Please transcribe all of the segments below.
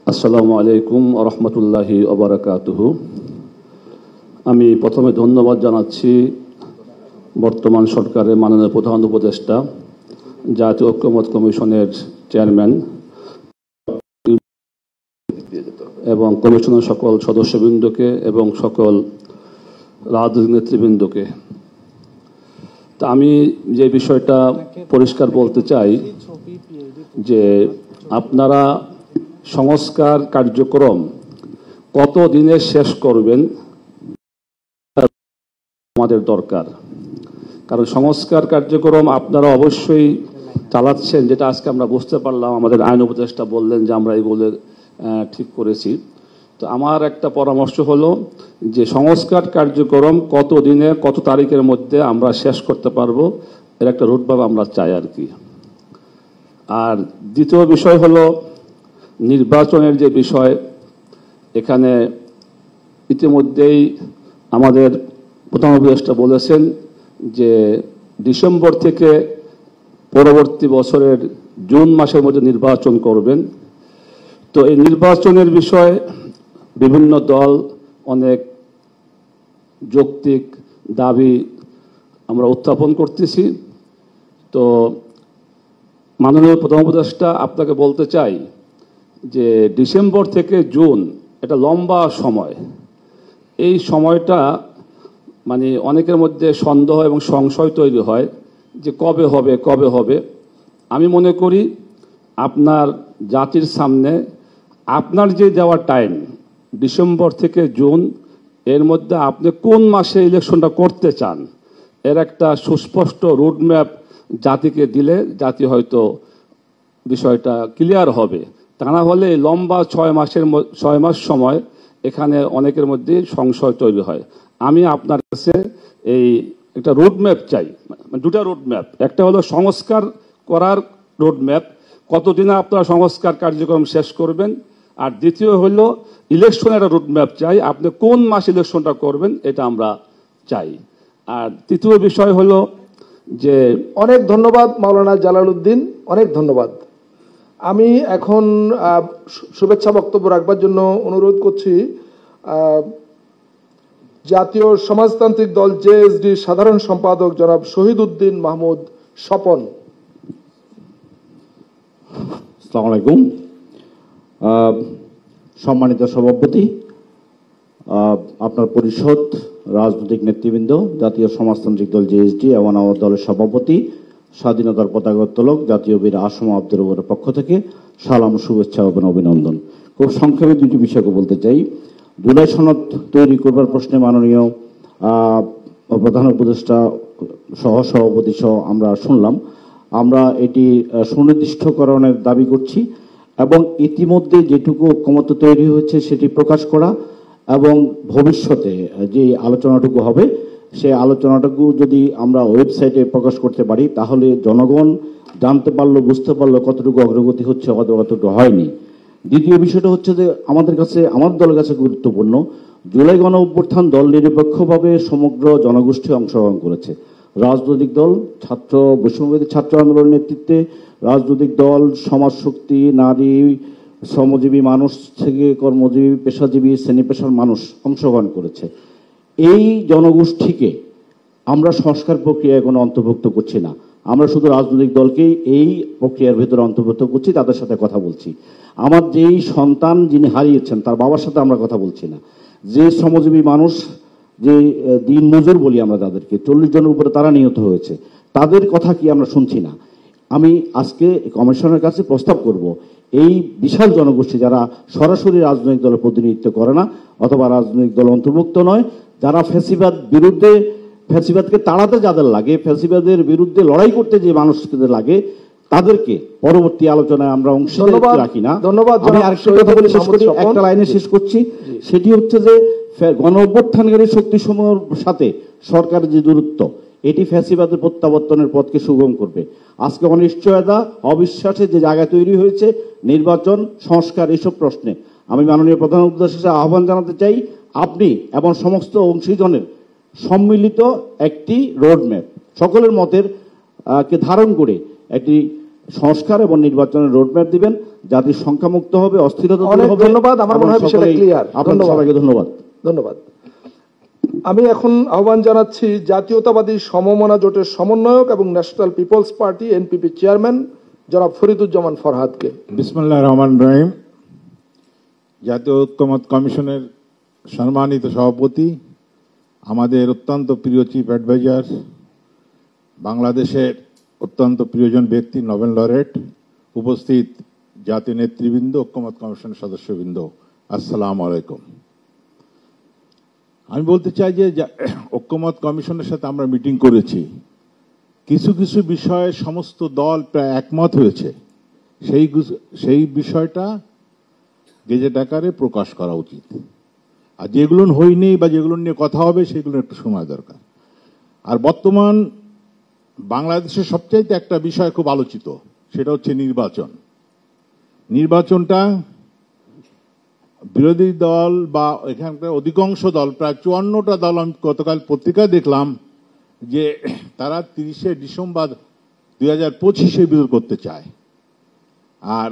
আসসালামু আলাইকুম ওয়া রাহমাতুল্লাহি ওয়া বারাকাতুহু। আমি প্রথমে ধন্যবাদ জানাচ্ছি বর্তমান সরকারের মাননীয় প্রধান উপদেষ্টা, জাতীয় ঐক্যমত্য কমিশনের চেয়ারম্যান এবং কমিশনের সকল সদস্যবৃন্দকে এবং সকল রাজনৈতিক নেতৃবৃন্দকে। তা আমি যে বিষয়টা পরিষ্কার বলতে চাই যে আপনারা সংস্কার কার্যক্রম কত দিনে শেষ করবেন আমাদের দরকার। কারণ সংস্কার কার্যক্রম আপনারা অবশ্যই চালাচ্ছেন, যেটা আজকে আমরা বুঝতে পারলাম। আমাদের আইন উপদেষ্টা বললেন যে আমরা এই বলে ঠিক করেছি। তো আমার একটা পরামর্শ হলো যে সংস্কার কার্যক্রম কত দিনে কত তারিখের মধ্যে আমরা শেষ করতে পারবো, এর একটা রুটম্যাপ আমরা চাই আর কি। আর দ্বিতীয় বিষয় হলো নির্বাচনের যে বিষয়। এখানে ইতিমধ্যেই আমাদের প্রধান উপদেষ্টা বলেছেন যে ডিসেম্বর থেকে পরবর্তী বছরের জুন মাসের মধ্যে নির্বাচন করবেন। তো এই নির্বাচনের বিষয়ে বিভিন্ন দল অনেক যৌক্তিক দাবি আমরা উত্থাপন করতেছি। তো মাননীয় প্রধান উপদেষ্টা, আপনাকে বলতে চাই যে ডিসেম্বর থেকে জুন এটা লম্বা সময়। এই সময়টা মানে অনেকের মধ্যে সন্দেহ এবং সংশয় তৈরি হয় যে কবে হবে। আমি মনে করি আপনার জাতির সামনে আপনার যে দেওয়া টাইম ডিসেম্বর থেকে জুন, এর মধ্যে আপনি কোন মাসে ইলেকশনটা করতে চান এর একটা সুস্পষ্ট রোডম্যাপ জাতিকে দিলে জাতি হয়তো বিষয়টা ক্লিয়ার হবে। তা না হলে লম্বা 6 মাস সময় এখানে অনেকের মধ্যে সংশয় তৈরি হয়। আমি আপনার কাছে এই একটা রোডম্যাপ চাই, দুটা রোডম্যাপ। একটা হলো সংস্কার করার রোডম্যাপ, কতদিনে আপনারা সংস্কার কার্যক্রম শেষ করবেন। আর দ্বিতীয় হলো ইলেকশনের একটা রোডম্যাপ চাই, আপনি কোন মাস ইলেকশনটা করবেন এটা আমরা চাই। আর তৃতীয় বিষয় হলো যে অনেক ধন্যবাদ মাওলানা জালালউদ্দিন, অনেক ধন্যবাদ। আমি এখন শুভেচ্ছা বক্তব্য রাখবার জন্য অনুরোধ করছি জাতীয় সমাজতান্ত্রিক দল জেএসডি সাধারণ সম্পাদক জনাব শহীদ উদ্দিন মাহমুদ স্বপন। আসসালামু আলাইকুম। সম্মানিত সভাপতি, আপনার পরিষদ, রাজনৈতিক নেতৃবৃন্দ, জাতীয় সমাজতান্ত্রিক দল জেএসডি এবং আমার দলের সভাপতি, স্বাধীনতার পতাকা উত্তোলক জাতীয় বীর আসম আব্দুর রউফের পক্ষ থেকে সালাম, শুভেচ্ছা এবং অভিনন্দন। খুব সংক্ষেপে দুটি বিষয়কে বলতে চাই। জুলাই সনদ তৈরি করবার প্রশ্নে মাননীয় প্রধান উপদেষ্টা সহসভাপতি সহ আমরা শুনলাম। আমরা এটি সুনির্দিষ্টকরণের দাবি করছি এবং ইতিমধ্যে যেটুকু ঐক্যমত্য তৈরি হয়েছে সেটি প্রকাশ করা এবং ভবিষ্যতে যে আলোচনাটুকু হবে সেই আলোচনাটুকু যদি আমরা ওয়েবসাইটে প্রকাশ করতে পারি তাহলে জনগণ জানতে পারলো, বুঝতে পারলো কতটুকু অগ্রগতি হচ্ছে, কতটুকু হয়নি। দ্বিতীয় বিষয়টা হচ্ছে যে আমাদের কাছে, আমার দলের কাছে গুরুত্বপূর্ণ, জুলাই গণ অভ্যুত্থান দল নিরপেক্ষভাবে সমগ্র জনগোষ্ঠী অংশগ্রহণ করেছে। রাজনৈতিক দল, বৈষম্যবিরোধী ছাত্র আন্দোলনের নেতৃত্বে রাজনৈতিক দল, সমাজ শক্তি, নারী, শ্রমজীবী মানুষ থেকে কর্মজীবী, পেশাজীবী, শ্রেণী পেশার মানুষ অংশগ্রহণ করেছে। এই জনগোষ্ঠীকে আমরা সংস্কার প্রক্রিয়ায় কোনো অন্তর্ভুক্ত করছি না। আমরা শুধু রাজনৈতিক দলকেই এই প্রক্রিয়ার ভেতরে অন্তর্ভুক্ত করছি, তাদের সাথে কথা বলছি। আমার যেই সন্তান যিনি হারিয়েছেন তার বাবার সাথে আমরা কথা বলছি না। যে শ্রমজীবী মানুষ, যে দিন মজুর বলি আমরা তাদেরকে, 40 জনের উপরে তারা নিহত হয়েছে, তাদের কথা কি আমরা শুনছি না। আমি আজকে কমিশনের কাছে প্রস্তাব করব, এই বিশাল জনগোষ্ঠী যারা সরাসরি রাজনৈতিক দলের প্রতিনিধিত্ব করে না অথবা রাজনৈতিক দল অন্তর্ভুক্ত নয়, যারা ফ্যাসিবাদকে তাড়াতে যাদের লাগে, ফ্যাসিবাদের বিরুদ্ধে লড়াই করতে যে মানুষদের লাগে, তাদেরকে পরবর্তী আলোচনায় আমরা অংশীদার রাখি না। ধন্যবাদ। আমি আরেকটা কথা বলে শেষ করি, একটা লাইনে শেষ করছি। সেটি হচ্ছে যে গণ অভ্যুত্থানকারী শক্তিসমূহের সাথে সরকারের যে দূরত্ব, এটি ফ্যাসিবাদের প্রত্যাবর্তনের পথকে সুগম করবে। আজকে অনিশ্চয়তা, অবিশ্বাসের যে জায়গা তৈরি হয়েছে নির্বাচন, সংস্কার, এসব প্রশ্নে আমি মাননীয় প্রধান উপদেষ্টার আহ্বান জানাতে চাই, আপনি এবং সমস্ত অংশীজনের সম্মিলিত একটি রোডম্যাপ সকলের মতের কে ধারণ করে একটি সংস্কার এবং নির্বাচনের রোডম্যাপ দিবেন, জাতির সংখ্যামুক্ত হবে, অস্থিরতা দূর অনেক হবে। ধন্যবাদ। আমার মনে হয় বিষয়টা ক্লিয়ার। আপনাদের সবাইকে ধন্যবাদ। ধন্যবাদ। আমি এখন আহ্বান জানাচ্ছি জাতীয়তাবাদী সমমনা জোটের সমন্বয়ক এবং national peoples party NPP chairman জনাব ফরিদুজ্জামান ফরহাদকে। বিসমিল্লাহির রহমানির রহিম। জাতীয় ঐক্যমত্য কমিশনের সম্মানিত সভাপতি, আমাদের অত্যন্ত প্রিয় চিফ অ্যাডভাইজার, বাংলাদেশের অত্যন্ত প্রিয়জন ব্যক্তি নোবেল লরেট, উপস্থিত জাতীয় নেতৃবৃন্দ, ঐক্যমত্য কমিশনের সদস্যবৃন্দ, আসসালামু আলাইকুম। আমি বলতে চাই যে ঐক্যমত্য কমিশনের সাথে আমরা মিটিং করেছি, কিছু কিছু বিষয়ে সমস্ত দল প্রায় একমত হয়েছে। সেই বিষয়টা গেজেট আকারে প্রকাশ করা উচিত, আর যেগুলো হয়নি বা যেগুলো নিয়ে কথা হবে সেগুলো একটু সময় দরকার। আর বর্তমান বাংলাদেশের সবচাইতে একটা বিষয় খুব আলোচিত, সেটা হচ্ছে নির্বাচন। নির্বাচনটা বিরোধী দল বা এখানকার অধিকাংশ দল, প্রায় 54টা দল, আমি গতকাল পত্রিকায় দেখলাম যে তারা 30শে ডিসেম্বর 2025-এ বিরোধ করতে চায়। আর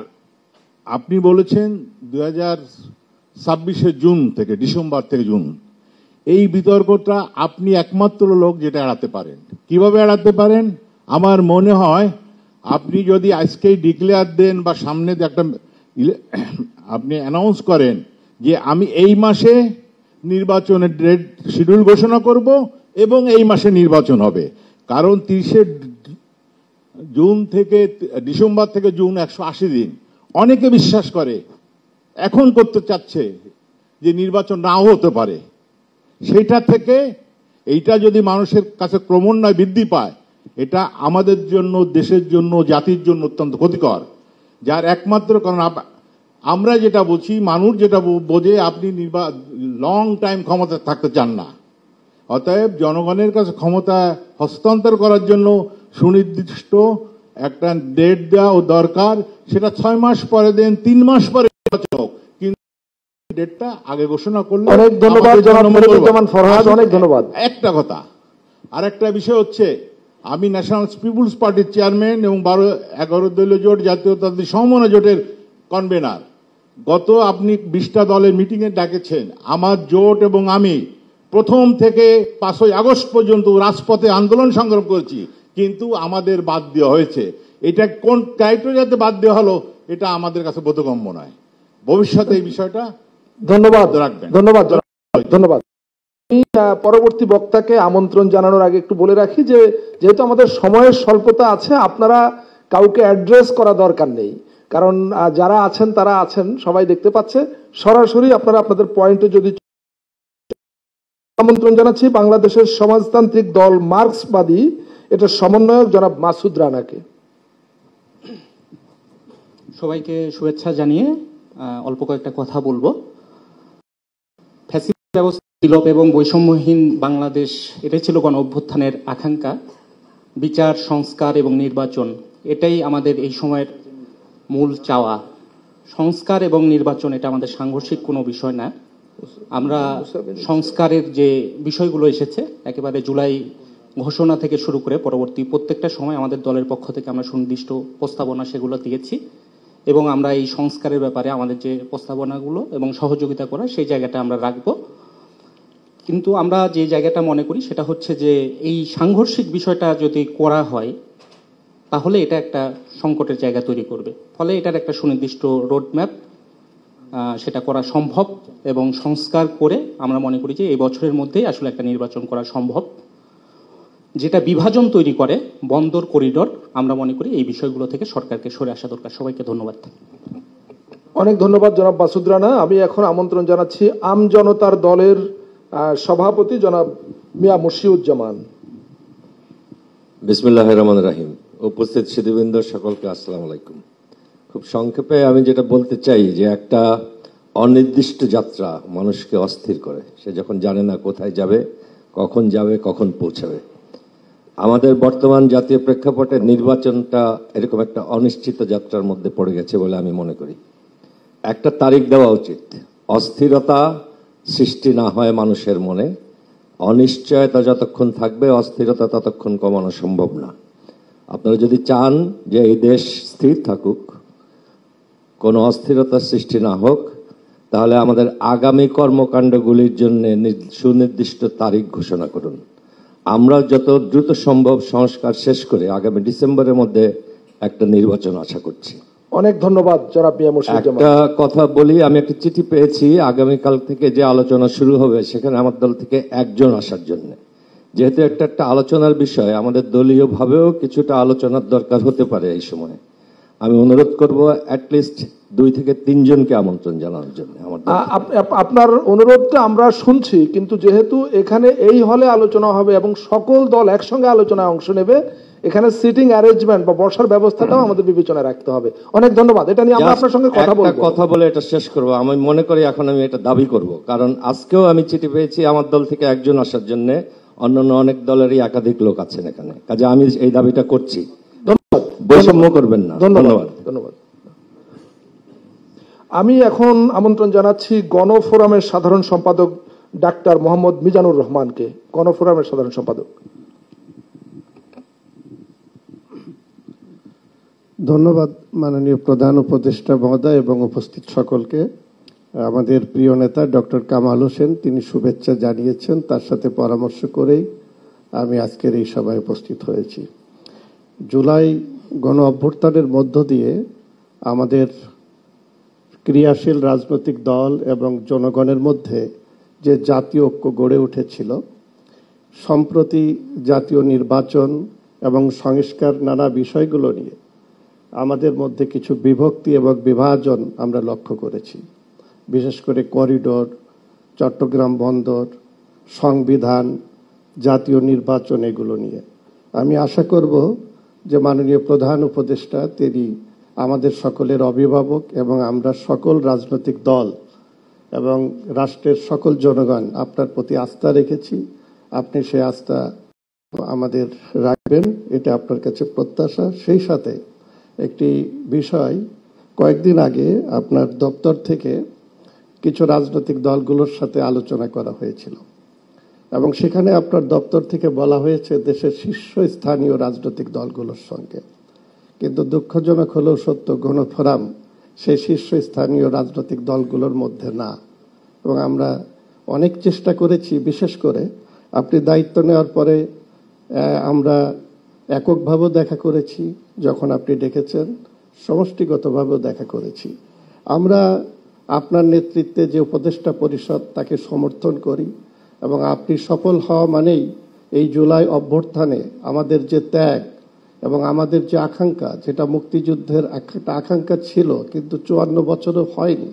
আপনি বলেছেন 2026 জুন থেকে, ডিসেম্বর থেকে জুন। এই বিতর্কটা আপনি একমাত্র লোক যেটা এড়াতে পারেন। কিভাবে এড়াতে পারেন? আমার মনে হয় আপনি যদি আজকেই ডিক্লেয়ার দেন বা সামনে একটা আপনি অ্যানাউন্স করেন যে আমি এই মাসে নির্বাচনের ডেট শিডিউল ঘোষণা করব এবং এই মাসে নির্বাচন হবে। কারণ 30শে জুন থেকে ডিসেম্বর থেকে জুন 180 দিন। অনেকে বিশ্বাস করে, এখন করতে চাচ্ছে যে নির্বাচন নাও হতে পারে। সেটা থেকে এইটা যদি মানুষের কাছে ক্রমান্বয়ে বৃদ্ধি পায়, এটা আমাদের জন্য, দেশের জন্য, জাতির জন্য অত্যন্ত ক্ষতিকর। যার একমাত্র কারণ আমরা যেটা বুঝি, মানুষ যেটা বোঝে, আপনি লং টাইম ক্ষমতা থাকতে চান না। অতএব জনগণের কাছে ক্ষমতা হস্তান্তর করার জন্য সুনির্দিষ্ট একটা ডেট দেওয়া দরকার। সেটা 6 মাস পরে দেন, 3 মাস পরে হোক, কিন্তু ডেটটা আগে ঘোষণা করলে। অনেক ধন্যবাদ জনাব ফরিদুজ্জামান ফরহাদ, অনেক ধন্যবাদ। একটা কথা, আর একটা বিষয় হচ্ছে, আমি ন্যাশনাল পিপুলস পার্টির চেয়ারম্যান এবং 11 দলীয় জোট জাতীয়তাবাদী সমমনা জোটের কনভেনার। গত আপনি 20টা দলের মিটিংয়ে ডাকেছেন। আমার জোট এবং আমি প্রথম থেকে 5ই আগস্ট পর্যন্ত রাজপথে আন্দোলন সংগ্রাম করেছি, কিন্তু আমাদের বাদ দেওয়া হয়েছে। এটা কোন ক্রাইটেরিয়াতে বাদ দেওয়া হলো, এটা আমাদের কাছে বোধগম্য নয়। ভবিষ্যতে এই বিষয়টা ধন্যবাদ রাখবেন। ধন্যবাদ ধন্যবাদ। আমি পরবর্তী বক্তাকে আমন্ত্রণ জানানোর আগে একটু বলে রাখি যে যেহেতু আমাদের সময়ের স্বল্পতা আছে, আপনারা কাউকে অ্যাড্রেস করা দরকার নেই, কারণ যারা আছেন তারা আছেন, সবাই দেখতে পাচ্ছে। সরাসরি আপনারা আপনাদের পয়েন্টে যদি আমন্ত্রণ জানাচ্ছি বাংলাদেশের সমাজতান্ত্রিক দল মার্ক্সবাদী, এটার সমন্বয়ক জনাব মাসুদ রানাকে। সবাইকে শুভেচ্ছা জানিয়ে অল্প কয়েকটা কথা বলবো। ফ্যাসিস্ট ব্যবস্থা বিলোপ এবং বৈষম্যহীন বাংলাদেশ, এটাই ছিল গণ অভ্যুত্থানের আকাঙ্ক্ষা। বিচার, সংস্কার এবং নির্বাচন, এটাই আমাদের এই সময়ের মূল চাওয়া। সংস্কার এবং নির্বাচন এটা আমাদের সাংঘর্ষিক কোনো বিষয় না। আমরা সংস্কারের যে বিষয়গুলো এসেছে, একেবারে জুলাই ঘোষণা থেকে শুরু করে পরবর্তী প্রত্যেকটা সময় আমাদের দলের পক্ষ থেকে আমরা সুনির্দিষ্ট প্রস্তাবনা সেগুলো দিয়েছি, এবং আমরা এই সংস্কারের ব্যাপারে আমাদের যে প্রস্তাবনাগুলো এবং সহযোগিতা করা, সেই জায়গাটা আমরা রাখবো। কিন্তু আমরা যে জায়গাটা মনে করি সেটা হচ্ছে যে এই সাংঘর্ষিক বিষয়টা যদি করা হয়, তাহলে এটা একটা সংকটের জায়গা তৈরি করবে। ফলে এটার একটা সুনির্দিষ্ট রোডম্যাপ সেটা করা সম্ভব, এবং সংস্কার করে আমরা মনে করি যে এই বছরের মধ্যেই আসলে একটা নির্বাচন করা সম্ভব, যেটা বিভাজন তৈরি করে, বন্দর করিডোর। আমরা মনে করি এই বিষয়গুলো থেকে সরকারকে সরে আসা দরকার। সবাইকে ধন্যবাদ। অনেক ধন্যবাদ জনাব মাসুদ রানা। আমি এখন আমন্ত্রণ জানাচ্ছি আম জনতার দলের সভাপতি জনাব মিয়া মশিউজ্জামান। বিসমিল্লাহির রহমানির রহিম। উপস্থিত সুধীবৃন্দ সকলকে আসসালামু আলাইকুম। খুব সংক্ষেপে আমি যেটা বলতে চাই যে একটা অনির্দিষ্ট যাত্রা মানুষকে অস্থির করে। সে যখন জানে না কোথায় যাবে, কখন পৌঁছাবে। আমাদের বর্তমান জাতীয় প্রেক্ষাপটে নির্বাচনটা এরকম একটা অনিশ্চিত যাত্রার মধ্যে পড়ে গেছে বলে আমি মনে করি। একটা তারিখ দেওয়া উচিত। অস্থিরতা সৃষ্টি না হয় মানুষের মনে, অনিশ্চয়তা যতক্ষণ থাকবে অস্থিরতা ততক্ষণ কমানো সম্ভব না। আপনারা যদি চান যে এই দেশ স্থির থাকুক, কোনো অস্থিরতার সৃষ্টি না হোক, তাহলে আমাদের আগামী কর্মকাণ্ডগুলির জন্য সুনির্দিষ্ট তারিখ ঘোষণা করুন। আমরা যত দ্রুত সম্ভব সংস্কার শেষ করে আগামী ডিসেম্বরের মধ্যে একটা নির্বাচন আশা করছি। অনেক ধন্যবাদ জনাব মিয়া মুর্শিদুজ্জামান। একটা কথা বলি, আমি একটা চিঠি পেয়েছি আগামীকাল থেকে যে আলোচনা শুরু হবে সেখানে আমার দল থেকে একজন আসার জন্য। যেহেতু একটা আলোচনার বিষয়, আমাদের দলীয় ভাবেও কিছুটা আলোচনার দরকার হতে পারে এই সময়। আমি অনুরোধ করব অ্যাটলিস্ট 2 থেকে 3 জনকে আমন্ত্রণ জানানোর জন্য। আপনার অনুরোধটা আমরা শুনছি, কিন্তু যেহেতু এখানে এই হলে আলোচনা হবে এবং সকল দল একসঙ্গে আলোচনায় অংশ নেবে, এখানে সিটিং অ্যারেঞ্জমেন্ট বা বসার ব্যবস্থাটাও আমাদের বিবেচনায় রাখতে হবে। অনেক ধন্যবাদ। এটা নিয়ে আমরা আপনার সঙ্গে কথা বলে এটা শেষ করব। আমি মনে করি এখন আমি এটা দাবি করব, কারণ আজকেও আমি চিঠি পেয়েছি আমার দল থেকে একজন আসার জন্য, অন্যান্য অনেক দলেরই একাধিক লোক আছেন এখানে। কাজে আমি এই দাবিটা করছি। ধন্যবাদ। বৈষম্য করবেন না। ধন্যবাদ। ধন্যবাদ। আমি এখন আমন্ত্রণ জানাচ্ছি গণফোরামের সাধারণ সম্পাদক ডাক্তার মোহাম্মদ মিজানুর রহমানকে। গণফোরামের সাধারণ সম্পাদক। ধন্যবাদ মাননীয় প্রধান উপদেষ্টা মহোদয় এবং উপস্থিত সকলকে। আমাদের প্রিয় নেতা ডক্টর কামাল হোসেন তিনি শুভেচ্ছা জানিয়েছেন, তার সাথে পরামর্শ করেই আমি আজকের এই সভায় উপস্থিত হয়েছি। জুলাই গণ অভ্যুত্থানের মধ্য দিয়ে আমাদের ক্রিয়াশীল রাজনৈতিক দল এবং জনগণের মধ্যে যে জাতীয় ঐক্য গড়ে উঠেছিল, সম্প্রতি জাতীয় নির্বাচন এবং সংস্কার নানা বিষয়গুলো নিয়ে আমাদের মধ্যে কিছু বিভক্তি এবং বিভাজন আমরা লক্ষ্য করেছি। বিশেষ করে করিডোর, চট্টগ্রাম বন্দর, সংবিধান, জাতীয় নির্বাচন, এগুলো নিয়ে আমি আশা করব যে মাননীয় প্রধান উপদেষ্টা তিনি আমাদের সকলের অভিভাবক এবং আমরা সকল রাজনৈতিক দল এবং রাষ্ট্রের সকল জনগণ আপনার প্রতি আস্থা রেখেছি, আপনি সেই আস্থা আমাদের রাখবেন, এটা আপনার কাছে প্রত্যাশা। সেই সাথে একটি বিষয়, কয়েকদিন আগে আপনার দপ্তর থেকে কিছু রাজনৈতিক দলগুলোর সাথে আলোচনা করা হয়েছিল এবং সেখানে আপনার দপ্তর থেকে বলা হয়েছে দেশের শীর্ষস্থানীয় রাজনৈতিক দলগুলোর সঙ্গে, কিন্তু দুঃখজনক হলেও সত্য, গণফোরাম সেই শীর্ষস্থানীয় রাজনৈতিক দলগুলোর মধ্যে না। এবং আমরা অনেক চেষ্টা করেছি, বিশেষ করে আপনি দায়িত্ব নেওয়ার পরে আমরা এককভাবেও দেখা করেছি, যখন আপনি ডেকেছেন সমষ্টিগতভাবেও দেখা করেছি। আমরা আপনার নেতৃত্বে যে উপদেষ্টা পরিষদ তাকে সমর্থন করি এবং আপনি সফল হওয়া মানেই এই জুলাই অভ্যুত্থানে আমাদের যে ত্যাগ এবং আমাদের যে আকাঙ্ক্ষা, যেটা মুক্তিযুদ্ধের একটা আকাঙ্ক্ষা ছিল কিন্তু 54 বছরও হয়নি,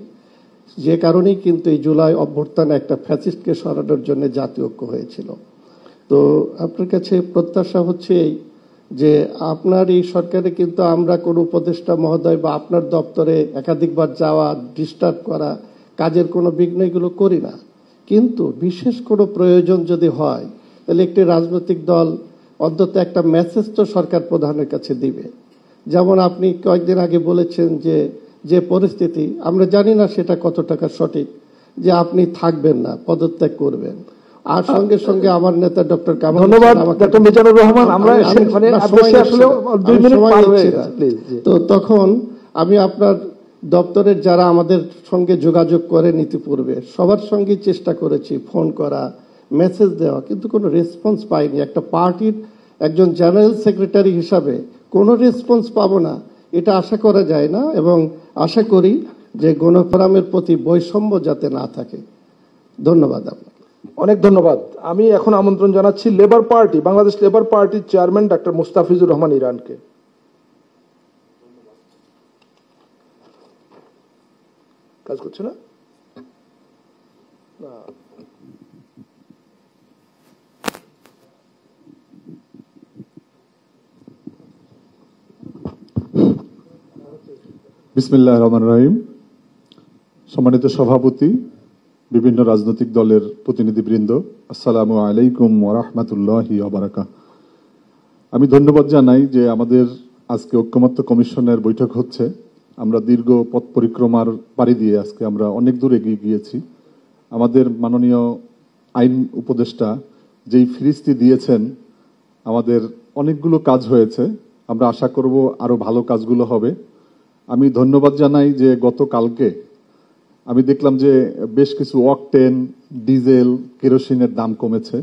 যে কারণেই কিন্তু এই জুলাই অভ্যুত্থানে একটা ফ্যাসিস্টকে সরানোর জন্য জাতীয় ঐক্য হয়েছিল। তো আপনার কাছে প্রত্যাশা হচ্ছে এই যে আপনার এই সরকারে কিন্তু আমরা কোনো উপদেষ্টা মহোদয় বা আপনার দপ্তরে একাধিকবার যাওয়া, ডিস্টার্ব করা, কাজের কোনো বিঘ্ন এগুলো করি না, কিন্তু বিশেষ কোনো প্রয়োজন যদি হয় তাহলে একটি রাজনৈতিক দল অন্তত একটা মেসেজ তো সরকার প্রধানের কাছে দিবে। যেমন আপনি কয়েকদিন আগে বলেছেন যে পরিস্থিতি, আমরা জানি না সেটা কত টাকা সঠিক, যে আপনি থাকবেন না, পদত্যাগ করবেন, আর সঙ্গে সঙ্গে আমার নেতা ডক্টর কামাল। ধন্যবাদ ডক্টর মিজানুর রহমান। আমরা আসলে 2 মিনিট পার হয়ে গেছে। তো তখন আমি আপনার দপ্তরের যারা আমাদের সঙ্গে যোগাযোগ করে ইতিপূর্বে সবার সঙ্গে চেষ্টা করেছি, ফোন করা, মেসেজ দেওয়া, কিন্তু কোনো রেসপন্স পাইনি। একটা পার্টির একজন জেনারেল সেক্রেটারি হিসাবে কোনো রেসপন্স পাবো না এটা আশা করা যায় না, এবং আশা করি যে গণফোরামের প্রতি বৈষম্য যাতে না থাকে। ধন্যবাদ আপনাকে। অনেক ধন্যবাদ। আমি এখন আমন্ত্রণ জানাচ্ছি লেবার পার্টি, বাংলাদেশ লেবার পার্টির চেয়ারম্যান ডাক্তার মুস্তাফিজুর রহমান ইরানকে। কাজ করছে না? বিসমিল্লাহির রহমানির রহিম। সম্মানিত সভাপতি, বিভিন্ন রাজনৈতিক দলের প্রতিনিধিবৃন্দ, আসসালামু আলাইকুম ওয়া রাহমাতুল্লাহি ওয়া বারাকাতুহু। আমি ধন্যবাদ জানাই যে আমাদের আজকে ঐক্যমত্য কমিশনের বৈঠক হচ্ছে। আমরা দীর্ঘ পথ পরিক্রমার পাড়ি দিয়ে আজকে আমরা অনেক দূর এগিয়ে গিয়েছি। আমাদের মাননীয় আইন উপদেষ্টা যেই ফিরিস্তি দিয়েছেন, আমাদের অনেকগুলো কাজ হয়েছে। আমরা আশা করব আরো ভালো কাজগুলো হবে। আমি ধন্যবাদ জানাই যে গতকালকে আমি দেখলাম যে বেশ কিছু অকটেন, ডিজেল, কেরোসিনের দাম কমেছে,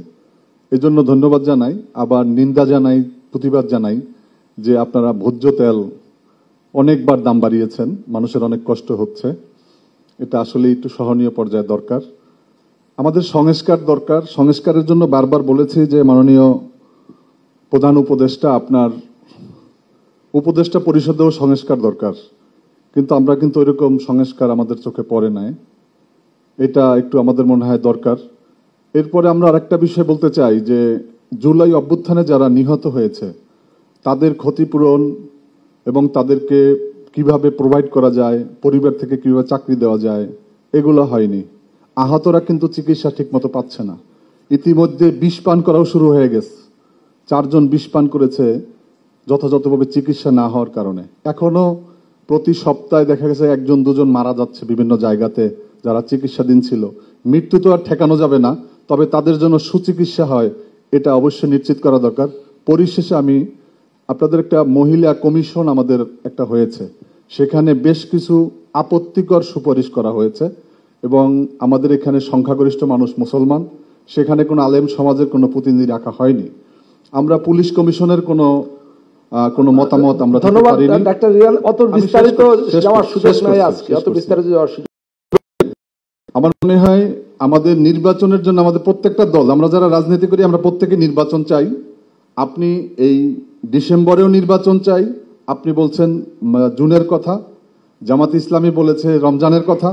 এজন্য ধন্যবাদ জানাই। আবার নিন্দা জানাই, প্রতিবাদ জানাই যে আপনারা ভোজ্য তেল অনেকবার দাম বাড়িয়েছেন, মানুষের অনেক কষ্ট হচ্ছে, এটা আসলে একটু সহনীয় পর্যায়ে দরকার। আমাদের সংস্কার দরকার, সংস্কারের জন্য বারবার বলেছি যে মাননীয় প্রধান উপদেষ্টা, আপনার উপদেষ্টা পরিষদেও সংস্কার দরকার, কিন্তু আমরা কিন্তু এরকম সংস্কার আমাদের চোখে পড়ে নাই, এটা একটু আমাদের মনে হয় দরকার। এরপরে আমরা আরেকটা বিষয় বলতে চাই যে জুলাই অভ্যুত্থানে যারা নিহত হয়েছে তাদের ক্ষতিপূরণ এবং তাদেরকে কিভাবে প্রোভাইড করা যায়, পরিবার থেকে কিভাবে চাকরি দেওয়া যায়, এগুলো হয়নি। আহতরা কিন্তু চিকিৎসা ঠিকমতো পাচ্ছে না। ইতিমধ্যে বিষ পান করাও শুরু হয়ে গেছে, 4 জন বিষ পান করেছে যথাযথভাবে চিকিৎসা না হওয়ার কারণে। এখনো প্রতি সপ্তাহে দেখা গেছে 1 জন 2 জন মারা যাচ্ছে বিভিন্ন জায়গাতে যারা চিকিৎসাধীন ছিল। মৃত্যু তো আর ঠেকানো যাবে না, তবে তাদের জন্য সুচিকিৎসা হয় এটা অবশ্যই নিশ্চিত করা দরকার। পরিশেষে আমি আপনাদের একটা মহিলা কমিশন আমাদের একটা হয়েছে, সেখানে বেশ কিছু আপত্তিকর সুপারিশ করা হয়েছে এবং আমাদের এখানে সংখ্যাগরিষ্ঠ মানুষ মুসলমান, সেখানে কোনো আলেম সমাজের কোনো প্রতিনিধি রাখা হয়নি। আমরা পুলিশ কমিশনের কোনো মতামত আমরা দিতে ধন্যবাদ পারিনি। ডাক্তার রিয়াল, অত বিস্তারিত যাওয়ার সুযোগ নাই আজকে, অত বিস্তারিত যাওয়ার সুযোগ। আমার মনে হয় আমাদের নির্বাচনের জন্য আমাদের প্রত্যেকটা দল, আমরা যারা রাজনীতি করি আমরা প্রত্যেকে নির্বাচন চাই। আপনি এই ডিসেম্বরেও নির্বাচন চাই, আপনি বলছেন জুনের কথা, জামাত ইসলামী বলেছে রমজানের কথা।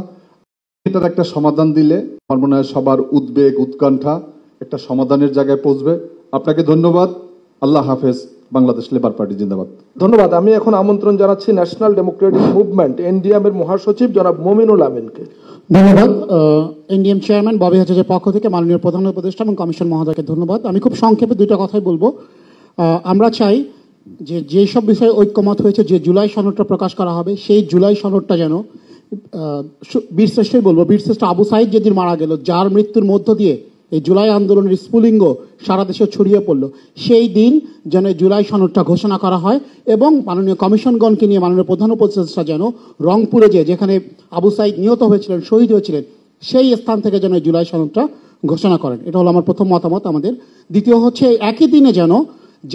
এটার একটা সমাধান দিলে আমার মনে হয় সবার উদ্বেগ উৎকণ্ঠা একটা সমাধানের জায়গায় পৌঁছবে। আপনাকে ধন্যবাদ। আল্লাহ হাফেজ। বাংলাদেশ লেবার পার্টি জিন্দাবাদ। ধন্যবাদ। আমি এখন আমন্ত্রণ জানাচ্ছি ন্যাশনাল ডেমোক্রেটিক মুভমেন্ট এনডিএম এর মহাসচিব জনাব মমিনুল আমিনকে। ধন্যবাদ। এনডিএম চেয়ারম্যান ববি হাজেজের পক্ষ থেকে মাননীয় প্রধান উপদেষ্টা এবং কমিশন মহোদয়কে ধন্যবাদ। আমি খুব সংক্ষেপে 2টা কথাই বলবো। আমরা চাই যে যেসব বিষয়ে ঐক্যমত হয়েছে, যে জুলাই সনদটা প্রকাশ করা হবে, সেই জুলাই সনদটা যেন বীরশ্রেষ্ঠই বলবো, বীরশ্রেষ্ঠ আবু সাইদ যেদিন মারা গেল, যার মৃত্যুর মধ্য দিয়ে এই জুলাই আন্দোলনের স্ফুলিঙ্গ সারা দেশে ছড়িয়ে পড়লো, সেই দিন যেন জুলাই সনদটা ঘোষণা করা হয় এবং মাননীয় কমিশনগণকে নিয়ে মাননীয় প্রধান উপদেষ্টা যেন রংপুরে যেখানে আবু সাইদ নিহত হয়েছিলেন, শহীদ হয়েছিলেন, সেই স্থান থেকে যেন জুলাই সনদটা ঘোষণা করেন। এটা হলো আমার প্রথম মতামত আমাদের। দ্বিতীয় হচ্ছে একই দিনে যেন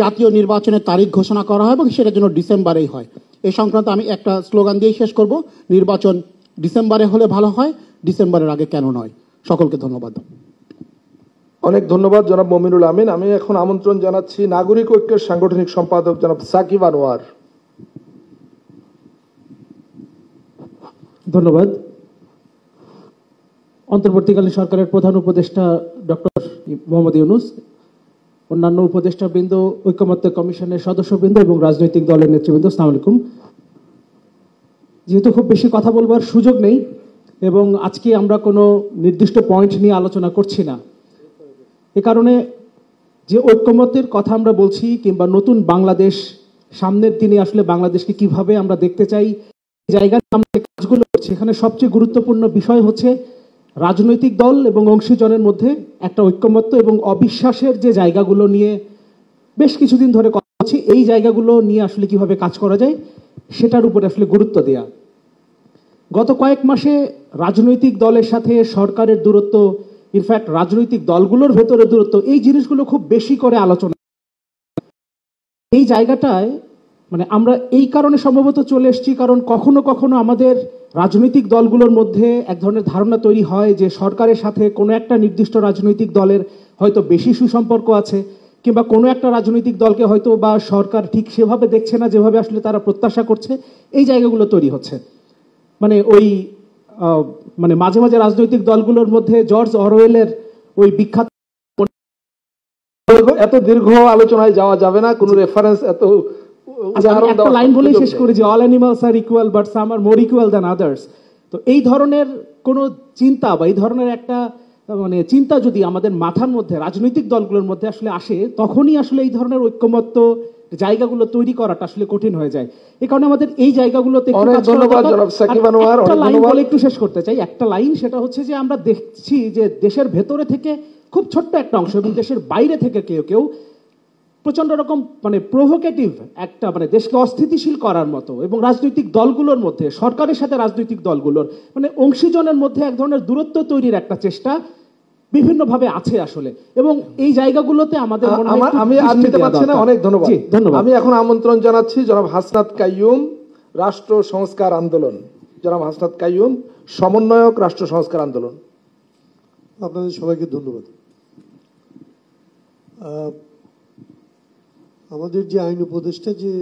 জাতীয় নির্বাচনের তারিখ ঘোষণা করা হয় এবং সেটা যেন ডিসেম্বরেই হয়। এই সংক্রান্ত আমি একটা স্লোগান দিয়ে শেষ করব, নির্বাচন ডিসেম্বরে হলে ভালো হয়, ডিসেম্বরের আগে কেন নয়। সকলকে ধন্যবাদ। অনেক ধন্যবাদ জনাব মমিনুল আমিন। আমি এখন আমন্ত্রণ জানাচ্ছি নাগরিক ঐক্যের সাংগঠনিক সম্পাদক জনাব সাকিব আনোয়ার। ধন্যবাদ। অন্তর্বর্তীকালীন সরকারের প্রধান উপদেষ্টা ডক্টর মোহাম্মদ ইউনূস, অন্যান্য উপদেষ্টাবৃন্দ, ঐকমত্য কমিশনের সদস্যবৃন্দ এবং রাজনৈতিক দলের নেতৃবৃন্দ, আসসালামু আলাইকুম। যেহেতু খুব বেশি কথা বলবার সুযোগ নেই এবং আজকে আমরা কোনো নির্দিষ্ট পয়েন্ট নিয়ে আলোচনা করছি না, এ কারণে যে ঐকমত্যের কথা আমরা বলছি কিংবা নতুন বাংলাদেশ, সামনের দিনে আসলে বাংলাদেশকে কিভাবে আমরা দেখতে চাই, জায়গায় আমরা কাজগুলো করছি, এখানে সবচেয়ে গুরুত্বপূর্ণ বিষয় হচ্ছে রাজনৈতিক দল এবং অংশীজনের মধ্যে একটা ঐকমত্য এবং অবিশ্বাসের যে জায়গাগুলো নিয়ে বেশ কিছুদিন ধরে কথা হচ্ছে, এই জায়গাগুলো নিয়ে আসলে কিভাবে কাজ করা যায় সেটার উপরে আসলে গুরুত্ব দেয়া। গত কয়েক মাসে রাজনৈতিক দলের সাথে সরকারের দূরত্ব, ইনফ্যাক্ট রাজনৈতিক দলগুলোর ভেতরে দূরত্ব, এই জিনিসগুলো খুব বেশি করে আলোচনা। এই জায়গাটায় মানে আমরা এই কারণে সম্ভবত চলে এসেছি, কারণ কখনো কখনো আমাদের রাজনৈতিক দলগুলোর মধ্যে এক ধরনের ধারণা তৈরি হয় যে সরকারের সাথে কোনো একটা নির্দিষ্ট রাজনৈতিক দলের হয়তো বেশি সুসম্পর্ক আছে, কিংবা কোনো একটা রাজনৈতিক দলকে হয়তো বা সরকার ঠিক সেভাবে দেখছে না যেভাবে আসলে তারা প্রত্যাশা করছে। এই জায়গাগুলো তৈরি হচ্ছে, মানে ওই মানে মাঝে মাঝে রাজনৈতিক দলগুলোর মধ্যে জর্জ অরওয়েলের ওই বিখ্যাত, এত দীর্ঘ আলোচনায় যাওয়া যাবে না, কোনো রেফারেন্স এত একটা লাইন বলেই শেষ করি যে all animals are equal but some are more equal than others. তো এই ধরনের কোনো চিন্তা বা এই ধরনের একটা মানে চিন্তা যদি আমাদের মাথার মধ্যে রাজনৈতিক দলগুলোর মধ্যে আসলে আসে, তখনই আসলে এই ধরনের ঐকমত্য জায়গাগুলো তৈরি করাটা আসলে কঠিন হয়ে যায়। এই কারণে আমাদের এই জায়গাগুলোতে একটু শেষ করতে চাই, একটা লাইন, সেটা হচ্ছে যে আমরা দেখছি যে দেশের ভেতরে থেকে খুব ছোট্ট একটা অংশ এবং দেশের বাইরে থেকে কেউ কেউ প্রচন্ড রকম মানে প্রভোকেটিভ একটা মানে দেশকে অস্থিতিশীল করার মতো, এবং রাজনৈতিক দলগুলোর মধ্যে, সরকারের সাথে রাজনৈতিক দলগুলোর মানে অংশীজনের মধ্যে এক ধরনের দূরত্ব তৈরির একটা চেষ্টা বিভিন্নভাবে আছে আসলে, এবং এই জায়গাগুলোতে আমাদের মনে হয় একটু আমি আর দৃষ্টি নিতে দেওয়া পারছি না। দরকার। অনেক ধন্যবাদ। জি, ধন্যবাদ। আমি এখন আমন্ত্রণ জানাচ্ছি জনাব হাসনাত কাইয়ুম, রাষ্ট্র সংস্কার আন্দোলন। জনাব হাসনাত কাইয়ুম, সমন্বয়ক, রাষ্ট্র সংস্কার আন্দোলন। আপনাদের সবাইকে ধন্যবাদ। আমাদের যে আইন উপদেষ্টা যে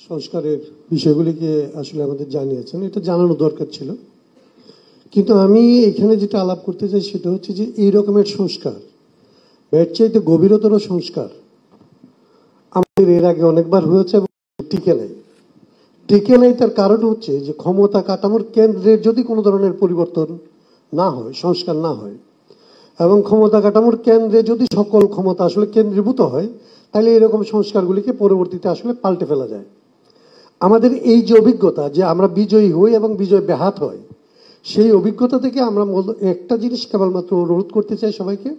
সংস্কারের বিষয়গুলিকে আসলে আমাদের জানিয়েছেন, এটা জানানো দরকার ছিল, কিন্তু আমি এখানে যেটা আলাপ করতে চাই সেটা হচ্ছে যে এই রকমের সংস্কার, এর চাইতে গভীরতর সংস্কার আমাদের এর আগে অনেকবার হয়েছে এবং টিকে নেই। টিকে নেই তার কারণ হচ্ছে যে ক্ষমতা কাঠামোর কেন্দ্রের যদি কোনো ধরনের পরিবর্তন না হয়, সংস্কার না হয়, এবং ক্ষমতা কাঠামোর কেন্দ্রে যদি সকল ক্ষমতা আসলে কেন্দ্রীভূত হয়, তাহলে এরকম সংস্কারগুলিকে পরবর্তীতে আসলে পাল্টে ফেলা যায়। আমাদের এই যে অভিজ্ঞতা যে আমরা বিজয়ী হই এবং বিজয় ব্যাহাত হয়, সেই অভিজ্ঞতা থেকে আমরা একটা জিনিস কেবলমাত্র অনুরোধ করতে চাই সবাইকে,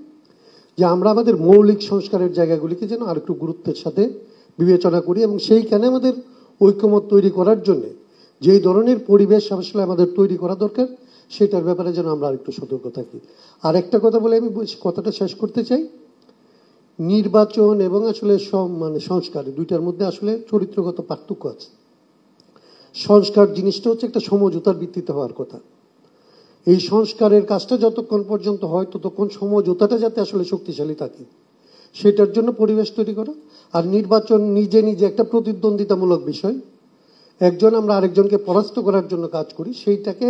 যে আমরা আমাদের মৌলিক সংস্কারের জায়গাগুলিকে যেন আরেকটু গুরুত্বের সাথে বিবেচনা করি, এবং সেইখানে আমাদের ঐক্যমত তৈরি করার জন্য যেই ধরনের পরিবেশ আসলে আমাদের তৈরি করা দরকার, সেটার ব্যাপারে যেন আমরা আরেকটু সতর্ক থাকি। আর একটা কথা বলে আমি কথাটা শেষ করতে চাই, নির্বাচন এবং আসলে মানে সংস্কার দুইটার মধ্যে আসলে চরিত্রগত পার্থক্য আছে। সংস্কার জিনিসটা হচ্ছে একটা সমঝোতার ভিত্তিতে হওয়ার কথা। এই সংস্কারের কাজটা যতক্ষণ পর্যন্ত হয় ততক্ষণ সমঝোতাটা যাতে আসলে শক্তিশালী থাকে, সেটার জন্য পরিবেশ তৈরি করা। আর নির্বাচন নিজে নিজে একটা প্রতিদ্বন্দ্বিতামূলক বিষয়, একজন আমরা আরেকজনকে পরাস্ত করার জন্য কাজ করি, সেইটাকে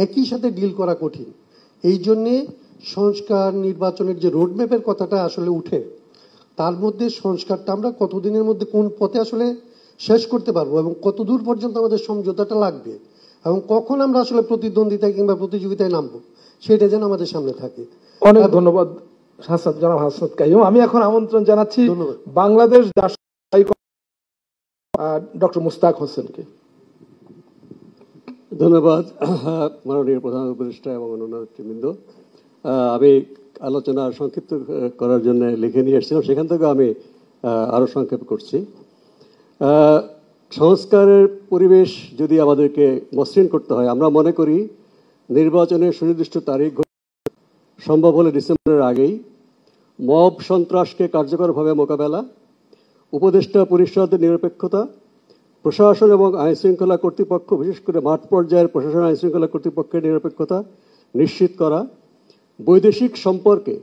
একই সাথে ডিল করা কঠিন। এই জন্যে সংস্কার নির্বাচনের যে রোডম্যাপের কথাটা আসলে উঠে, তার মধ্যে সংস্কারটা আমরা কতদিনের মধ্যে কোন পথে আসলে শেষ করতে পারবো এবং কত দূর পর্যন্ত আমাদের সমঝোতাটা লাগবে এবং কখন আমরা আসলে প্রতিদ্বন্দ্বিতায় কিংবা প্রতিযোগিতায় নামবো, সেটা যেন আমাদের সামনে থাকে। অনেক ধন্যবাদ জনাব হাসনাত কাইয়ুম। আমি এখন আমন্ত্রণ জানাচ্ছি বাংলাদেশ ডক্টর মুস্তাক হোসেনকে। ধন্যবাদ মাননীয় প্রধান উপদেষ্টা এবং অন্যান্য নেতৃবৃন্দ। আমি আলোচনা সংক্ষিপ্ত করার জন্য লিখে নিয়ে এসেছিলাম, সেখান থেকে আমি আরো সংক্ষেপ করছি। সংস্কারের পরিবেশ যদি আমাদেরকে মসৃণ করতে হয়, আমরা মনে করি নির্বাচনের সুনির্দিষ্ট তারিখ সম্ভব হলে ডিসেম্বরের আগেই, মব সন্ত্রাসকে কার্যকরভাবে মোকাবেলা, উপদেষ্টা পরিষদের নিরপেক্ষতা, প্রশাসন এবং আইনশৃঙ্খলা কর্তৃপক্ষ, বিশেষ করে মাঠ পর্যায়ের প্রশাসন আইনশৃঙ্খলা কর্তৃপক্ষের নিরপেক্ষতা নিশ্চিত করা, বৈদেশিক সম্পর্কে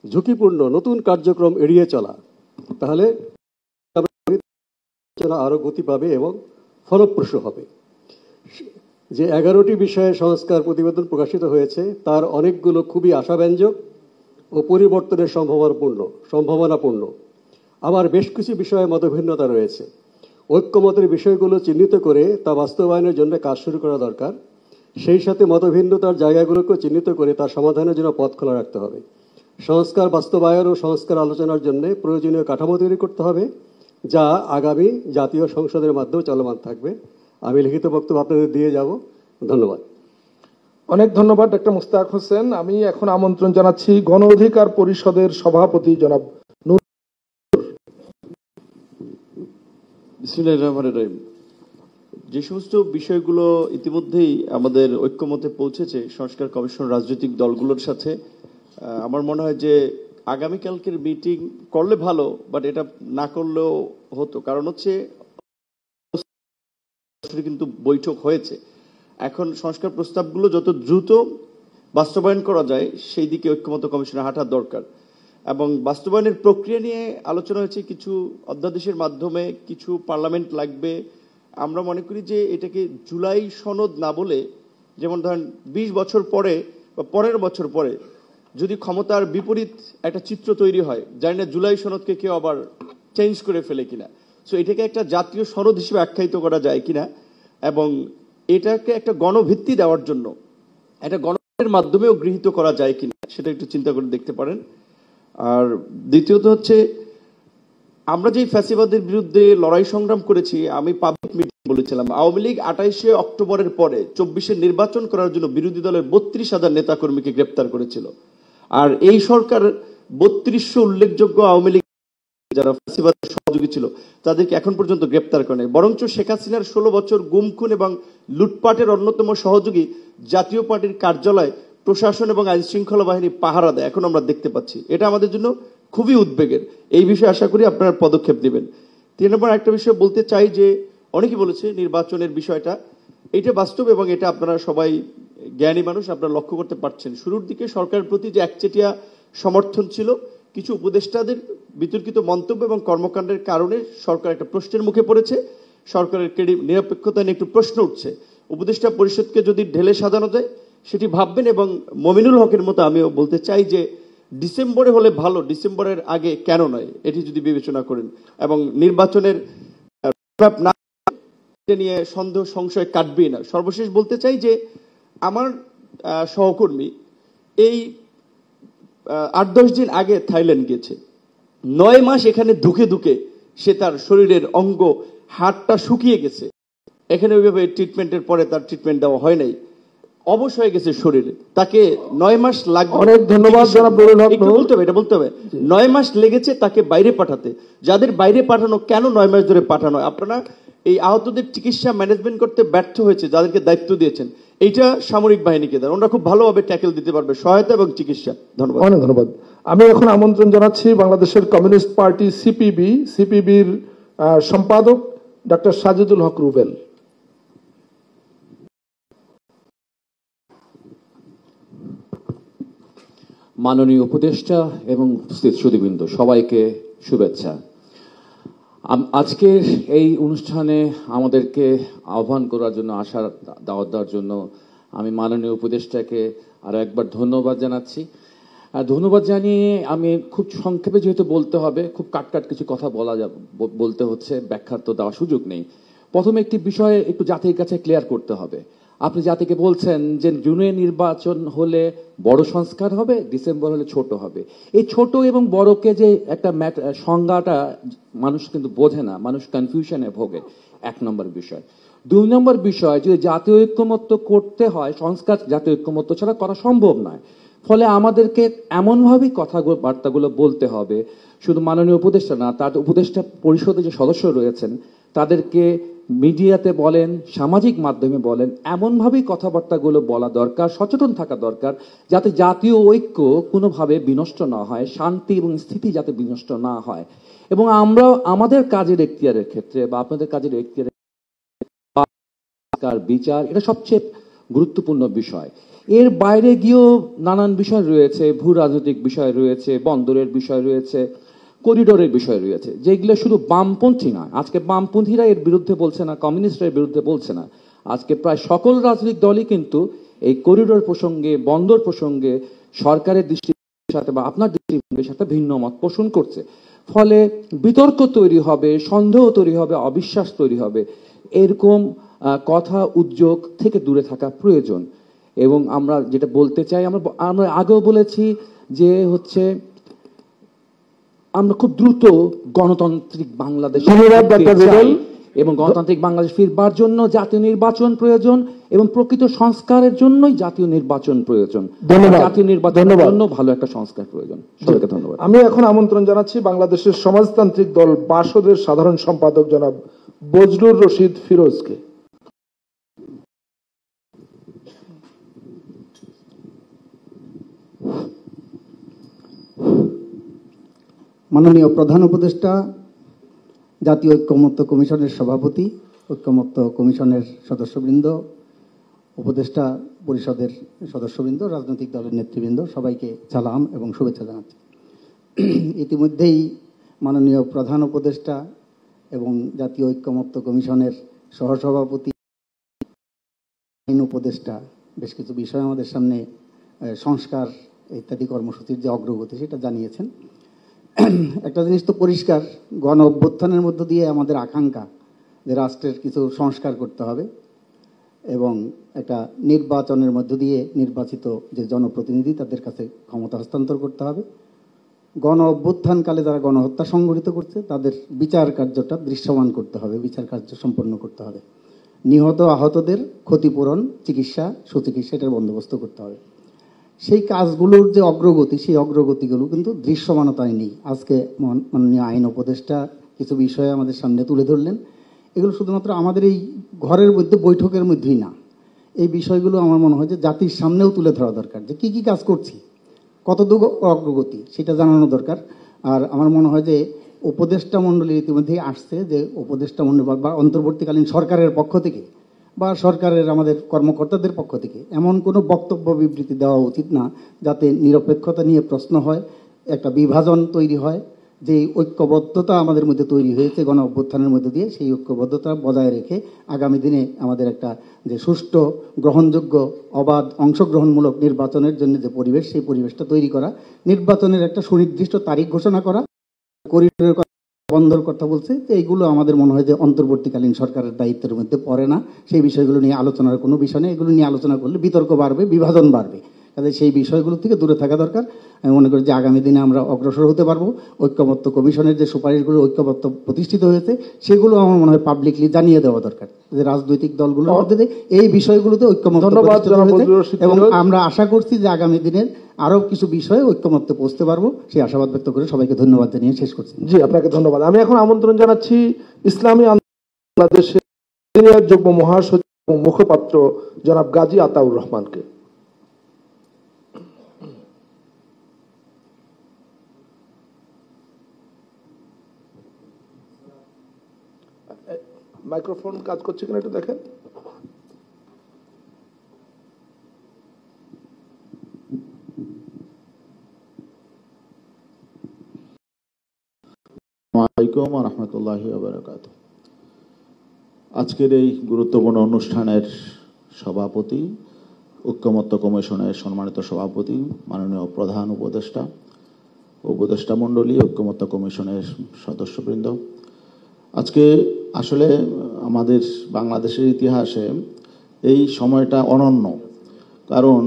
ঝুঁকিপূর্ণ নতুন কার্যক্রম এড়িয়ে চলা, তাহলে আরো গতি পাবে এবং ফলপ্রসূ হবে। যে 11টি বিষয়ে সংস্কার প্রতিবেদন প্রকাশিত হয়েছে তার অনেকগুলো খুবই আশাব্যঞ্জক ও পরিবর্তনের সম্ভাবনাপূর্ণ। আবার বেশ কিছু বিষয়ে মতভিন্নতা রয়েছে। ঐক্যমতের বিষয়গুলো চিহ্নিত করে তা বাস্তবায়নের জন্য কাজ শুরু করা দরকার। সেই সাথে মতভিন্নতার জায়গাগুলোকেও চিহ্নিত করে তার সমাধানের জন্য পথ খোলা রাখতে হবে। সংস্কার বাস্তবায়ন ও সংস্কার আলোচনার জন্য প্রয়োজনীয় কাঠামো তৈরি করতে হবে, যা আগামী জাতীয় সংসদের মাধ্যমে চলমান থাকবে। আমি লিখিত বক্তব্য আপনাদের দিয়ে যাব। ধন্যবাদ। অনেক ধন্যবাদ ডক্টর মুস্তাক হোসেন। আমি এখন আমন্ত্রণ জানাচ্ছি গণ অধিকার পরিষদের সভাপতি জনাব নূর। বিসমিল্লাহির রহমানির রহিম। যে সমস্ত বিষয়গুলো ইতিমধ্যেই আমাদের ঐক্যমতে পৌঁছেছে সংস্কার কমিশন রাজনৈতিক দলগুলোর সাথে, আমার মনে হয় যে আগামীকালকের মিটিং করলে ভালো, বাট এটা না করলেও হতো। কারণ হচ্ছে কিন্তু বৈঠক হয়েছে, এখন সংস্কার প্রস্তাবগুলো যত দ্রুত বাস্তবায়ন করা যায় সেই দিকে ঐক্যমত কমিশনে হাঁটার দরকার। এবং বাস্তবায়নের প্রক্রিয়া নিয়ে আলোচনা হয়েছে, কিছু অধ্যাদেশের মাধ্যমে, কিছু পার্লামেন্ট লাগবে। আমরা মনে করি যে এটাকে জুলাই সনদ না বলে, যেমন ধরেন 20 বছর পরে বা 15 বছর পরে যদি ক্ষমতার বিপরীত একটা চিত্র তৈরি হয়, জানি না জুলাই সনদকে কেউ আবার চেঞ্জ করে ফেলে কিনা, সো এটাকে একটা জাতীয় সনদ হিসেবে আখ্যায়িত করা যায় কিনা, এবং এটাকে একটা গণভিত্তি দেওয়ার জন্য একটা গণভোটের মাধ্যমেও গৃহীত করা যায় কিনা, সেটা একটু চিন্তা করে দেখতে পারেন। আর দ্বিতীয়ত হচ্ছে, আমরা যেই ফ্যাসিবাদের বিরুদ্ধে লড়াই সংগ্রাম করেছি, আমি পাবলিক মিটিং বলেছিলাম, আওয়ামী লীগ 28শে অক্টোবরের পরে 24-এ নির্বাচন করার জন্য বিরোধী দলের 32,000 নেতাকর্মীকে গ্রেপ্তার করেছিল। আর এই সরকার 3200 উল্লেখযোগ্য আওয়ামী লীগ যারা ফ্যাসিবাদের সহযোগী ছিল তাদেরকে এখন পর্যন্ত গ্রেপ্তার করে নাই, বরঞ্চ শেখ হাসিনার 16 বছর গুম খুন এবং লুটপাটের অন্যতম সহযোগী জাতীয় পার্টির কার্যালয় প্রশাসন এবং আইন শৃঙ্খলা বাহিনী পাহারা দেয়, এখন আমরা দেখতে পাচ্ছি। এটা আমাদের জন্য খুবই উদ্বেগের। এই বিষয়ে আশা করি আপনারা পদক্ষেপ নেবেন। 3 নম্বর একটা বিষয় বলতে চাই যে অনেকেই বলেছে নির্বাচনের বিষয়টা, এটা বাস্তব এবং এটা আপনারা সবাই জ্ঞানী মানুষ, আপনারা লক্ষ্য করতে পারছেন। শুরুর দিকে সরকারের প্রতি যে একচেটিয়া সমর্থন ছিল, কিছু উপদেষ্টাদের বিতর্কিত মন্তব্য এবং কর্মকাণ্ডের কারণে সরকার একটা প্রশ্নের মুখে পড়েছে, সরকারের নিরপেক্ষতা নিয়ে একটু প্রশ্ন উঠছে। উপদেষ্টা পরিষদকে যদি ঢেলে সাজানো যায় সেটি ভাববেন। এবং মমিনুল হকের মতো আমিও বলতে চাই যে ডিসেম্বরে হলে ভালো, ডিসেম্বরের আগে কেন নয়, এটি যদি বিবেচনা করেন এবং নির্বাচনের না নিয়ে সন্দেহ সংশয় কাটবেই না। সর্বশেষ বলতে চাই যে আমার সহকর্মী এই 8-10 দিন আগে থাইল্যান্ড গিয়েছে, 9 মাস এখানে ধুকে ধুকে সে তার শরীরের অঙ্গ হাড়টা শুকিয়ে গেছে। এখানে ওইভাবে ট্রিটমেন্টের পরে তার ট্রিটমেন্ট দেওয়া হয় নাই, অবশ হয়ে গেছে শরীরে, তাকে 9 মাস লাগবে। অনেক ধন্যবাদ জনাব নুরুল হক। এটা বলতে হবে 9 মাস লেগেছে তাকে বাইরে পাঠাতে। যাদের বাইরে পাঠানো, কেন 9 মাস ধরে পাঠানো? আপনারা এই আহতদের চিকিৎসা ম্যানেজমেন্ট করতে ব্যর্থ হয়েছে, যাদেরকে দায়িত্ব দিয়েছেন, এইটা সামরিক বাহিনীকে দেন, ওরা খুব ভালোভাবে ট্যাকেল দিতে পারবে, সহায়তা এবং চিকিৎসা। ধন্যবাদ। অনেক ধন্যবাদ। আমি এখন আমন্ত্রণ জানাচ্ছি বাংলাদেশের কমিউনিস্ট পার্টি সিপিবির সম্পাদক ডক্টর সাজিদুল হক রুবেল। মাননীয় উপদেষ্টা এবং উপস্থিত সুধীবৃন্দ, সবাইকে শুভেচ্ছা। আজকের এই অনুষ্ঠানে আমাদেরকে আহ্বান করার জন্য, আসার দাওয়াত দেওয়ার জন্য আমি মাননীয় উপদেষ্টাকে আরো একবার ধন্যবাদ জানাচ্ছি। ধন্যবাদ জানিয়ে আমি খুব সংক্ষেপে, যেহেতু বলতে হবে, খুব কাটকাট কিছু কথা বলতে হচ্ছে, ব্যাখ্যার তো দেওয়ার সুযোগ নেই। প্রথমে একটি বিষয় একটু জাতির কাছে ক্লিয়ার করতে হবে। আপনি জাতিকে বলছেন যে জুনে নির্বাচন হলে বড় সংস্কার হবে, ডিসেম্বর হলে ছোট হবে। এই ছোট এবং বড়কে যে একটা সংজ্ঞাটা মানুষ কিন্তু বোঝে না, মানুষ কনফিউশনে ভোগে, 1 নম্বর বিষয়। 2 নম্বর বিষয়, যদি জাতীয় ঐক্যমত্য করতে হয়, সংস্কার জাতীয় ঐক্যমত্য ছাড়া করা সম্ভব নয়। ফলে আমাদেরকে এমনভাবেই বার্তাগুলো বলতে হবে, শুধু মাননীয় উপদেষ্টা না, তার উপদেষ্টা পরিষদে যে সদস্য রয়েছেন তাদেরকে মিডিয়াতে বলেন, সামাজিক মাধ্যমে বলেন, এমনভাবেই কথাবার্তাগুলো বলা দরকার, সচেতন থাকা দরকার, যাতে জাতীয় ঐক্য কোনোভাবে বিনষ্ট না হয়, শান্তি এবং স্থিতি যাতে বিনষ্ট না হয়। এবং আমরা আমাদের কাজের এখতিয়ারের ক্ষেত্রে বা আপনাদের কাজের এখতিয়ারের বিচার, এটা সবচেয়ে গুরুত্বপূর্ণ বিষয়। এর বাইরে গিয়েও নানান বিষয় রয়েছে, ভূ রাজনৈতিক বিষয় রয়েছে, বন্দরের বিষয় রয়েছে, করিডোরের বিষয় রয়েছে, যেগুলো শুধু বামপন্থী নয়। আজকে বামপন্থীরা এর বিরুদ্ধে বলছে না, কমিউনিস্টরা এর বিরুদ্ধে বলছে না। আজকে প্রায় সকল রাজনৈতিক দলই কিন্তু এই করিডোর প্রসঙ্গে, বন্দর প্রসঙ্গে সরকারের দৃষ্টির সাথে বা আপনার দৃষ্টিভঙ্গির সাথে ভিন্ন মত পোষণ করছে। ফলে বিতর্ক তৈরি হবে, সন্দেহ তৈরি হবে, অবিশ্বাস তৈরি হবে। এরকম কথা উদ্যোগ থেকে দূরে থাকা প্রয়োজন। এবং আমরা যেটা বলতে চাই, আমরা আগেও বলেছি যে হচ্ছে আমরা খুব দ্রুত গণতান্ত্রিক বাংলাদেশ এবং গণতান্ত্রিক বাংলাদেশ ফিরবার জন্য জাতীয় নির্বাচন প্রয়োজন এবং প্রকৃত সংস্কারের জন্যই জাতীয় নির্বাচন প্রয়োজন। জাতীয় নির্বাচনের জন্য ভালো একটা সংস্কার প্রয়োজন। সবাইকে ধন্যবাদ। আমি এখন আমন্ত্রণ জানাচ্ছি বাংলাদেশের সমাজতান্ত্রিক দল বাসদের সাধারণ সম্পাদক জনাব বজলুর রশিদ ফিরোজকে। মাননীয় প্রধান উপদেষ্টা, জাতীয় ঐক্যমত্য কমিশনের সভাপতি, ঐক্যমত্য কমিশনের সদস্যবৃন্দ, উপদেষ্টা পরিষদের সদস্যবৃন্দ, রাজনৈতিক দলের নেতৃবৃন্দ, সবাইকে সালাম এবং শুভেচ্ছা জানাচ্ছি। ইতিমধ্যেই মাননীয় প্রধান উপদেষ্টা এবং জাতীয় ঐক্যমত্য কমিশনের সহসভাপতি, আইন উপদেষ্টা বেশ কিছু বিষয় আমাদের সামনে সংস্কার ইত্যাদি কর্মসূচির যে অগ্রগতি সেটা জানিয়েছেন। একটা জিনিস তো পরিষ্কার, গণ অভ্যুত্থানের মধ্য দিয়ে আমাদের আকাঙ্ক্ষা যে রাষ্ট্রের কিছু সংস্কার করতে হবে এবং একটা নির্বাচনের মধ্য দিয়ে নির্বাচিত যে জনপ্রতিনিধি তাদের কাছে ক্ষমতা হস্তান্তর করতে হবে। গণ অভ্যুত্থানকালে যারা গণহত্যা সংগঠিত করছে তাদের বিচার কার্যটা দৃশ্যমান করতে হবে, বিচার কার্য সম্পন্ন করতে হবে। নিহত আহতদের ক্ষতিপূরণ, চিকিৎসা, সুচিকিৎসা, এটার বন্দোবস্ত করতে হবে। সেই কাজগুলোর যে অগ্রগতি, সেই অগ্রগতিগুলো কিন্তু দৃশ্যমানতায় নেই। আজকে মাননীয় আইন উপদেষ্টা কিছু বিষয় আমাদের সামনে তুলে ধরলেন। এগুলো শুধুমাত্র আমাদের এই ঘরের মধ্যে বৈঠকের মধ্যেই না, এই বিষয়গুলো আমার মনে হয় যে জাতির সামনেও তুলে ধরা দরকার, যে কি কি কাজ করছি, কতটুক অগ্রগতি, সেটা জানানো দরকার। আর আমার মনে হয় যে উপদেষ্টা মণ্ডলী ইতিমধ্যেই আসছে, যে উপদেষ্টা মণ্ডলী বা অন্তর্বর্তীকালীন সরকারের পক্ষ থেকে বা সরকারের আমাদের কর্মকর্তাদের পক্ষ থেকে এমন কোনো বক্তব্য বিবৃতি দেওয়া উচিত না যাতে নিরপেক্ষতা নিয়ে প্রশ্ন হয়, একটা বিভাজন তৈরি হয়। যে ঐক্যবদ্ধতা আমাদের মধ্যে তৈরি হয়েছে গণ অভ্যুত্থানের মধ্যে দিয়ে, সেই ঐক্যবদ্ধতা বজায় রেখে আগামী দিনে আমাদের একটা যে সুষ্ঠু, গ্রহণযোগ্য, অবাধ, অংশগ্রহণমূলক নির্বাচনের জন্য যে পরিবেশ, সেই পরিবেশটা তৈরি করা, নির্বাচনের একটা সুনির্দিষ্ট তারিখ ঘোষণা করা, করিডোরের বন্ধর কথা বলছে, তো এইগুলো আমাদের মনে হয় যে অন্তর্বর্তীকালীন সরকারের দায়িত্বের মধ্যে পড়ে না। সেই বিষয়গুলো নিয়ে আলোচনার কোনো বিষয় নেই। এগুলো নিয়ে আলোচনা করলে বিতর্ক বাড়বে, বিভাজন বাড়বে। কাজে সেই বিষয়গুলো থেকে দূরে থাকা দরকার। আমি মনে করি যে আগামী দিনে আমরা অগ্রসর হতে পারবো। ঐক্যমত্য কমিশনের যে সুপারিশগুলো ঐক্যমত্য প্রতিষ্ঠিত হয়েছে, সেগুলো আমার মনে হয় পাবলিকলি জানিয়ে দেওয়া দরকার, যে রাজনৈতিক দলগুলোর মধ্যে এই বিষয়গুলোতে ঐক্যমত্য এবং আমরা আশা করছি যে আগামী দিনের আরো কিছু বিষয়ে ঐক্যমত্যে পৌঁছতে পারবো, সেই আশাবাদ ব্যক্ত করে সবাইকে ধন্যবাদ জানিয়ে শেষ করছি। জি, আপনাকে ধন্যবাদ। আমি এখন আমন্ত্রণ জানাচ্ছি ইসলামী বাংলাদেশের সিনিয়র যুগ্ম মহাসচিব এবং মুখপাত্র জনাব গাজী আতাউর রহমানকে। মাইক্রোফোন কাজ করছে কিনা একটু দেখেন। আসসালামু আলাইকুম ওয়া রাহমাতুল্লাহি ওয়া বারাকাতুহু। আজকের এই গুরুত্বপূর্ণ অনুষ্ঠানের সভাপতি, ঐক্যমত্য কমিশনের সম্মানিত সভাপতি, মাননীয় প্রধান উপদেষ্টা, উপদেষ্টা মণ্ডলী, ঐক্যমত্য কমিশনের সদস্যবৃন্দ, আজকে আসলে আমাদের বাংলাদেশের ইতিহাসে এই সময়টা অনন্য। কারণ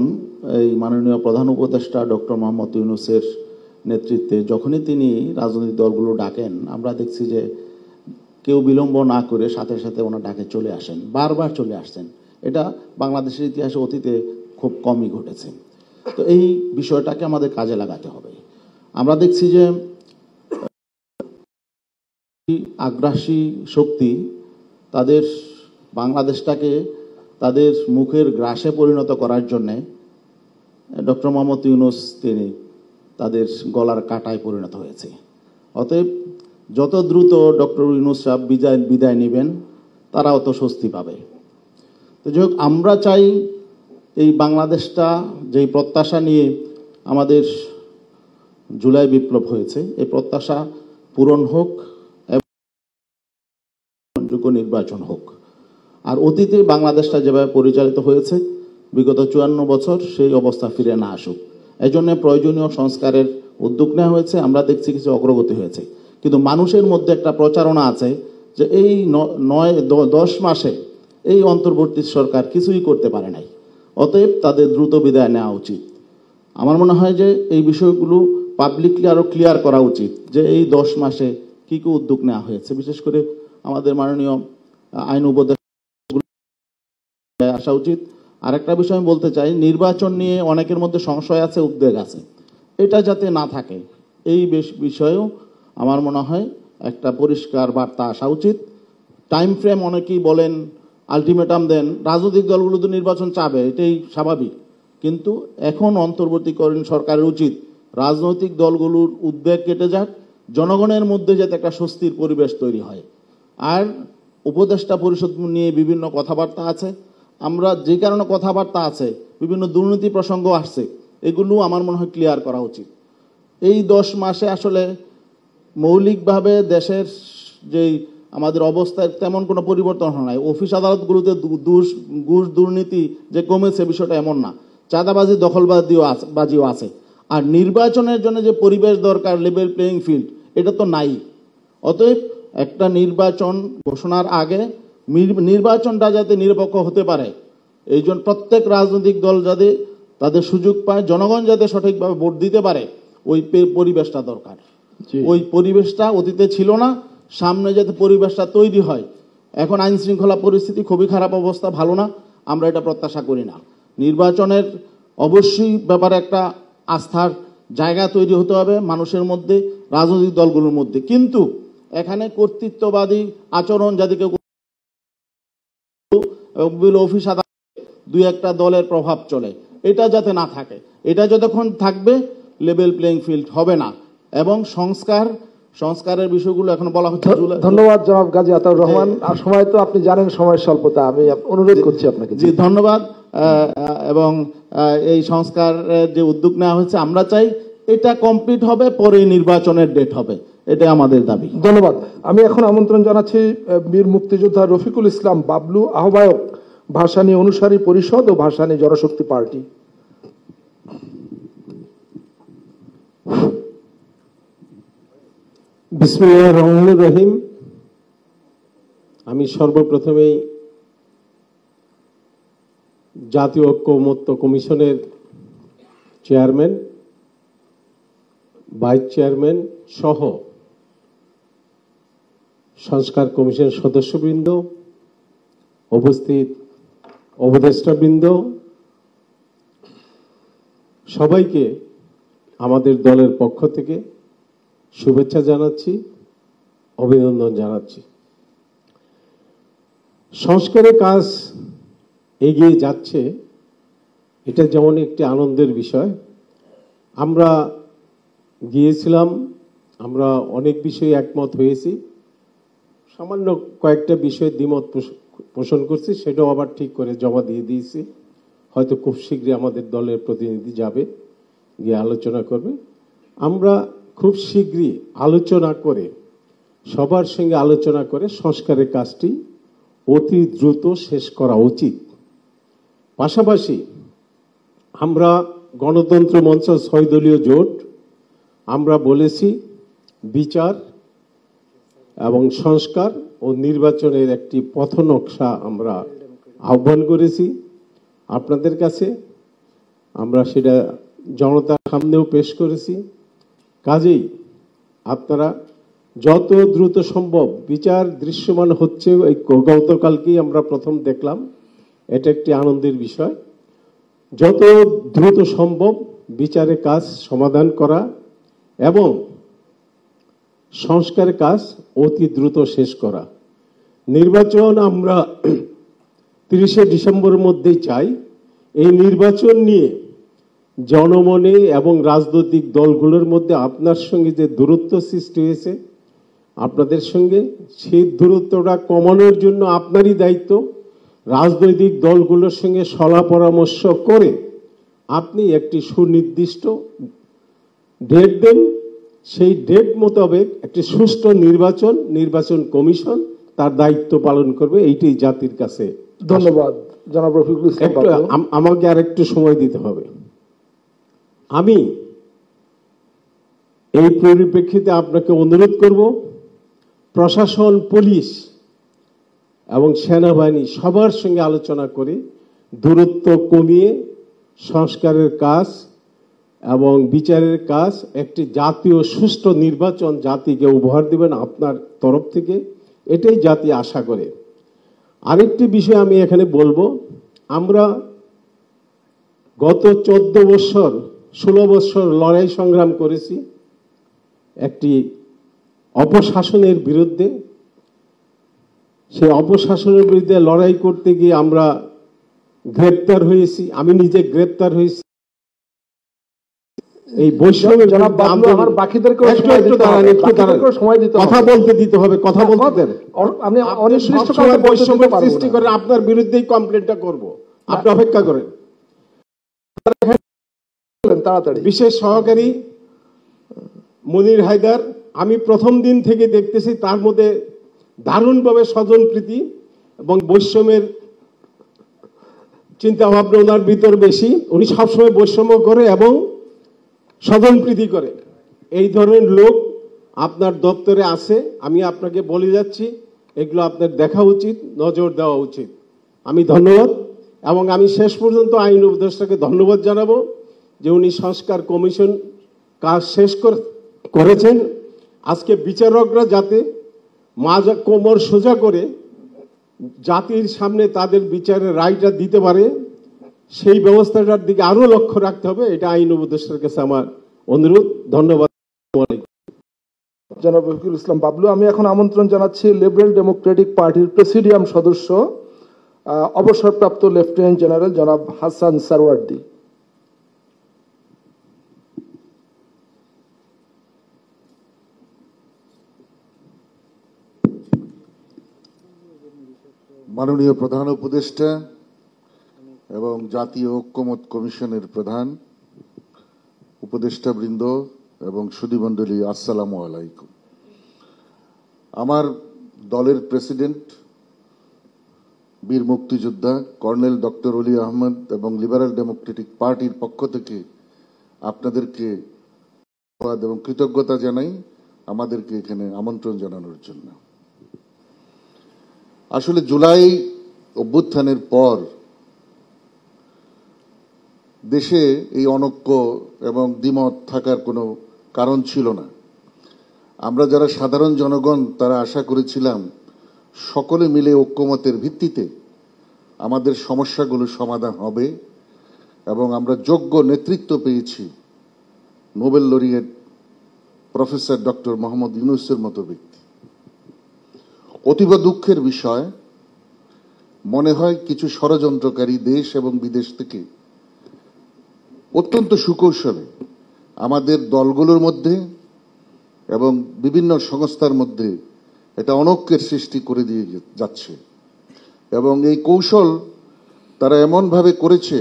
এই মাননীয় প্রধান উপদেষ্টা ডক্টর মোহাম্মদ ইউনূসের নেতৃত্বে যখনই তিনি রাজনৈতিক দলগুলো ডাকেন, আমরা দেখছি যে কেউ বিলম্ব না করে সাথে সাথে ওনার ডাকে চলে আসেন, বারবার চলে আসছেন। এটা বাংলাদেশের ইতিহাসে অতীতে খুব কমই ঘটেছে। তো এই বিষয়টাকে আমাদের কাজে লাগাতে হবে। আমরা দেখছি যে আগ্রাসী শক্তি তাদের বাংলাদেশটাকে তাদের মুখের গ্রাসে পরিণত করার জন্যে ডক্টর মোহাম্মদ ইউনূস তিনি তাদের গলার কাটায় পরিণত হয়েছে। অতএব যত দ্রুত ডক্টর ইউনূস সাহেব বিদায় নেবেন, তারা অত স্বস্তি পাবে। তো যাই হোক, আমরা চাই এই বাংলাদেশটা যেই প্রত্যাশা নিয়ে আমাদের জুলাই বিপ্লব হয়েছে, এই প্রত্যাশা পূরণ হোক এবং যোগ্য নির্বাচন হোক। আর অতীতে বাংলাদেশটা যেভাবে পরিচালিত হয়েছে বিগত 54 বছর, সেই অবস্থা ফিরে না আসুক। এই জন্য প্রয়োজনীয় সংস্কারের উদ্যোগ নেওয়া হয়েছে। আমরা দেখছি কিছু অগ্রগতি হয়েছে, কিন্তু মানুষের মধ্যে একটা প্রচারণা আছে যে এই 9-10 মাসে এই অন্তর্বর্তী সরকার কিছুই করতে পারে নাই, অতএব তাদের দ্রুত বিদায় নেওয়া উচিত। আমার মনে হয় যে এই বিষয়গুলো পাবলিকলি আরো ক্লিয়ার করা উচিত, যে এই 10 মাসে কি কি উদ্যোগ নেওয়া হয়েছে। বিশেষ করে আমাদের মাননীয় আইন উপদেষ্টা আসা উচিত। আরেকটা বিষয় আমি বলতে চাই, নির্বাচন নিয়ে অনেকের মধ্যে সংশয় আছে, উদ্বেগ আছে, এটা যাতে না থাকে এই বিষয়েও আমার মনে হয় একটা পরিষ্কার বার্তা আসা উচিত। টাইম ফ্রেম অনেকেই বলেন, আলটিমেটাম দেন, রাজনৈতিক দলগুলো তো নির্বাচন চাবে, এটাই স্বাভাবিক। কিন্তু এখন অন্তর্বর্তীকালীন সরকারের উচিত রাজনৈতিক দলগুলোর উদ্বেগ কেটে যাক, জনগণের মধ্যে যাতে একটা স্বস্তির পরিবেশ তৈরি হয়। আর উপদেষ্টা পরিষদ নিয়ে বিভিন্ন কথাবার্তা আছে, আমরা যে কারণে কথাবার্তা আছে, বিভিন্ন দুর্নীতি প্রসঙ্গ আসছে, এগুলো আমার মনে হয় ক্লিয়ার করা উচিত। এই 10 মাসে আসলে মৌলিকভাবে দেশের যেই আমাদের অবস্থায় তেমন কোনো পরিবর্তন হয় নাই। অফিস আদালতগুলোতে ঘুষ দুর্নীতি যে কমেছে বিষয়টা এমন না, চাঁদাবাজি দখলবাজিও আছে। আর নির্বাচনের জন্য যে পরিবেশ দরকার, লেভেল প্লেইং ফিল্ড, এটা তো নাই। অতএব একটা নির্বাচন ঘোষণার আগে নির্বাচনটা যাতে নিরপেক্ষ হতে পারে, এই জন্য প্রত্যেক রাজনৈতিক দল যাতে তাদের সুযোগ পায়, জনগণ যাতে সঠিকভাবে ভোট দিতে পারে, ওই পরিবেশটা দরকার। ওই পরিবেশটা অতীতে ছিল না, সামনে যাতে পরিবেশটা তৈরি হয়। এখন আইন শৃঙ্খলা পরিস্থিতি খুবই খারাপ অবস্থা, ভালো না, আমরা এটা প্রত্যাশা করি না। নির্বাচনের অবশ্যই ব্যাপারে একটা আস্থার জায়গা তৈরি হতে হবে মানুষের মধ্যে, রাজনৈতিক দলগুলোর মধ্যে। কিন্তু এখানে কর্তৃত্ববাদী আচরণ যাদেরকে অফিস দুই একটা দলের প্রভাব চলে, এটা যাতে না থাকে। এটা যতক্ষণ থাকবে লেভেল প্লেইং ফিল্ড হবে না। এবং সংস্কারের বিষয়গুলো এখন বলা হচ্ছে। ধন্যবাদ জনাব গাজী আতাউর রহমান। আর সময় তো আপনি জানেন সময়ের স্বল্পতা, আমি অনুরোধ করছি আপনাকে। জি ধন্যবাদ। এবং এই সংস্কারের যে উদ্যোগ নেওয়া হয়েছে আমরা চাই এটা কমপ্লিট হবে, পরে নির্বাচনের ডেট হবে, এটা আমাদের দাবি। ধন্যবাদ। আমি এখন আমন্ত্রণ জানাচ্ছি বীর মুক্তিযোদ্ধা রফিকুল ইসলাম বাবলু, আহ্বায়ক ভাসানী অনুসারী পরিষদ ও ভাসানী জনশক্তি পার্টি। বিসমিল্লাহির রহমানির রহিম। আমি সর্বপ্রথমেই জাতীয় ঐক্যমত্য কমিশনের চেয়ারম্যান, ভাইস চেয়ারম্যান সহ সংস্কার কমিশনের সদস্যবৃন্দ, উপস্থিত উপদেষ্টাবৃন্দ, সবাইকে আমাদের দলের পক্ষ থেকে শুভেচ্ছা জানাচ্ছি, অভিনন্দন জানাচ্ছি। সংস্কারের কাজ এগিয়ে যাচ্ছে, এটা যেমন একটি আনন্দের বিষয়। আমরা গিয়েছিলাম, আমরা অনেক বিষয়ে একমত হয়েছি, সামান্য কয়েকটা বিষয়ে দ্বিমত পোষণ করছি, সেটাও আবার ঠিক করে জমা দিয়ে দিয়েছি। হয়তো খুব শীঘ্রই আমাদের দলের প্রতিনিধি যাবে, গিয়ে আলোচনা করবে। আমরা খুব শীঘ্রই আলোচনা করে, সবার সঙ্গে আলোচনা করে সংস্কারের কাজটি অতি দ্রুত শেষ করা উচিত। পাশাপাশি আমরা গণতন্ত্র মঞ্চ ৬ দলীয় জোট আমরা বলেছি বিচার এবং সংস্কার ও নির্বাচনের একটি পথ নকশা আমরা আহ্বান করেছি আপনাদের কাছে। আমরা সেটা জনতার সামনেও পেশ করেছি। কাজেই আপনারা যত দ্রুত সম্ভব, বিচার দৃশ্যমান হচ্ছে, এই গতকালকেই আমরা প্রথম দেখলাম, এটা একটি আনন্দের বিষয়। যত দ্রুত সম্ভব বিচারের কাজ সমাধান করা এবং সংস্কারের কাজ অতি দ্রুত শেষ করা। নির্বাচন আমরা 30শে ডিসেম্বরের মধ্যেই চাই। এই নির্বাচন নিয়ে জনমনে এবং রাজনৈতিক দলগুলোর মধ্যে আপনার সঙ্গে যে দূরত্ব সৃষ্টি হয়েছে, আপনাদের সঙ্গে সেই দূরত্বটা কমানোর জন্য আপনারই দায়িত্ব। রাজনৈতিক দলগুলোর সঙ্গে সলা পরামর্শ করে আপনি একটি সুনির্দিষ্ট ডেট দেন, সেই ডেট মোতাবেক একটি সুষ্ঠু নির্বাচন কমিশন তার দায়িত্ব পালন করবে। এইটাই জাতির কাছে। ধন্যবাদ জনাব রফিকুল ইসলাম। আমাকে আর একটু সময় দিতে হবে। আমি এই পরিপ্রেক্ষিতে আপনাকে অনুরোধ করব, প্রশাসন, পুলিশ এবং সেনাবাহিনী সবার সঙ্গে আলোচনা করে দূরত্ব কমিয়ে সংস্কারের কাজ এবং বিচারের কাজ, একটি জাতীয় সুষ্ঠু নির্বাচন জাতিকে উপহার দিবেন আপনার তরফ থেকে, এটাই জাতি আশা করে। আরেকটি বিষয় আমি এখানে বলবো, আমরা গত 14 বছর 16 বছর লড়াই সংগ্রাম করেছি একটি অপশাসনের বিরুদ্ধে। সেই অপশাসনের বিরুদ্ধে লড়াই করতে গিয়ে আমরা গ্রেপ্তার হয়েছি, আমি নিজে গ্রেপ্তার হয়েছি। এই বৈষম্যের কথা বলতে দিতে হবে, কথা বলতে সৃষ্টি করে আপনার বিরুদ্ধেই কমপ্লেনটা করব, আপনি অপেক্ষা করেন। বিশেষ সহকারী মনির হায়দার, আমি প্রথম দিন থেকে দেখতেছি তার মধ্যে দারুণভাবে স্বজনপ্রীতি এবং বৈষম্যের চিন্তা ভাবনা ওনার ভিতর বেশি। উনি সবসময় বৈষম্য করে এবং স্বজনপ্রীতি করে। এই ধরনের লোক আপনার দপ্তরে আছে, আমি আপনাকে বলে যাচ্ছি, এগুলো আপনার দেখা উচিত, নজর দেওয়া উচিত। আমি ধন্যবাদ। এবং আমি শেষ পর্যন্ত আইন উপদেষ্টাকে ধন্যবাদ জানাবো যে উনি সংস্কার কমিশন কাজ শেষ করেছেন। আজকে বিচারকরা যাতে কোমর সোজা করে জাতির সামনে তাদের বিচারের রায়টা দিতে পারে, সেই ব্যবস্থাটার দিকে আরো লক্ষ্য রাখতে হবে, এটা আইন উপদেষ্টার কাছে আমার অনুরোধ। ধন্যবাদ। জনাব রফিকুল ইসলাম বাবলু, আমি এখন আমন্ত্রণ জানাচ্ছি লিবারেল ডেমোক্রেটিক পার্টির প্রেসিডিয়াম সদস্য অবসরপ্রাপ্ত লেফটেন্যান্ট জেনারেল জনাব হাসান সারওয়ার্দী। মাননীয় প্রধান উপদেষ্টা এবং জাতীয় ঐক্যমত কমিশনের প্রধান উপদেষ্টাবৃন্দ এবং সুধীমণ্ডলী, আসসালামু আলাইকুম। আমার দলের প্রেসিডেন্ট বীর মুক্তিযোদ্ধা কর্নেল ডক্টর অলি আহমদ এবং লিবারেল ডেমোক্রেটিক পার্টির পক্ষ থেকে আপনাদেরকে ধন্যবাদ এবং কৃতজ্ঞতা জানাই আমাদেরকে এখানে আমন্ত্রণ জানানোর জন্য। আসলে জুলাই অভ্যুত্থানের পর দেশে এই অনৈক্য এবং দ্বিমত থাকার কোনো কারণ ছিল না। আমরা যারা সাধারণ জনগণ তারা আশা করেছিলাম সকলে মিলে ঐক্যমতের ভিত্তিতে আমাদের সমস্যাগুলো সমাধান হবে এবং আমরা যোগ্য নেতৃত্ব পেয়েছি Nobel laureate professor doctor Muhammad ইউনূসের মতো ব্যক্তি। অতীব দুঃখের বিষয়, মনে হয় কিছু ষড়যন্ত্রকারী দেশ এবং বিদেশ থেকে অত্যন্ত সুকৌশলে আমাদের দলগুলোর মধ্যে এবং বিভিন্ন সংস্থার মধ্যে এটা অনৈক্যের সৃষ্টি করে দিয়ে যাচ্ছে এবং এই কৌশল তারা এমনভাবে করেছে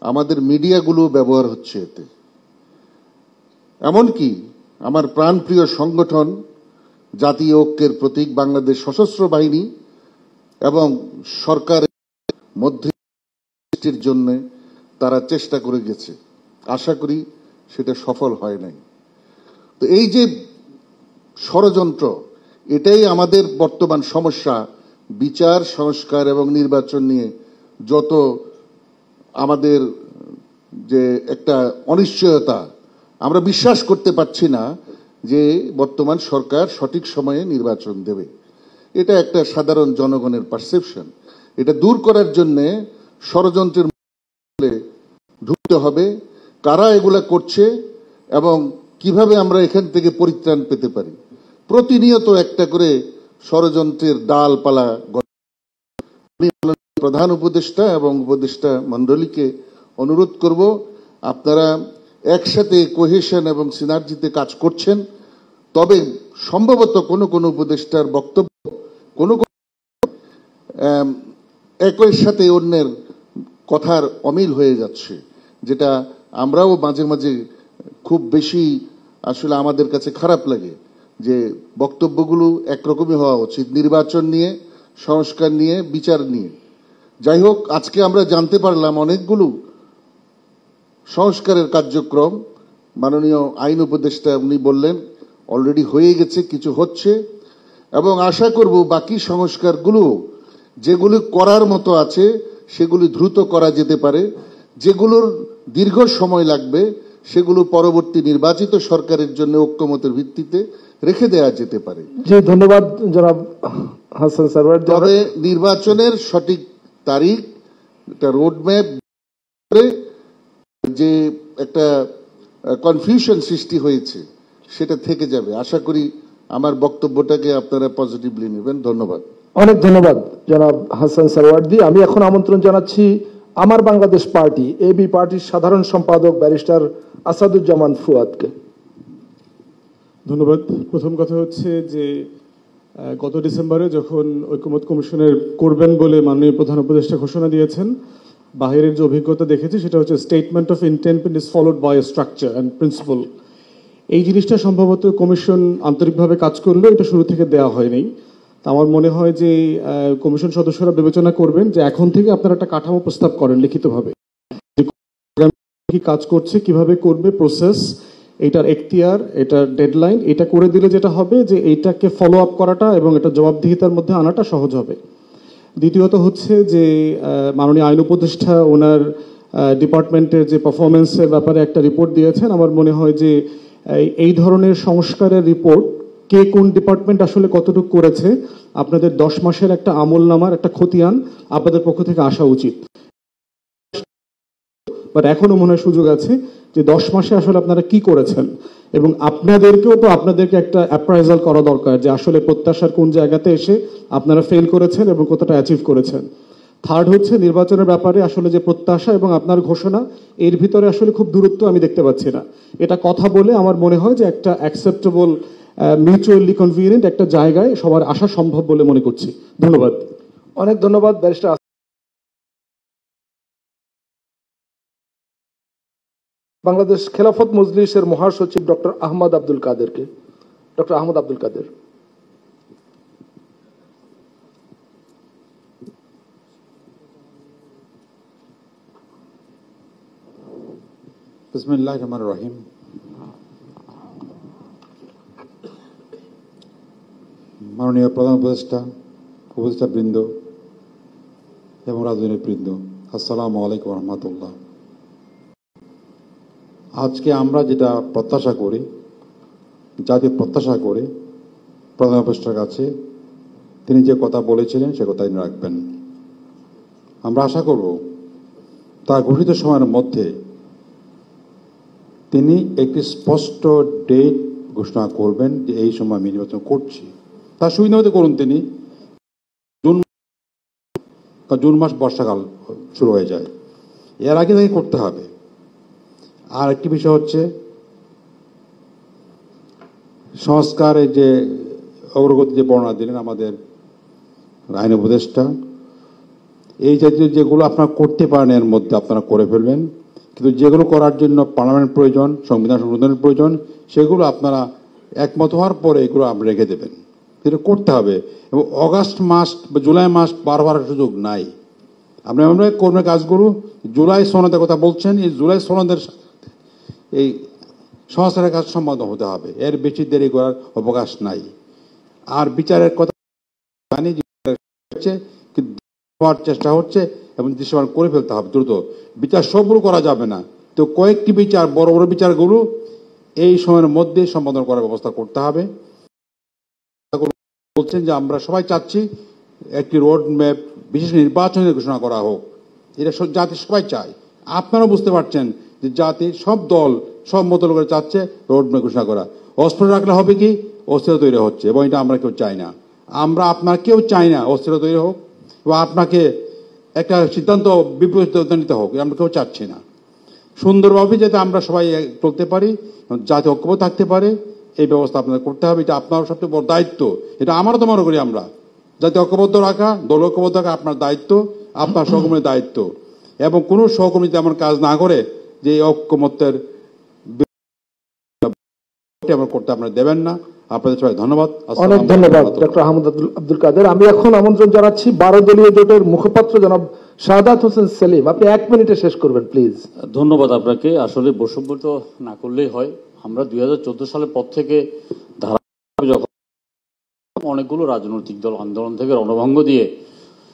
আমাদের মিডিয়াগুলো ব্যবহার হচ্ছে এতে। এমনকি আমার প্রাণপ্রিয় সংগঠন জাতীয় ঐক্যের প্রতীক বাংলাদেশ সশস্ত্র বাহিনী এবং সরকারের মধ্যে সৃষ্টির জন্য তারা চেষ্টা করে গেছে। আশা করি সেটা সফল হয় নাই। তো এই যে ষড়যন্ত্র, এটাই আমাদের বর্তমান সমস্যা। বিচার, সংস্কার এবং নির্বাচন নিয়ে যত আমাদের যে একটা অনিশ্চয়তা, আমরা বিশ্বাস করতে পারছি না যে বর্তমান সরকার সঠিক সময়ে নির্বাচন দেবে। এটা একটা সাধারণ জনগণের পারসেপশন। এটা দূর করার জন্য ষড়যন্ত্রের মধ্যে ঢুকতে হবে, কারা এগুলা করছে এবং কিভাবে আমরা এখান থেকে পরিত্রাণ পেতে পারি। প্রতিনিয়ত একটা করে ষড়যন্ত্রের ডালপালা। আমি প্রধান উপদেষ্টা এবং উপদেষ্টা মণ্ডলীকে অনুরোধ করব, আপনারা একসাথে কোহেশন এবং সিনার্জিতে কাজ করছেন, তবে সম্ভবত কোনো কোনো উপদেষ্টার বক্তব্য কোনো একের সাথে অন্যের কথার অমিল হয়ে যাচ্ছে, যেটা আমরাও মাঝে মাঝে খুব বেশি আসলে আমাদের কাছে খারাপ লাগে যে বক্তব্যগুলো একরকমই হওয়া উচিত, নির্বাচন নিয়ে, সংস্কার নিয়ে, বিচার নিয়ে। যাই হোক, আজকে আমরা জানতে পারলাম অনেকগুলো সংস্কারের কার্যক্রম মাননীয় আইন উপদেষ্টা উনি বললেন অলরেডি হয়ে গেছে, কিছু হচ্ছে এবং আশা করব বাকি সংস্কারগুলো যেগুলো করার মতো আছে সেগুলি দ্রুত করা যেতে পারে। যেগুলোর দীর্ঘ সময় লাগবে সেগুলো পরবর্তী নির্বাচিত সরকারের জন্য ঐক্যমতের ভিত্তিতে রেখে দেওয়া যেতে পারে। জি, ধন্যবাদ জনাব হাসান সারওয়ার। তবে নির্বাচনের সঠিক তারিখ, একটা রোডম্যাপ, যে একটা কনফিউশন সৃষ্টি হয়েছে সেটা থেকে যাবে। আশা করি আমার বক্তব্যটাকে আপনারা পজিটিভলি নেবেন। ধন্যবাদ। অনেক ধন্যবাদ জনাব হাসান সারওয়ার্দী। আমি এখন আমন্ত্রণ জানাচ্ছি আমার বাংলাদেশ পার্টি এবি পার্টির সাধারণ সম্পাদক ব্যারিস্টার আসাদুজ্জামান ফুয়াদকে। ধন্যবাদ। প্রথম কথা হচ্ছে যে গত ডিসেম্বরে যখন ঐক্যমত কমিশনের করবেন বলে মাননীয় প্রধান উপদেষ্টা ঘোষণা দিয়েছেন, বাহিরের যে অভিজ্ঞতা দেখেছি সেটা হচ্ছে statement of intent is followed by a structure and principle. এই জিনিসটা সম্ভবত কমিশন আন্তরিকভাবে কাজ করলো, এটা শুরু থেকে দেওয়া হয়নি। তা আমার মনে হয় যে কমিশন সদস্যরা বিবেচনা করবেন যে এখন থেকে আপনারা একটা কাঠামো প্রস্তাব করেন লিখিতভাবে, কি কাজ করছে, কিভাবে করবে, প্রসেস, এটার এখতিয়ার, এটার ডেডলাইন, এটা করে দিলে যেটা হবে যে এইটাকে ফলো আপ করাটা এবং এটা জবাবদিহিতার মধ্যে আনাটা সহজ হবে। দ্বিতীয়ত হচ্ছে যে মাননীয় আইন উপদেষ্টা ওনার ডিপার্টমেন্টের যে পারফরমেন্সের ব্যাপারে একটা রিপোর্ট দিয়েছেন। আমার মনে হয় যে এই ধরনের সংস্কারের রিপোর্ট কে কোন ডিপার্টমেন্ট আসলে কতটুকু করেছে, আপনাদের 10 মাসের একটা আমল নামার একটা খতিয়ান আপনাদের পক্ষ থেকে আসা উচিত। বাট এখনো মনে হয় সুযোগ আছে যে 10 মাসে আসলে আপনারা কি করেছেন, এবং আপনাদেরকেও তো আপনাদেরকে একটা অ্যাপ্রাইজাল করা দরকার যে আসলে প্রত্যাশার কোন জায়গাতে এসে আপনারা ফেল করেছেন এবং কতটা অ্যাচিভ করেছেন। থার্ড হচ্ছে নির্বাচনের ব্যাপারে আসলে যে প্রত্যাশা এবং আপনার ঘোষণা, এর ভিতরে আসলে খুব দূরত্ব আমি দেখতে পাচ্ছি না। এটা কথা বলে আমার মনে হয় যে একটা অ্যাকসেপ্টেবল মিউচুয়ালি কনভিনিয়েন্ট একটা জায়গায় সবার আসা সম্ভব বলে মনে করছি। ধন্যবাদ। অনেক ধন্যবাদ ব্যারিস্টার। বাংলাদেশ খেলাফত মজলিসের মহাসচিব ডক্টর আহমদ আব্দুল কাদেরকে। ডক্টর আহমদ আব্দুল কাদের। বিসমিল্লাহির রহমানির রহিম। মাননীয় প্রধান উপদেষ্টা বৃন্দ এবং রাজনৈতিক বৃন্দ, আসসালামু আলাইকুম রহমতুল্লাহ। আজকে আমরা যেটা প্রত্যাশা করি, জাতীয় প্রত্যাশা করি প্রধান উপদেষ্টার কাছে, তিনি যে কথা বলেছিলেন সে কথা তিনি রাখবেন। আমরা আশা করব তার ঘোষিত সময়ের মধ্যে তিনি একটি স্পষ্ট ডেট ঘোষণা করবেন যে এই সময় আমি নির্বাচন করছি। তার সুবিধা মতো করুন তিনি। জুন মাস বর্ষাকাল শুরু হয়ে যায়, এর আগে তাকে করতে হবে। আর একটি বিষয় হচ্ছে সংস্কারের যে অগ্রগতি যে বর্ণনা দিলেন আমাদের আইন উপদেষ্টা, এই জাতীয় যেগুলো আপনারা করতে পারেন এর মধ্যে আপনারা করে ফেলবেন, কিন্তু যেগুলো করার জন্য পার্লামেন্ট প্রয়োজন, সংবিধান সংশোধনের প্রয়োজন, সেগুলো আপনারা একমত হওয়ার পরে এগুলো আপনি রেখে দেবেন। এটা করতে হবে এবং অগাস্ট মাস বা জুলাই মাস বারবার সুযোগ নাই। আপনি আমরা কর্মের কাজগুলো জুলাই সনদের কথা বলছেন, এই জুলাই সনদের এই সংস্কারের কাজ সম্পাদন হতে হবে, এর বেশি দেরি করার অবকাশ নাই। আর বিচারের কথা জানি হওয়ার চেষ্টা হচ্ছে এবং দৃশ্যমান করে ফেলতে হবে দ্রুত। বিচার সবগুলো করা যাবে না, তো কয়েকটি বিচার, বড় বড় বিচারগুলো এই সময়ের মধ্যে সম্পাদন করার ব্যবস্থা করতে হবে। বলছেন যে আমরা সবাই চাচ্ছি একটি রোড ম্যাপ বিশেষ নির্বাচনের ঘোষণা করা হোক, এটা জাতি সবাই চায়। আপনারাও বুঝতে পারছেন যে জাতি সব দল সব মত করে চাচ্ছে রোড ম্যাপ ঘোষণা করা। অস্ত্র রাখলে হবে কি, অস্থিরতা তৈরি হচ্ছে এবং এটা আমরা কেউ চাই না। আমরা আপনার কেউ চাই না অস্থিরতা তৈরি হোক বা আপনাকে একটা সিদ্ধান্ত বিপরীত নিতে হোক, আমরা কেউ চাচ্ছি না। সুন্দরভাবে যাতে আমরা সবাই চলতে পারি, যাতে ঐক্য থাকতে পারে, এই ব্যবস্থা আপনাদের করতে হবে। এটা আপনার সবচেয়ে বড় দায়িত্ব। এটা আমারও তো মনে করি আমরা যাতে ঐক্যবদ্ধ রাখা, দল ঐক্যবদ্ধ রাখা আপনার দায়িত্ব, আপনার সহকর্মীর দায়িত্ব। এবং কোনো সহকর্মী তেমন কাজ না করে যে ঐক্যমত্যের করতে আপনারা দেবেন না। আপনাদের সবাই ধন্যবাদ। অনেক ধন্যবাদ ডক্টর আহমদ আব্দুল কাদের। আমি এখন আমন্ত্রণ জানাচ্ছি 12 দলীয় জোটের মুখপাত্র জনাব শাহাদাত হোসেন সেলিম। আপনি 1 মিনিটে শেষ করবেন প্লিজ। ধন্যবাদ আপনাকে। আসলে বৈষম্য তো না করলেই হয়। আমরা 2014 সালের পর থেকে যখন অনেকগুলো রাজনৈতিক দল আন্দোলন থেকে রণভঙ্গ দিয়ে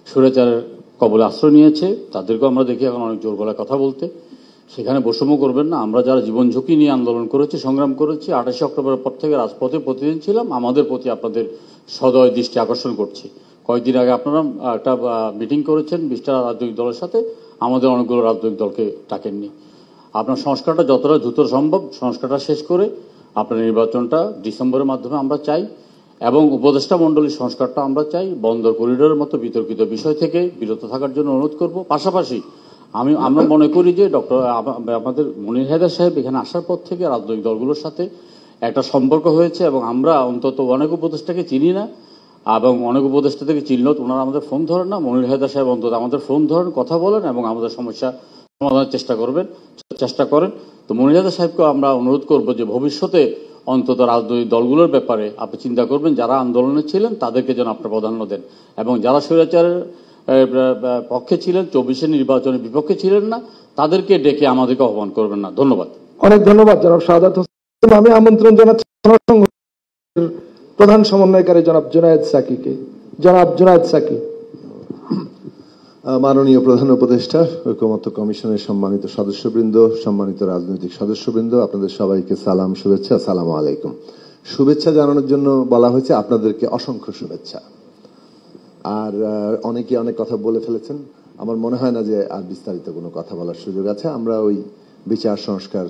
স্বৈরাচারের কবলে আশ্রয় নিয়েছে, তাদেরকেও আমরা দেখি এখন অনেক জোর গলায় কথা বলতে। সেখানে বৈষম্য করবেন না। আমরা যারা জীবন ঝুঁকি নিয়ে আন্দোলন করেছি, সংগ্রাম করেছি, 28 অক্টোবরের পর থেকে রাজপথে প্রতিদিন ছিলাম, আমাদের প্রতি আপনাদের সদয় দৃষ্টি আকর্ষণ করছি। কয়েকদিন আগে আপনারা একটা মিটিং করেছেন 20টা রাজনৈতিক দলের সাথে, আমাদের অনেকগুলো রাজনৈতিক দলকে ডাকেননি। আপনার সংস্কারটা যতটা দ্রুত সম্ভব সংস্কারটা শেষ করে আপনার নির্বাচনটা ডিসেম্বরের মাধ্যমে আমরা চাই, এবং উপদেষ্টা মণ্ডলীর সংস্কারটা আমরা চাই। বন্দর করিডোরের মতো বিতর্কিত বিষয় থেকে বিরত থাকার জন্য অনুরোধ করব। পাশাপাশি আমরা মনে করি যে আমাদের মনির হায়দার সাহেব এখানে আসার পর থেকে রাজনৈতিক দলগুলোর সাথে একটা সম্পর্ক হয়েছে, এবং আমরা অন্তত অনেক উপদেষ্টাকে চিনি না, এবং অনেক উপদেষ্টা থেকে চিনলেও ওনারা আমাদের ফোন ধরেন না। মনির হায়দার সাহেব অন্তত আমাদের ফোন ধরেন, কথা বলেন এবং আমাদের সমস্যা সমাধানের চেষ্টা করেন। তো মনির হায়দার সাহেবকেও আমরা অনুরোধ করব যে ভবিষ্যতে অন্তত রাজনৈতিক দলগুলোর ব্যাপারে আপনি চিন্তা করবেন, যারা আন্দোলনে ছিলেন তাদেরকে যেন আপনার প্রাধান্য দেন, এবং যারা স্বৈরাচারের পক্ষে ছিলেন, 24 নির্বাচনের বিপক্ষে ছিলেন না, তাদেরকে ডেকে আমাদেরকে আহ্বান করবেন না। ধন্যবাদ। অনেক ধন্যবাদ জনাব শাহাদাত হোসেন। আমি আমন্ত্রণ জানাচ্ছি প্রধান সমন্বয়কারী জনাব জুনায়েদ সাকিকে। জনাব জুনায়েদ সাকি। মাননীয় প্রধান উপদেষ্টা, ঐকমত্য কমিশনের সম্মানিত সদস্যবৃন্দ, সম্মানিত রাজনৈতিক সদস্যবৃন্দ, আপনাদের সবাইকে সালাম, শুভেচ্ছা। আসসালামু আলাইকুম। শুভেচ্ছা জানানোর জন্য বলা হয়েছে, আপনাদেরকে অসংখ্য শুভেচ্ছা। আর অনেকে অনেক কথা বলে ফেলেছেন, আমার মনে হয় না যে আর বিস্তারিত কোনো কথা বলার সুযোগ আছে। আমরা ওই বিচার সংস্কার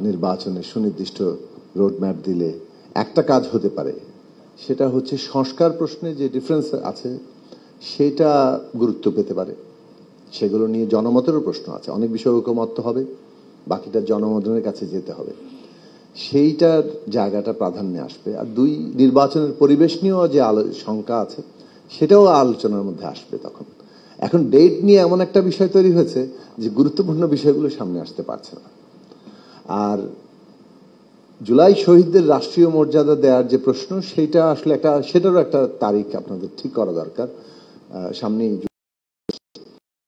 নির্বাচনে সুনির্দিষ্ট রোডম্যাপ দিলে একটা কাজ হতে পারে, সেটা হচ্ছে সংস্কার প্রশ্নে যে ডিফারেন্স আছে সেটা গুরুত্ব পেতে পারে। সেগুলো নিয়ে জনমতেরও প্রশ্ন আছে, অনেক বিষয় ঐকমত্য হবে, বাকিটা জনমতের কাছে যেতে হবে, সেইটার জায়গাটা প্রাধান্যে আসবে। আর দুই, নির্বাচনের পরিবেশ নিয়েও যে শঙ্কা আছে সেটাও আলোচনার মধ্যে আসবে তখন। এখন ডেট নিয়ে এমন একটা বিষয় তৈরি হয়েছে যে গুরুত্বপূর্ণ বিষয়গুলো সামনে আসতে পারছে না। আর জুলাই শহীদদের রাষ্ট্রীয় মর্যাদা দেওয়ার যে প্রশ্ন, সেইটা আসলে সেটারও একটা তারিখ আপনাদের ঠিক করা দরকার। সামনেই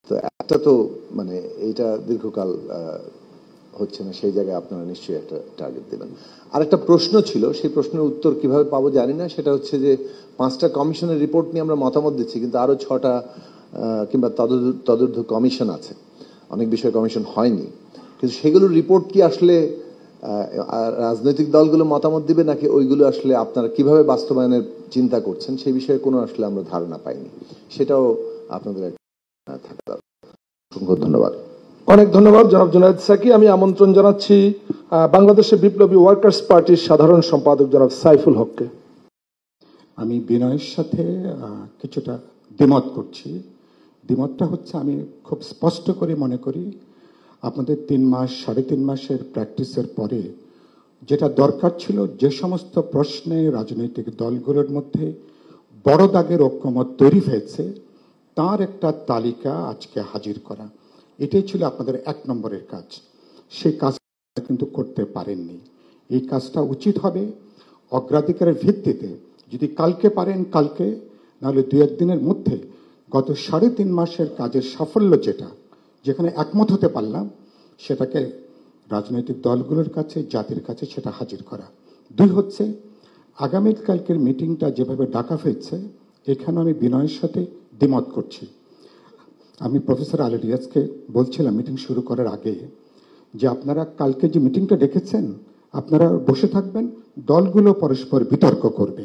তো একটা তো মানে এইটা দীর্ঘকাল হচ্ছে না, সেই জায়গায় আপনারা নিশ্চয়ই একটা টার্গেট দেবেন। আর একটা প্রশ্ন ছিল, সেই প্রশ্নের উত্তর কিভাবে পাবো জানি না। সেটা হচ্ছে যে 5টা কমিশনের রিপোর্ট নিয়ে আমরা মতামত দিচ্ছি, কিন্তু আরো 6টা কিংবা তদূর্ধ্ব কমিশন আছে, অনেক বিষয়ে কমিশন হয়নি। কিন্তু সেগুলোর রিপোর্ট কি আসলে রাজনৈতিক দলগুলো মতামত দিবে, নাকি ওইগুলো আসলে আপনারা কিভাবে বাস্তবায়নের চিন্তা করছেন সেই বিষয়ে কোনো আসলে আমরা ধারণা পাইনি। সেটাও আপনাদের থাকা দরকার। ধন্যবাদ। অনেক ধন্যবাদ জনাব জুনায়েদ সাকি। আমি আমন্ত্রণ জানাচ্ছি বাংলাদেশের বিপ্লবী ওয়ার্কার্স পার্টির সাধারণ সম্পাদক জনাব সাইফুল হককে। আমি বিনয়ের সাথে কিছুটা দ্বিমত করছি। দ্বিমতটা হচ্ছে, আমি খুব স্পষ্ট করে মনে করি আপনাদের 3 মাস 3.5 মাসের প্র্যাকটিসের পরে যেটা দরকার ছিল, যে সমস্ত প্রশ্নে রাজনৈতিক দলগুলোর মধ্যে বড় দাগের ঐক্যমত তৈরি হয়েছে তার একটা তালিকা আজকে হাজির করা, এটাই ছিল আপনাদের 1 নম্বরের কাজ। সেই কাজটা কিন্তু করতে পারেননি। এই কাজটা উচিত হবে অগ্রাধিকারের ভিত্তিতে, যদি কালকে পারেন কালকে, নাহলে 2-1 দিনের মধ্যে গত 3.5 মাসের কাজের সাফল্য যেখানে একমত হতে পারলাম, সেটাকে রাজনৈতিক দলগুলোর কাছে, জাতির কাছে সেটা হাজির করা। 2 হচ্ছে, আগামীকালকের মিটিংটা যেভাবে ডাকা হয়েছে, এখানে আমি বিনয়ের সাথে দ্বিমত করছি। আমি প্রফেসর আলী রিয়াজকে বলছিলাম মিটিং শুরু করার আগে যে আপনারা কালকে যে মিটিংটা ডেকেছেন, আপনারা বসে থাকবেন, দলগুলো পরস্পর বিতর্ক করবে।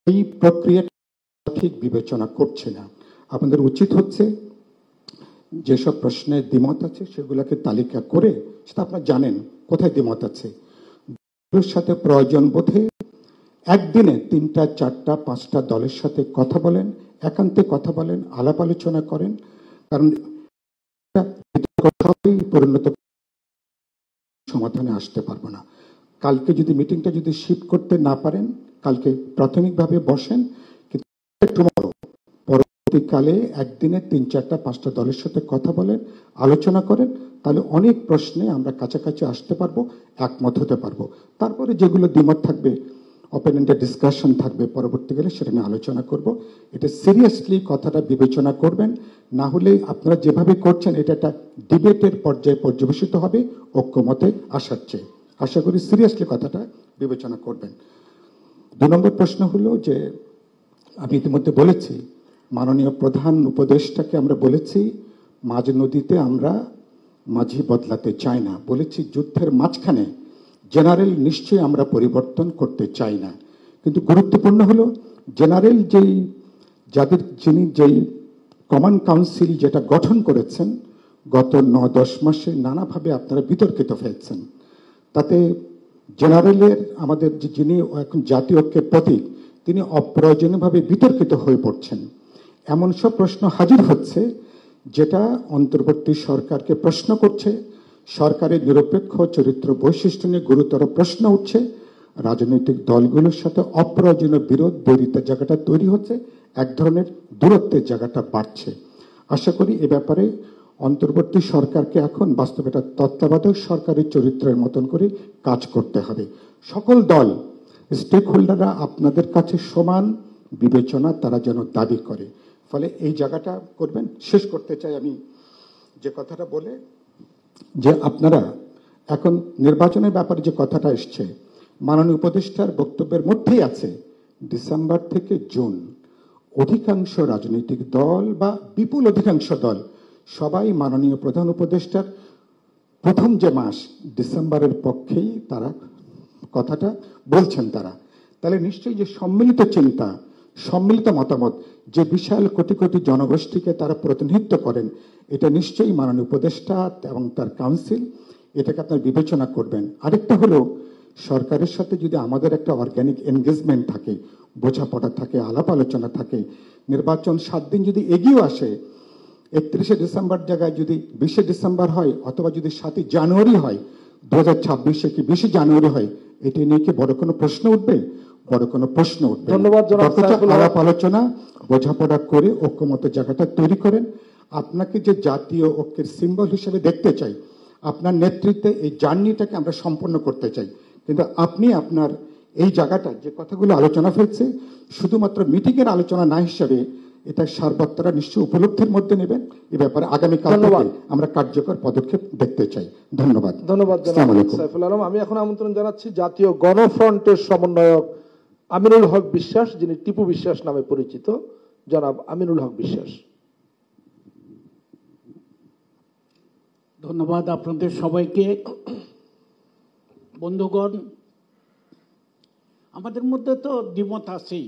এই প্রক্রিয়াটা ঠিক বিবেচনা করছে না। আপনাদের উচিত হচ্ছে যেসব প্রশ্নে দ্বিমত আছে সেগুলোকে তালিকা করে, সেটা আপনারা জানেন কোথায় দ্বিমত আছে, দলের সাথে প্রয়োজন বোধে একদিনে 3টা 4টা 5টা দলের সাথে কথা বলেন, একান্তে কথা বলেন, আলাপ আলোচনা করেন। কারণ পরিণত সমাধানে আসতে পারবো না। কালকে যদি মিটিংটা যদি শিফট করতে না পারেন, কালকে প্রাথমিকভাবে বসেন, কিন্তু পরবর্তীকালে একদিনে 3, 4টা 5টা দলের সাথে কথা বলেন, আলোচনা করেন, তাহলে অনেক প্রশ্নে আমরা কাছাকাছি আসতে পারবো, একমত হতে পারবো। তারপরে যেগুলো দ্বিমত থাকবে, ওপেন-এন্ডেড ডিসকাশন থাকবে, পরবর্তীকালে সেটা নিয়ে আলোচনা করব। এটা সিরিয়াসলি কথাটা বিবেচনা করবেন, না হলে আপনারা যেভাবে করছেন এটা একটা ডিবেটের পর্যায়ে পর্যবেসিত হবে ঐক্যমতে আসার চেয়ে। আশা করি সিরিয়াসলি কথাটা বিবেচনা করবেন। 2 নম্বর প্রশ্ন হলো যে, আমি ইতিমধ্যে বলেছি মাননীয় প্রধান উপদেষ্টাকে আমরা বলেছি মাঝ নদীতে আমরা মাঝি বদলাতে চাই না, বলেছি যুদ্ধের মাঝখানে জেনারেল নিশ্চয়ই আমরা পরিবর্তন করতে চাই না। কিন্তু গুরুত্বপূর্ণ হলো জেনারেল যিনি যেই কমান্ড কাউন্সিল যেটা গঠন করেছেন গত 9-10 মাসে নানাভাবে আপনারা বিতর্কিত হয়েছেন। তাতে জেনারেলের আমাদের যিনি এখন জাতীয় ঐক্যের প্রতীক, তিনি অপ্রয়োজনীয়ভাবে বিতর্কিত হয়ে পড়ছেন। এমন সব প্রশ্ন হাজির হচ্ছে যেটা অন্তর্বর্তী সরকারকে প্রশ্ন করছে, সরকারের নিরপেক্ষ চরিত্র বৈশিষ্ট্য নিয়ে গুরুতর প্রশ্ন উঠছে, রাজনৈতিক দলগুলোর সাথে অপ্রয়োজনীয় বিরোধ বৈরিতার জায়গাটা তৈরি হচ্ছে, এক ধরনের দূরত্বের জায়গাটা বাড়ছে। আশা করি এ ব্যাপারে অন্তর্বর্তী সরকারকে এখন বাস্তবে একটা তত্ত্বাবধায়ক সরকারের চরিত্রের মতন করে কাজ করতে হবে। সকল দল, স্টেক হোল্ডাররা আপনাদের কাছে সমান বিবেচনা তারা যেন দাবি করে, ফলে এই জায়গাটা করবেন। শেষ করতে চাই আমি যে কথাটা বলে, যে আপনারা এখন নির্বাচনের ব্যাপারে যে কথাটা এসছে, মাননীয় উপদেষ্টার বক্তব্যের মধ্যেই আছে ডিসেম্বর থেকে জুন অধিকাংশ রাজনৈতিক দল বা বিপুল অধিকাংশ দল সবাই মাননীয় প্রধান উপদেষ্টার প্রথম যে মাস ডিসেম্বরের পক্ষেই তারা কথাটা বলছেন। তারা তাহলে নিশ্চয়ই যে সম্মিলিত চিন্তা, সম্মিলিত মতামত যে বিশাল কোটি কোটি জনগোষ্ঠীকে তারা প্রতিনিধিত্ব করেন, এটা নিশ্চয়ই মাননীয় উপদেষ্টা এবং তার কাউন্সিল এটাকে আপনার বিবেচনা করবেন। আরেকটা হলো, সরকারের সাথে যদি আমাদের একটা অর্গানিক এনগেজমেন্ট থাকে, বোঝাপড়া থাকে, আলাপ আলোচনা থাকে, নির্বাচন 7 দিন যদি এগিয়েও আসে, 31শে ডিসেম্বর জায়গায় যদি 20শে ডিসেম্বর হয়, অথবা যদি 7ই জানুয়ারি হয়, 2026 কি 20শে জানুয়ারি হয়, এটি নিয়ে কি বড় কোনো প্রশ্ন উঠবে? বড় কোনো প্রশ্ন উঠবে। ধন্যবাদ জনাব সাইফুল হক। আলাপ আলোচনা, বোঝাপড়া করে ঐক্যমতের জায়গাটা তৈরি করেন। আপনাকে যে জাতীয় ঐক্যের সিম্বল হিসেবে দেখতে চাই, আপনার নেতৃত্বে এই জার্নিটাকে আমরা সম্পন্ন করতে চাই। কিন্তু আপনি আপনার এই জায়গাটা যে কথাগুলো আলোচনা হয়েছে, শুধুমাত্র মিটিংয়ের আলোচনা না হিসেবে এটা সার্বত্রা নিশ্চয় উপলব্ধির মধ্যে নেবেন। এ ব্যাপারে আগামীকাল আমরা কার্যকর পদক্ষেপ দেখতে চাই। ধন্যবাদ। ধন্যবাদ আসসালামু জনাব আলাইকুম। সাইফুল আলম। আমি এখন আমন্ত্রণ জানাচ্ছি জাতীয় গণফ্রন্টের সমন্বয়ক আমিনুল হক বিশ্বাস, যিনি টিপু বিশ্বাস নামে পরিচিত। জনাব আমিনুল হক বিশ্বাস। ধন্যবাদ আপনাদের সবাইকে। বন্ধুগণ, আমাদের মধ্যে তো দ্বিমত আছেই।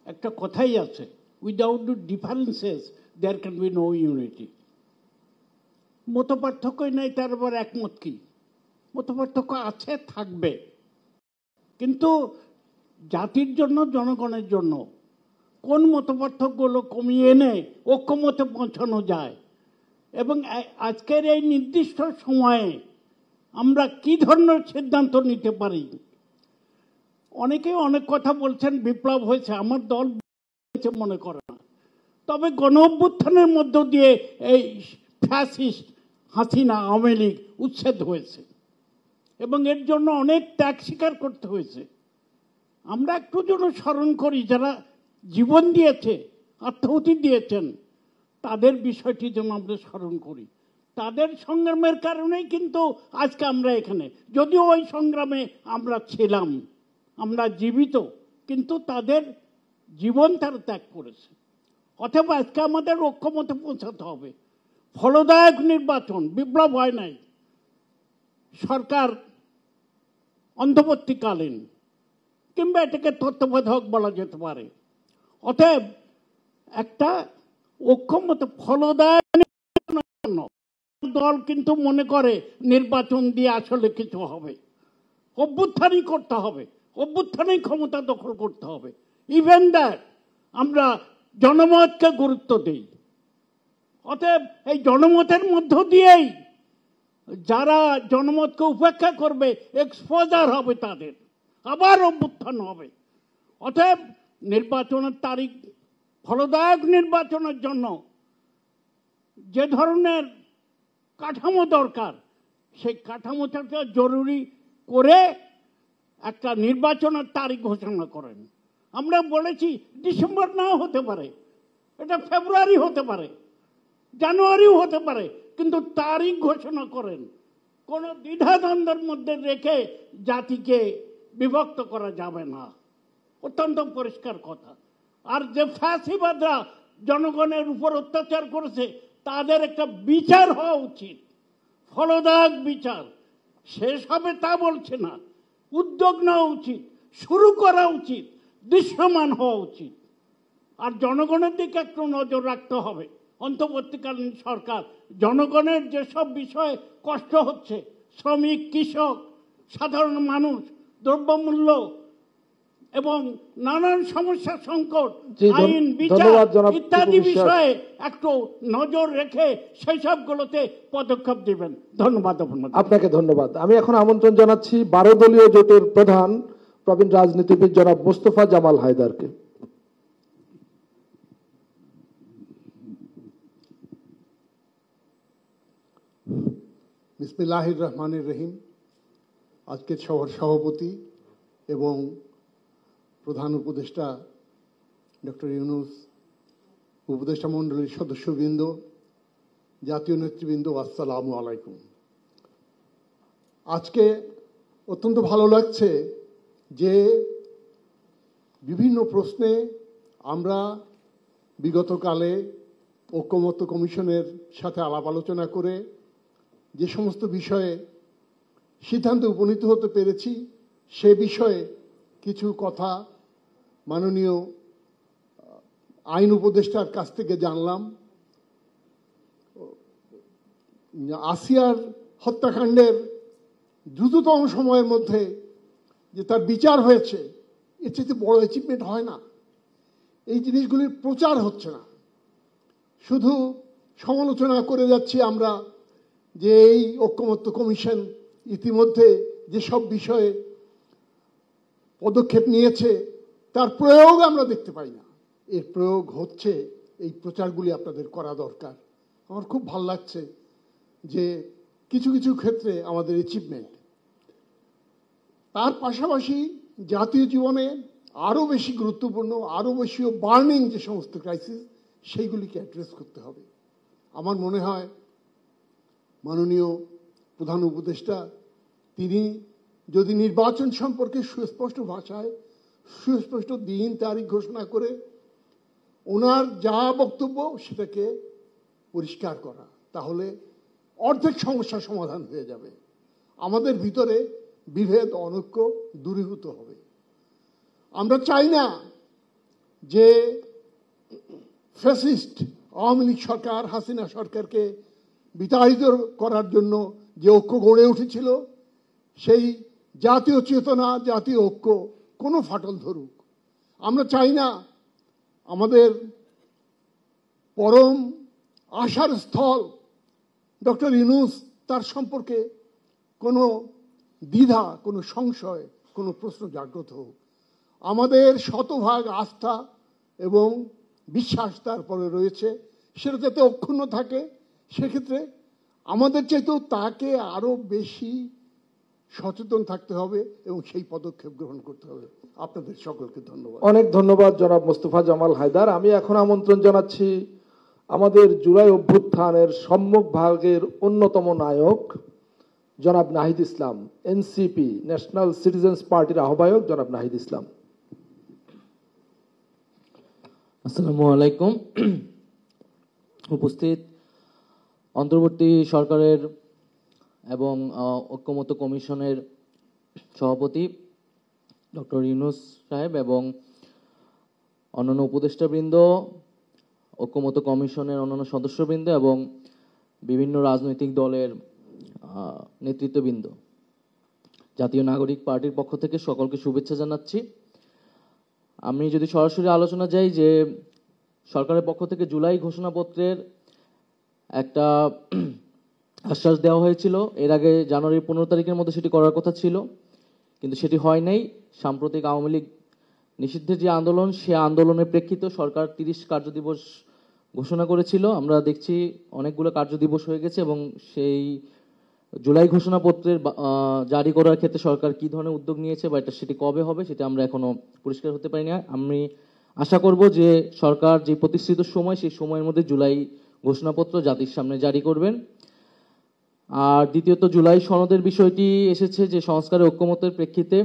একটা কথাই আছে, without differences there can be no unity. মত পার্থক্যই নাই, তার উপর একমত কি? মত পার্থক্য আছে, থাকবে, কিন্তু জাতির জন্য, জনগণের জন্য কোন মত পার্থক্যগুলো কমিয়ে এনে ঐক্যমতে পৌঁছানো যায়, এবং আজকের এই নির্দিষ্ট সময়ে আমরা কি ধরনের সিদ্ধান্ত নিতে পারি। অনেকেই অনেক কথা বলছেন, বিপ্লব হয়েছে, আমার দল মনে করে না। তবে গণ অভ্যুত্থানের মধ্য দিয়ে এই ফ্যাসিস্ট হাসিনা আওয়ামী লীগ উচ্ছেদ হয়েছে এবং এর জন্য অনেক ত্যাগ স্বীকার করতে হয়েছে। আমরা একটু যেন স্মরণ করি, যারা জীবন দিয়েছে, আত্মাহুতি দিয়েছেন, তাদের বিষয়টি যেন আমরা স্মরণ করি। তাদের সংগ্রামের কারণেই কিন্তু আজকে আমরা এখানে, যদিও ওই সংগ্রামে আমরা ছিলাম, আমরা জীবিত, কিন্তু তাদের জীবন তারা ত্যাগ করেছে। অথবা আজকে আমাদের ঐক্যমতে পৌঁছাতে হবে। ফলদায়ক নির্বাচন, বিপ্লব হয় নাই, সরকার অন্তর্বর্তীকালীন, কিংবা এটাকে তত্ত্বাবধায়ক বলা যেতে পারে। অতএব একটা ঐক্যমতে ফলদায়ক দল কিন্তু মনে করে নির্বাচন দিয়ে আসলে কিছু হবে, অভ্যুত্থানই করতে হবে, অভ্যুত্থানই ক্ষমতা দখল করতে হবে। ইভেন দ্যাট আমরা জনমতকে গুরুত্ব দিই। অতএব এই জনমতের মধ্য দিয়েই যারা জনমতকে উপেক্ষা করবে, এক্সপোজার হবে, তাদের আবার অভ্যুত্থান হবে। অতএব নির্বাচনের তারিখ, ফলদায়ক নির্বাচনের জন্য যে ধরনের কাঠামো দরকার, সেই কাঠামোটাকে জরুরি করে একটা নির্বাচনের তারিখ ঘোষণা করেন। আমরা বলেছি ডিসেম্বর নাও হতে পারে, এটা ফেব্রুয়ারি হতে পারে, জানুয়ারিও হতে পারে, কিন্তু তারিখ ঘোষণা করেন। কোনো দ্বিধাদ্বন্দ্বের মধ্যে রেখে জাতিকে বিভক্ত করা যাবে না, অত্যন্ত পরিষ্কার কথা। আর যে ফ্যাসিবাদরা জনগণের উপর অত্যাচার করেছে, তাদের একটা বিচার হওয়া উচিত, ফলদায়ক বিচার। শেষ হবে তা বলছে না, উদ্যোগ নেওয়া উচিত, শুরু করা উচিত, দৃশ্যমান হওয়া উচিত। আর জনগণের দিকে একটু নজর রাখতে হবে। অন্তর্বর্তীকালীন সরকার জনগণের যেসব বিষয়ে কষ্ট হচ্ছে, শ্রমিক, কৃষক, সাধারণ মানুষ, দ্রব্যমূল্য এবং নানান সমস্যা, সংকট, আইন, বিচার ইত্যাদি বিষয়ে একটু নজর রেখে সেই সবগুলোতে পদক্ষেপ দিবেন। ধন্যবাদ আপনাকে। ধন্যবাদ। আমি এখন আমন্ত্রণ জানাচ্ছি 12 দলীয় জোটের প্রধান প্রবীণ রাজনীতিবিদ জনাব মোস্তফা জামাল হায়দারকে। বিসমিল্লাহির রহমানির রহিম। আজকের সভার সভাপতি এবং প্রধান উপদেষ্টা ডক্টর ইউনূস, উপদেষ্টা মণ্ডলীর সদস্যবৃন্দ, জাতীয় নেতৃবৃন্দ, আসসালামু আলাইকুম। আজকে অত্যন্ত ভালো লাগছে যে বিভিন্ন প্রশ্নে আমরা বিগতকালে ঐক্যমত্য কমিশনের সাথে আলাপ আলোচনা করে যে সমস্ত বিষয়ে সিদ্ধান্তে উপনীত হতে পেরেছি, সে বিষয়ে কিছু কথা মাননীয় আইন উপদেষ্টার কাছ থেকে জানলাম আসিয়ার হত্যাকাণ্ডের দ্রুততম সময়ের মধ্যে যে তার বিচার হয়েছে, এর চেয়ে বড় অ্যাচিভমেন্ট হয় না। এই জিনিসগুলির প্রচার হচ্ছে না, শুধু সমালোচনা করে যাচ্ছি আমরা যে এই ঐকমত্য কমিশন ইতিমধ্যে যেসব বিষয়ে পদক্ষেপ নিয়েছে তার প্রয়োগ আমরা দেখতে পাই না। এর প্রয়োগ হচ্ছে, এই প্রচারগুলি আপনাদের করা দরকার। আমার খুব ভালো লাগছে যে কিছু কিছু ক্ষেত্রে আমাদের অ্যাচিভমেন্ট, তার পাশাপাশি জাতীয় জীবনে আরও বেশি গুরুত্বপূর্ণ, আরও বেশি বার্নিং যে সমস্ত ক্রাইসিস, সেইগুলিকে অ্যাড্রেস করতে হবে। আমার মনে হয় মাননীয় প্রধান উপদেষ্টা তিনি যদি নির্বাচন সম্পর্কে সুস্পষ্ট ভাষায় সুস্পষ্ট দিন তারিখ ঘোষণা করে ওনার যা বক্তব্য সেটাকে পরিষ্কার করা, তাহলে অর্ধেক সমস্যার সমাধান হয়ে যাবে। আমাদের ভিতরে বিভেদ অনৈক্য দূরীভূত হবে। আমরা চাই না যে ফ্যাসিস্ট আওয়ামী লীগ সরকার, হাসিনা সরকারকে বিতাড়িত করার জন্য যে ঐক্য গড়ে উঠেছিল, সেই জাতীয় চেতনা, জাতীয় ঐক্য কোনো ফাটল ধরুক। আমরা চাই না আমাদের পরম আশার স্থল ডক্টর ইউনূস, তার সম্পর্কে কোনো দ্বিধা, কোনো সংশয়, কোনো প্রশ্ন জাগ্রত হোক। আমাদের শতভাগ আস্থা এবং বিশ্বাস তারপরে রয়েছে, সেটা যাতে অক্ষুণ্ণ থাকে। সেক্ষেত্রে আমাদের চাইতেও তাকে আরো বেশি সচেতন থাকতে হবে এবং সেই পদক্ষেপ গ্রহণ করতে হবে। আপনাদের সকলকে ধন্যবাদ। অনেক ধন্যবাদ জনাব মোস্তফা জামাল হায়দার। আমি এখন আমন্ত্রণ জানাচ্ছি আমাদের জুলাই অভ্যুত্থানের সম্মুখ ভাগের অন্যতম নায়ক জনাব Nahid Islam, NCP national citizens পার্টির আহ্বায়ক জনাব নাহিদ ইসলাম। আসসালামু আলাইকুম। উপস্থিত অন্তর্বর্তী সরকারের এবং ঐকমত্য কমিশনের সভাপতি ডক্টর ইউনূস সাহেব এবং অন্যান্য উপদেষ্টাবৃন্দ, ঐকমত্য কমিশনের অন্যান্য সদস্যবৃন্দ এবং বিভিন্ন রাজনৈতিক দলের নেতৃত্ববৃন্দ, জাতীয় নাগরিক পার্টির পক্ষ থেকে সকলকে শুভেচ্ছা জানাচ্ছি। আমি যদি সরাসরি আলোচনা যাই, যে সরকারের পক্ষ থেকে জুলাই ঘোষণাপত্রের একটা আশ্বাস দেওয়া হয়েছিল, এর আগে জানুয়ারির 15 তারিখের মধ্যে সেটি করার কথা ছিল, কিন্তু সেটি হয় নাই। সাম্প্রতিক আওয়ামী লীগ নিষিদ্ধের যে আন্দোলন, সে আন্দোলনের প্রেক্ষিতে সরকার 30 কার্যদিবস ঘোষণা করেছিল। আমরা দেখছি অনেকগুলো কার্যদিবস হয়ে গেছে এবং সেই জুলাই ঘোষণাপত্রের জারি করার ক্ষেত্রে সরকার কি ধরনের উদ্যোগ নিয়েছে বা সেটি কবে হবে সেটা আমরা এখনো পরিষ্কার হতে পারি না। আমি আশা করব যে সরকার যে প্রতিষ্ঠিত সময়, সেই সময়ের মধ্যে জুলাই ঘোষণাপত্র জাতির সামনে জারি করবেন। আর দ্বিতীয়ত, জুলাই সনদের বিষয়টি এসেছে যে সংস্কারের ঐকমত্যের প্রেক্ষিতে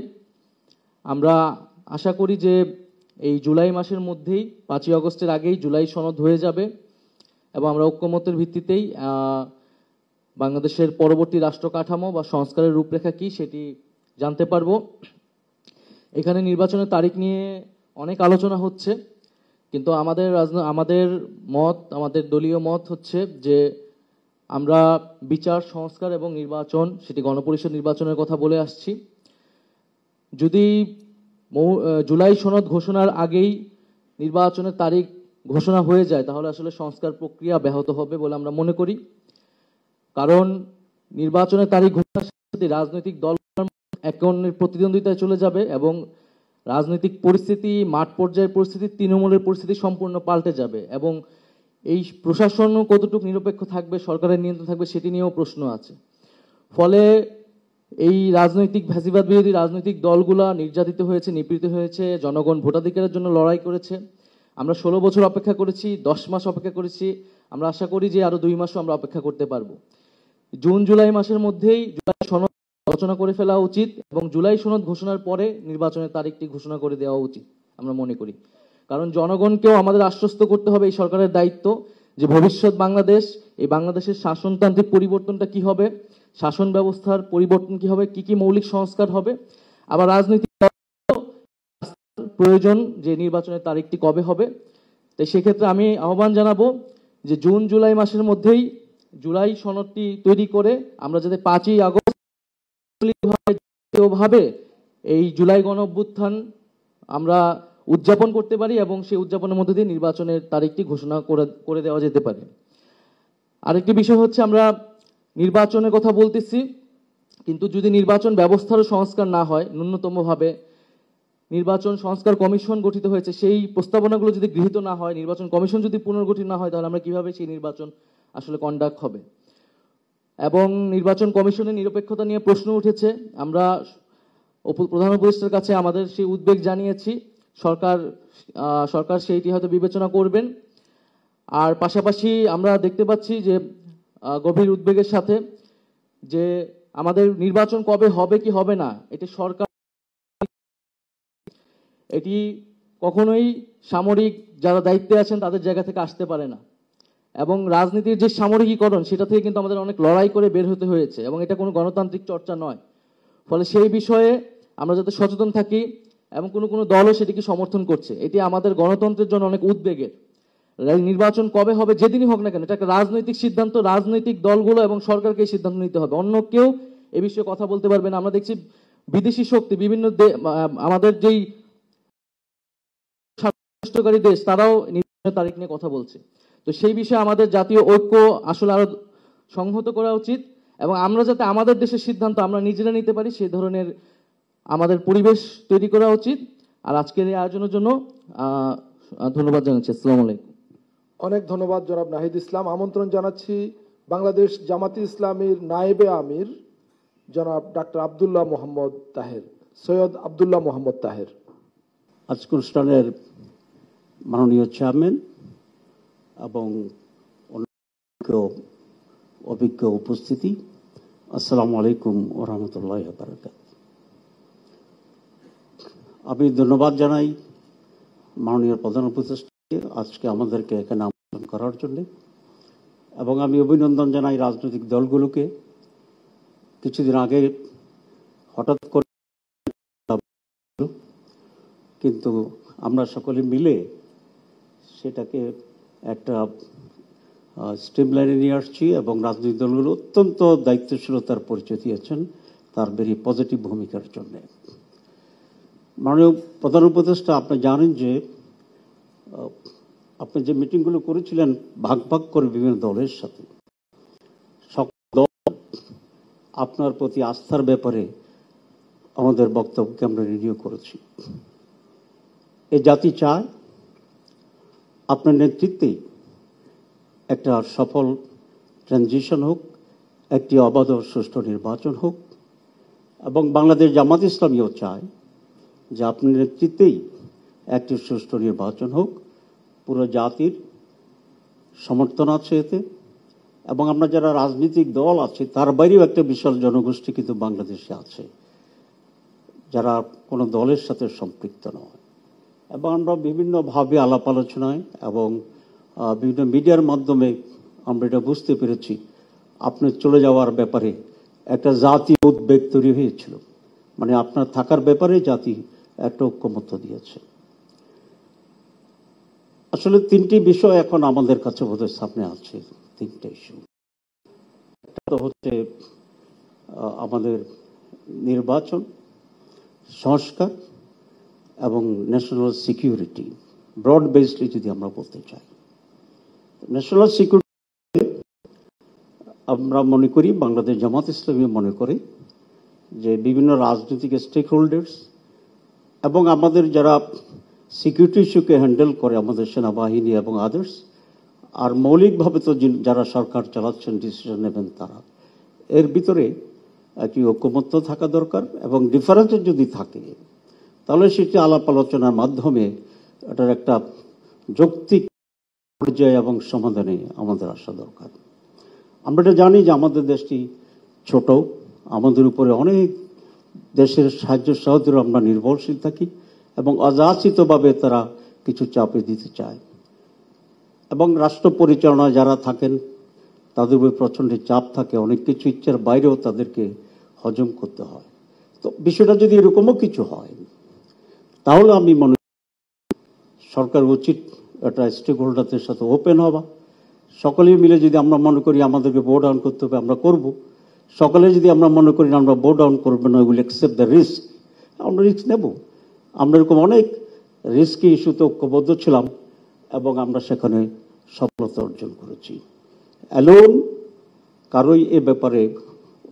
আমরা আশা করি যে এই জুলাই মাসের মধ্যেই 5ই আগস্টের আগেই জুলাই সনদ হয়ে যাবে এবং আমরা ঐকমত্যের ভিত্তিতেই বাংলাদেশের পরবর্তী রাষ্ট্র কাঠামো বা সংস্কারের রূপরেখা কি সেটি জানতে পারবো। এখানে নির্বাচনের তারিখ নিয়ে অনেক আলোচনা হচ্ছে, কিন্তু আমাদের দলীয় মত হচ্ছে যে আমরা বিচার, সংস্কার এবং নির্বাচন, সেটি গণপরিষদ নির্বাচনের কথা বলে আসছি। যদি জুলাই সনদ ঘোষণার আগেই নির্বাচনের তারিখ ঘোষণা হয়ে যায়, তাহলে আসলে সংস্কার প্রক্রিয়া ব্যাহত হবে বলে আমরা মনে করি। কারণ নির্বাচনের তারিখ ঘোষণার সাথে রাজনৈতিক দল একে অন্যের প্রতিদ্বন্দ্বিতায় চলে যাবে এবং রাজনৈতিক পরিস্থিতি, মাঠ পর্যায়ের পরিস্থিতি, তৃণমূলের পরিস্থিতি সম্পূর্ণ পাল্টে যাবে এবং এই প্রশাসনও কতটুকু নিরপেক্ষ থাকবে, সরকারের নিয়ন্ত্রণ থাকবে, সেটি নিয়েও প্রশ্ন আছে। ফলে এই রাজনৈতিক ফ্যাসিবাদ বিরোধী রাজনৈতিক দলগুলা নির্যাতিত হয়েছে, নিপীড়িত হয়েছে, জনগণ ভোটাধিকারের জন্য লড়াই করেছে। আমরা 16 বছর অপেক্ষা করেছি, 10 মাস অপেক্ষা করেছি, আমরা আশা করি যে আরো 2 মাসও আমরা অপেক্ষা করতে পারবো। জুন জুলাই মাসের মধ্যেই জুলাই সনদ আলোচনা করে ফেলা উচিত এবং জুলাই সনদ ঘোষণার পরে নির্বাচনের তারিখটি ঘোষণা করে দেওয়া উচিত আমরা মনে করি। কারণ জনগণকেও আমাদের আশ্বস্ত করতে হবে, এই সরকারের দায়িত্ব যে ভবিষ্যৎ বাংলাদেশ, এই বাংলাদেশের শাসনতান্ত্রিক পরিবর্তনটা কি হবে, শাসন ব্যবস্থার পরিবর্তন কি হবে, কি কি মৌলিক সংস্কার হবে, আবার রাজনৈতিক প্রয়োজন যে নির্বাচনের তারিখটি কবে হবে। তাই সেক্ষেত্রে আমি আহ্বান জানাবো যে জুন জুলাই মাসের মধ্যেই জুলাই সনদটি তৈরি করে আমরা যাতে 5ই আগস্ট ভাবে এই জুলাই গণ অভ্যুত্থান আমরা উদযাপন করতে পারি এবং সেই উদযাপনের মধ্যে দিয়ে নির্বাচনের তারিখটি ঘোষণা করে দেওয়া যেতে পারে। আরেকটি বিষয় হচ্ছে আমরা নির্বাচনের কথা বলতেছি, কিন্তু যদি নির্বাচন ব্যবস্থারও সংস্কার না হয়, ন্যূনতমভাবে নির্বাচন সংস্কার কমিশন গঠিত হয়েছে সেই প্রস্তাবনাগুলো যদি গৃহীত না হয়, নির্বাচন কমিশন যদি পুনর্গঠিত না হয়, তাহলে আমরা কিভাবে সেই নির্বাচন আসলে কন্ডাক্ট হবে। এবং নির্বাচন কমিশনের নিরপেক্ষতা নিয়ে প্রশ্ন উঠেছে। আমরা প্রধান উপদেষ্টার কাছে আমাদের সেই উদ্বেগ জানিয়েছি। সরকার সেইটি হয়তো বিবেচনা করবেন। আর পাশাপাশি আমরা দেখতে পাচ্ছি যে গভীর উদ্বেগের সাথে যে আমাদের নির্বাচন কবে হবে কি হবে না, এটি কখনোই সামরিক যারা দায়িত্বে আছেন তাদের জায়গা থেকে আসতে পারে না। এবং রাজনীতির যে সামরিকীকরণ সেটা থেকে কিন্তু আমাদের অনেক লড়াই করে বের হতে হয়েছে এবং এটা কোনো গণতান্ত্রিক চর্চা নয়। ফলে সেই বিষয়ে আমরা যাতে সচেতন থাকি এবং কোনো দলও সেটিকে সমর্থন করছে, এটি আমাদের গণতন্ত্রের জন্য অনেক উদ্বেগের। নির্বাচন কবে হবে যেদিনই হোক না কেন, এটা একটা রাজনৈতিক সিদ্ধান্ত, রাজনৈতিক দলগুলো এবং সরকারকে এই সিদ্ধান্ত নিতে হবে, অন্য কেউ এ বিষয়ে কথা বলতে পারবে না। আমরা দেখছি বিদেশি শক্তি বিভিন্ন আমাদের যেই স্বার্থকারী দেশ তারাও নির্বাচনের তারিখ নিয়ে কথা বলছে। তো সেই বিষয়ে আমাদের জাতীয় ঐক্য আসলে আরো সংহত করা উচিত এবং আমরা যাতে আমাদের দেশের সিদ্ধান্ত আমরা নিজেরা নিতে পারি সেই ধরনের আমাদের পরিবেশ তৈরি করা উচিত। আর আজকের এই আয়োজনের জন্য ধন্যবাদ জানাচ্ছি। আসসালামু আলাইকুম। অনেক ধন্যবাদ জনাব নাহিদ ইসলাম। আমন্ত্রণ জানাচ্ছি বাংলাদেশ জামাতি ইসলামীর নায়েবে আমির জনাব ডাক্তার আব্দুল্লাহ মোহাম্মদ তাহের, সৈয়দ আব্দুল্লাহ মোহাম্মদ তাহের। আজকের অনুষ্ঠানের মাননীয় চেয়ারম্যান এবং অভিজ্ঞ উপস্থিতি, আসসালামু আলাইকুম ওয়া রাহমাতুল্লাহি ওয়া বারাকাতুহু। আমি ধন্যবাদ জানাই মাননীয় প্রধান উপদেষ্টাকে আজকে আমাদেরকে এখানে আমন্ত্রণ করার জন্য, এবং আমি অভিনন্দন জানাই রাজনৈতিক দলগুলোকে। কিছুদিন আগে হঠাৎ করে কিন্তু আমরা সকলে মিলে সেটাকে একটা স্ট্রিমলাইনে নিয়ে আসছি এবং রাজনৈতিক দলগুলো অত্যন্ত দায়িত্বশীলতার পরিচয় দিয়েছেন তার ভেরি পজিটিভ ভূমিকার জন্য। মাননীয় প্রধান উপদেষ্টা, আপনি জানেন যে আপনি যে মিটিংগুলো করেছিলেন ভাগ ভাগ করে বিভিন্ন দলের সাথে, সকল দল আপনার প্রতি আস্থার ব্যাপারে আমাদের বক্তব্যকে আমরা রিনিউ করেছি। এই জাতি চায় আপনার নেতৃত্বেই একটা সফল ট্রানজিশন হোক, একটি অবাধ ও সুষ্ঠু নির্বাচন হোক, এবং বাংলাদেশ জামাত ইসলামীও চায় যে আপনার নেতৃত্বেই একটি সুষ্ঠু নির্বাচন হোক। পুরো জাতির সমর্থন আছে এতে, এবং আমরা যারা রাজনৈতিক দল আছে তার বাইরেও একটা বিশাল জনগোষ্ঠী কিন্তু বাংলাদেশে আছে যারা কোনো দলের সাথে সম্পৃক্ত নয়। এবং আমরা বিভিন্নভাবে আলাপ আলোচনায় এবং বিভিন্ন মিডিয়ার মাধ্যমে আমরা এটা বুঝতে পেরেছি আপনার চলে যাওয়ার ব্যাপারে একটা জাতীয় উদ্বেগ তৈরি হয়েছিল, মানে আপনার থাকার ব্যাপারে জাতি একটা ঐক্যমত্য দিয়েছে। আসলে তিনটি বিষয় এখন আমাদের কাছে বোধহয় সামনে আছে, তিনটে ইস্যু। একটা হচ্ছে আমাদের নির্বাচন, সংস্কার এবং ন্যাশনাল সিকিউরিটি, ব্রড বেসডলি যদি আমরা বলতে চাই। ন্যাশনাল সিকিউরিটি আমরা মনে করি, বাংলাদেশ জামাত ইসলামী মনে করে যে বিভিন্ন রাজনৈতিক স্টেক হোল্ডার্স এবং আমাদের যারা সিকিউরিটি ইস্যুকে হ্যান্ডেল করে, আমাদের সেনাবাহিনী এবং আদার্স, আর মৌলিকভাবে তো যারা সরকার চালাচ্ছেন, ডিসিশন নেবেন তারা, এর ভিতরে একটি ঐক্যমত্য থাকা দরকার। এবং ডিফারেন্স যদি থাকে তাহলে সেটি আলাপ আলোচনার মাধ্যমে এটার একটা যৌক্তিক পর্যায়ে এবং সমাধানে আমাদের আসা দরকার। আমরা এটা জানি যে আমাদের দেশটি ছোট, আমাদের উপরে অনেক দেশের সাহায্য সহযোগিতা আমরা নির্ভরশীল থাকি এবং অযাচিতভাবে তারা কিছু চাপে দিতে চায়, এবং রাষ্ট্র পরিচালনায় যারা থাকেন তাদের উপরে প্রচণ্ড চাপ থাকে, অনেক কিছু ইচ্ছার বাইরেও তাদেরকে হজম করতে হয়। তো বিষয়টা যদি এরকমও কিছু হয় তাহলে আমি মনে সরকার উচিত একটা স্টেক হোল্ডারদের সাথে ওপেন হওয়া। সকলে মিলে যদি আমরা মনে করি আমাদেরকে বোর্ড ডাউন করতে হবে, আমরা করব। সকলে যদি আমরা মনে করি আমরা বোর্ড ডাউন করবো না, উইল অ্যাকসেপ্ট দ্য রিস্ক, আমরা রিস্ক নেব। আমরা এরকম অনেক রিস্কি ইস্যুতে ঐক্যবদ্ধ ছিলাম এবং আমরা সেখানে সফলতা অর্জন করেছি। অ্যালোন কারোই এ ব্যাপারে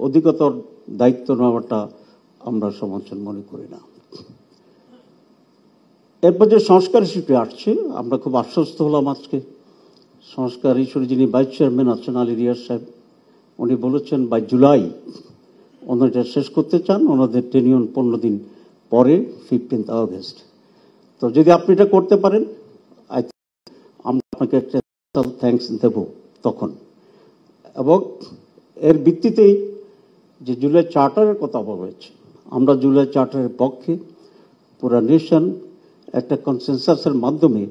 অধিকতর দায়িত্ব নেওয়াটা আমরা সমর্থন মনে করি না। এরপর যে সংস্কার ইস্যুটি আসছে, আমরা খুব আশ্বস্ত হলাম আজকে সংস্কার ইস্যুর যিনি ভাইস চেয়ারম্যান আছেন আলী রিয়াজ সাহেব, উনি বলেছেন বাই জুলাই ওনারা এটা শেষ করতে চান, ওনাদের টেনিয়ন 15 দিন পরে 15 আগস্ট। তো যদি আপনি এটা করতে পারেন আমরা আপনাকে একটা থ্যাঙ্কস দেব তখন। এবং এর ভিত্তিতেই যে জুলাই চার্টারের কথা বলা হয়েছে, আমরা জুলাই চার্টারের পক্ষে পুরা নেশন একটা কনসেনসাসের মাধ্যমে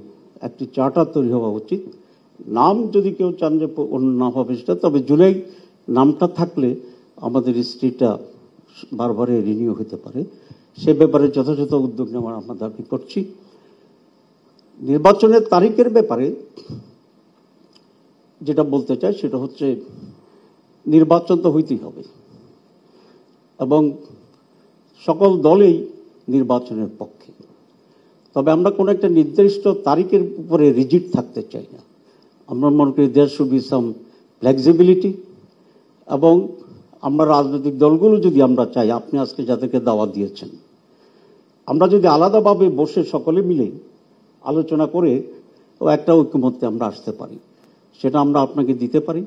একটি চার্টার তৈরি হওয়া উচিত। নাম যদি কেউ চান যে অন্য নাম হবে সেটা, তবে জুলাই নামটা থাকলে আমাদের হিস্ট্রিটা বারবারে রিনিউ হতে পারে। সে ব্যাপারে যথাযথ উদ্যোগ নেওয়ার আমরা দাবি করছি। নির্বাচনের তারিখের ব্যাপারে যেটা বলতে চাই সেটা হচ্ছে নির্বাচন তো হইতেই হবে এবং সকল দলেই নির্বাচনের পক্ষে। তবে আমরা কোনো একটা নির্দিষ্ট তারিখের উপরে রিজিড থাকতে চাই না। আমরা মনে করি there should be some flexibility. এবং আমরা রাজনৈতিক দলগুলো যদি আমরা চাই, আপনি আজকে যাদেরকে দাওয়াত দিয়েছেন, আমরা যদি আলাদাভাবে বসে সকলে মিলে আলোচনা করে ও একটা ঐক্যমত্যে আমরা আসতে পারি, সেটা আমরা আপনাকে দিতে পারি।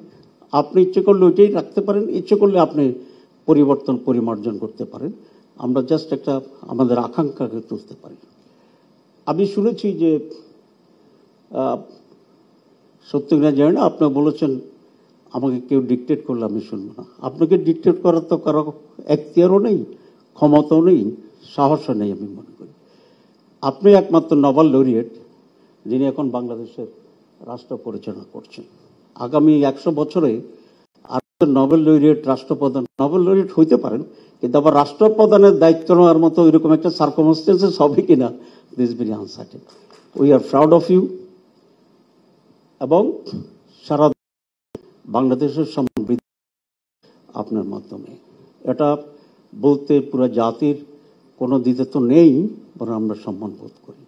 আপনি ইচ্ছে করলে ওইটাই রাখতে পারেন, ইচ্ছে করলে আপনি পরিবর্তন পরিমার্জন করতে পারেন। আমরা জাস্ট একটা আমাদের আকাঙ্ক্ষাকে তুলতে পারি। আমি শুনেছি যে সত্য কিনা জানি না, আপনি বলেছেন আমাকে কেউ ডিকটেট করলে আমি শুনবো না। আপনাকে ডিকটেট করার তো কারো এখতিয়ারও নেই, ক্ষমতাও নেই, সাহসও নেই আমি মনে করি। আপনি একমাত্র নোবেল লরিয়েট যিনি এখন বাংলাদেশের রাষ্ট্র পরিচালনা করছেন। আগামী 100 বছরে আর নোবেল লরিয়েট রাষ্ট্রপ্রধান নোবেল লরিয়েট হইতে পারেন, কিন্তু আবার রাষ্ট্রপ্রধানের দায়িত্ব নেওয়ার মতো এরকম একটা সার্কামস্টেন্সেস হবে কিনা, this very uncertain. We are proud of you. এবং সারা বাংলাদেশের সমৃদ্ধি আপনার মাধ্যমে, এটা বলতে পুরো জাতির কোনো দ্বিধাদ্বন্দ্ব নেই, বরং আমরা সম্মান বোধ করি।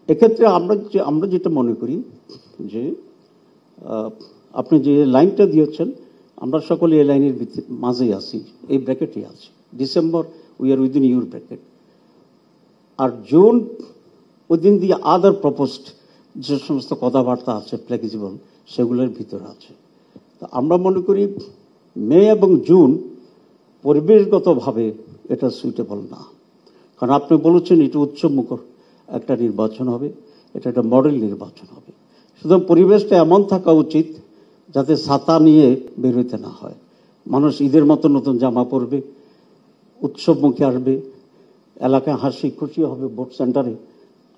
এক্ষেত্রে আমরা যেটা মনে করি যে আপনি যে লাইনটা দিয়েছেন, আমরা সকলে এই লাইনের মাঝেই আছি, এই ব্র্যাকেটে আছি। December we are within your bracket, আর June within the other proposed যে সমস্ত কথাবার্তা আছে ফ্লেক্সিবল, সেগুলোর ভিতরে আছে। তো আমরা মনে করি মে এবং জুন পরিবেশগতভাবে এটা সুইটেবল না, কারণ আপনি বলেছেন এটা উৎসবমুখর একটা নির্বাচন হবে, এটা একটা মডেল নির্বাচন হবে। সুতরাং পরিবেশটা এমন থাকা উচিত যাতে ছাতা নিয়ে বের হইতে না হয়। মানুষ ঈদের মতো নতুন জামা পরবে, উৎসবমুখী আসবে, এলাকায় হাসি খুশি হবে ভোট সেন্টারে।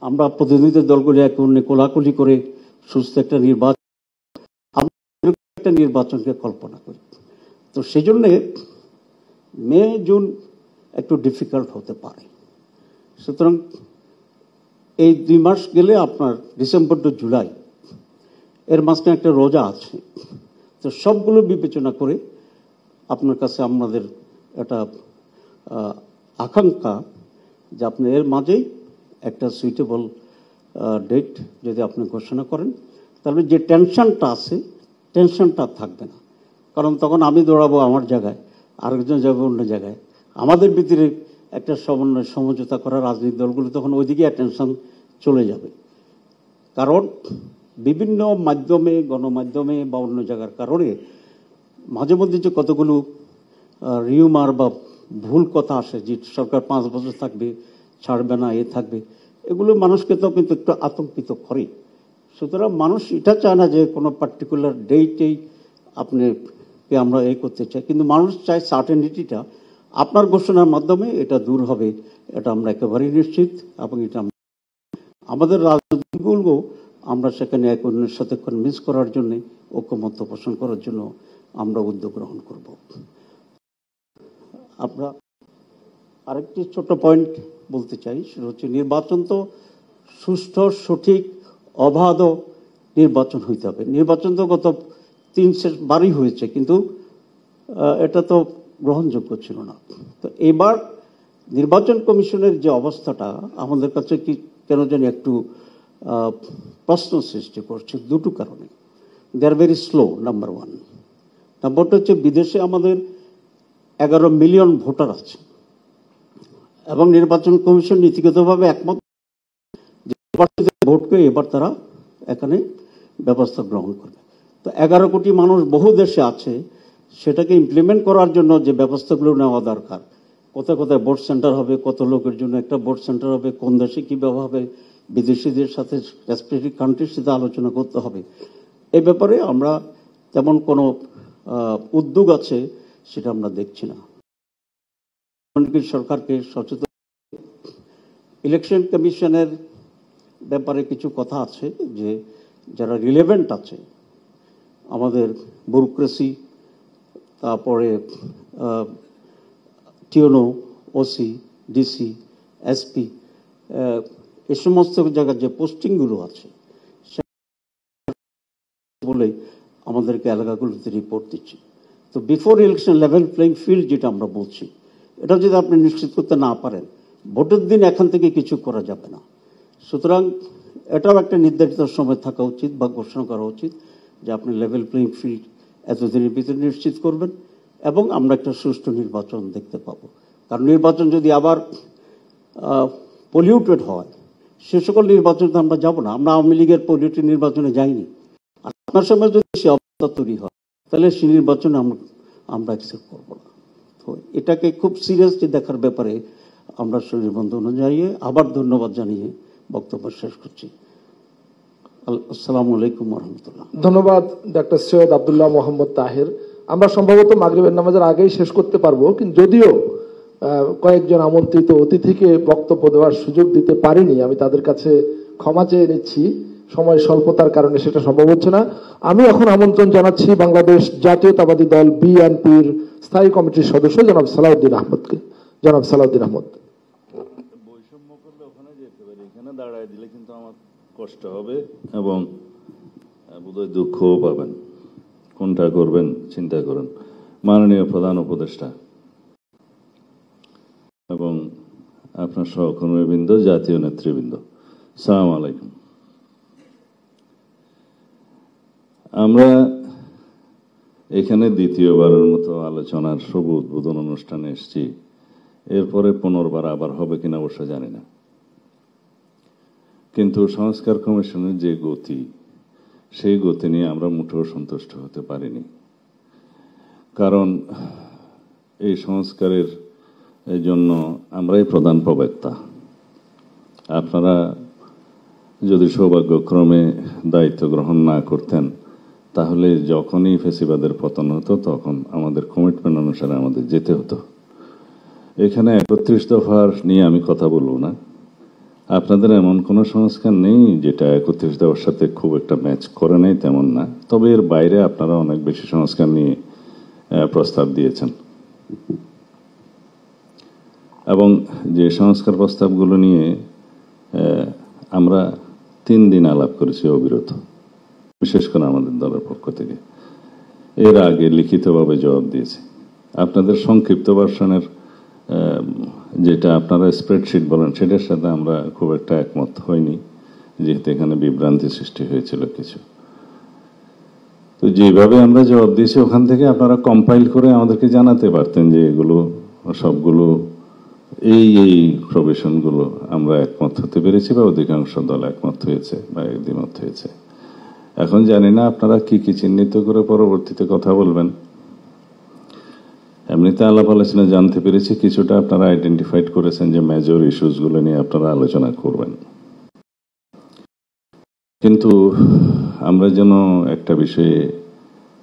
আমরা প্রতিনিধি দলগুলি একে অন্য কোলাকুলি করে সুস্থ একটা নির্বাচনকে কল্পনা করি। তো সেই জন্যে মে জুন একটু ডিফিকাল্ট হতে পারে। সুতরাং এই 2 মাস গেলে আপনার ডিসেম্বর টু জুলাই এর মাঝখানে একটা রোজা আছে। তো সবগুলো বিবেচনা করে আপনার কাছে আমাদের একটা আকাঙ্ক্ষা যে আপনি এর মাঝেই একটা সুইটেবল ডেট যদি আপনি ঘোষণা করেন, তাহলে যে টেনশনটা আছে টেনশনটা থাকবে না। কারণ তখন আমি দৌড়াবো আমার জায়গায়, আরেকজন যাবে অন্য জায়গায়। আমাদের ভিতরে একটা সমন্বয় সমঝোতা করা রাজনৈতিক দলগুলো তখন ওইদিকে অ্যাটেনশন চলে যাবে। কারণ বিভিন্ন মাধ্যমে, গণমাধ্যমে বা অন্য জায়গার কারণে মাঝে মধ্যে যে কতগুলো রিউমার বা ভুল কথা আসে যে সরকার 5 বছর থাকবে, ছাড়বে না, এ থাকবে, এগুলো মানুষকে তো কিন্তু একটু আতঙ্কিত করে। সুতরাং মানুষ এটা চায় না যে কোনো পার্টিকুলার ডেটেই আপনাকে আমরা এই করতে চাই, কিন্তু মানুষ চায় সার্টেনিটিটা আপনার ঘোষণার মাধ্যমে এটা দূর হবে, এটা আমরা একেবারেই নিশ্চিত। এবং এটা আমাদের রাজনীতিগুলো আমরা সেখানে এক অন্যের সাথে কনভিন্স করার জন্য, ঐক্যমত্য পোষণ করার জন্য আমরা উদ্যোগ গ্রহণ করব। আমরা আরেকটি ছোট পয়েন্ট বলতে চাই, সেটা হচ্ছে নির্বাচন তো সুষ্ঠু, সঠিক, অবাধ নির্বাচন হইতে হবে। নির্বাচন তো গত 3বারই হয়েছে, কিন্তু এটা তো গ্রহণযোগ্য ছিল না। তো এবার নির্বাচন কমিশনের যে অবস্থাটা আমাদের কাছে কি কেন জানি একটু প্রশ্ন সৃষ্টি করছে দুটো কারণে। দে আর ভেরি স্লো, নাম্বার 1। নাম্বারটা হচ্ছে বিদেশে আমাদের 11 মিলিয়ন ভোটার আছে এবং নির্বাচন কমিশন নীতিগতভাবে একমত ভোটকে এবার তারা এখানে ব্যবস্থা গ্রহণ করবে। তো 11 কোটি মানুষ বহু দেশে আছে, সেটাকে ইমপ্লিমেন্ট করার জন্য যে ব্যবস্থাগুলো নেওয়া দরকার, কোথায় কোথায় ভোট সেন্টার হবে, কত লোকের জন্য একটা ভোট সেন্টার হবে, কোন দেশে কীভাবে হবে, বিদেশিদের সাথে রেসপেক্টিভ কান্ট্রির সাথে আলোচনা করতে হবে। এই ব্যাপারে আমরা তেমন কোনো উদ্যোগ আছে সেটা আমরা দেখছি না। সরকারকে সচেতন, ইলেকশন কমিশনের ব্যাপারে কিছু কথা আছে যে যারা রিলেভেন্ট আছে আমাদের ব্যুরোক্রেসি, তারপরে টিওনো, ওসি, ডিসি, এসপি, এ সমস্ত জায়গার যে পোস্টিংগুলো আছে বলে আমাদেরকে এলাকাগুলোতে রিপোর্ট দিচ্ছে। তো before election level playing field যেটা আমরা বলছি, এটা যদি আপনি নিশ্চিত করতে না পারেন, ভোটের দিন এখান থেকে কিছু করা যাবে না। সুতরাং এটাও একটা নির্ধারিত সময় থাকা উচিত বা ঘোষণা করা উচিত যে আপনি লেভেল প্লেইং ফিল্ড এতদিনের ভিতরে নিশ্চিত করবেন এবং আমরা একটা সুষ্ঠু নির্বাচন দেখতে পাবো। কারণ নির্বাচন যদি আবার পলিউটেড হয়, সে সকল নির্বাচন তো আমরা যাবো না। আমরা আওয়ামী লীগের পলিউটেড নির্বাচনে যাইনি। আপনার সময় যদি সে অবস্থা তৈরি হয় তাহলে সে নির্বাচনে আমরা অ্যাকসেপ্ট করবো না। তো এটাকে খুব সিরিয়াসলি দেখার ব্যাপারে আমরা শরীরবন্ধন জানিয়ে আবার ধন্যবাদ জানিয়ে বক্তব্য শেষ করছি। আসসালামু আলাইকুম রহমতুল্লাহ। ধন্যবাদ ডক্টর সৈয়দ আব্দুল্লাহ মোহাম্মদ তাহের। আমরা সম্ভবত মাগরিবের নামাজের আগেই শেষ করতে পারবো, কিন্তু যদিও কয়েকজন আমন্ত্রিত অতিথিকে বক্তব্য দেওয়ার সুযোগ দিতে পারিনি, আমি তাদের কাছে ক্ষমা চেয়ে নিচ্ছি। সময় স্বল্পতার কারণে সেটা সম্ভব হচ্ছে না। আমি এখন আমন্ত্রণ জানাচ্ছি বাংলাদেশ জাতীয়তাবাদী দল বিএনপির স্থায়ী কমিটির সদস্য জনাব সালাউদ্দিন আহমদকে। জনাব সালাউদ্দিন আহমদ। বৈষম্য করলে ওখানে যেতে পারি, এখানে দাঁড়ায় দিলে কিন্তু আমার কষ্ট হবে এবং বোধহয় দুঃখও পাবেন। কোনটা করবেন চিন্তা করেন। মাননীয় প্রধান উপদেষ্টা এবং আপনার সহকর্মীবৃন্দ, জাতীয় নেতৃবৃন্দ, আসসালামু আলাইকুম। আমরা এখানে দ্বিতীয়বারের মতো আলোচনার শুভ উদ্বোধন অনুষ্ঠানে এসেছি। এরপরে পুনর্বার আবার হবে কিনা অবশ্য জানি না, কিন্তু সংস্কার কমিশনের যে গতি, সেই গতি নিয়ে আমরা মোটেও সন্তুষ্ট হতে পারিনি। কারণ এই সংস্কারের জন্য আমরাই প্রধান প্রবক্তা। আপনারা যদি সৌভাগ্যক্রমে দায়িত্ব গ্রহণ না করতেন, তাহলে যখনই ফেসিবাদের পতন হতো তখন আমাদের কমিটমেন্ট অনুসারে আমাদের যেতে হতো। এখানে 31 দফার নিয়ে আমি কথা বলবো না। আপনাদের এমন কোনো সংস্কার নেই যেটা 31 দফার সাথে খুব একটা ম্যাচ করে নেই, তেমন না। তবে এর বাইরে আপনারা অনেক বেশি সংস্কার নিয়ে প্রস্তাব দিয়েছেন এবং যে সংস্কার প্রস্তাবগুলো নিয়ে আমরা 3 দিন আলাপ করেছি অবিরত, বিশেষ করে আমাদের দলের পক্ষ থেকে। এর আগে লিখিতভাবে জবাব দিয়েছি। আপনাদের সংক্ষিপ্ত ভার্সনের যেটা আপনারা স্প্রেডশিট বলেন, সেটার সাথে আমরা খুব একটা একমত হইনি, যেহেতু এখানে বিভ্রান্তি সৃষ্টি হয়েছিল কিছু। তো যেভাবে আমরা জবাব দিয়েছি, ওখান থেকে আপনারা কম্পাইল করে আমাদেরকে জানাতে পারতেন যে এগুলো সবগুলো এই প্রভিশনগুলো আমরা একমত হতে পেরেছি বা অধিকাংশ দল একমত হয়েছে বা দ্বিমত হয়েছে। এখন জানি না আপনারা কি কি চিহ্নিত করে পরবর্তীতে কথা বলবেন। এমনিতে আলাপ আলোচনা জানতে পেরেছি কিছুটা আপনারা আইডেন্টিফাইড করেছেন যে মেজর ইস্যুসগুলো নিয়ে আপনারা আলোচনা করবেন। কিন্তু আমরা যেন একটা বিষয়ে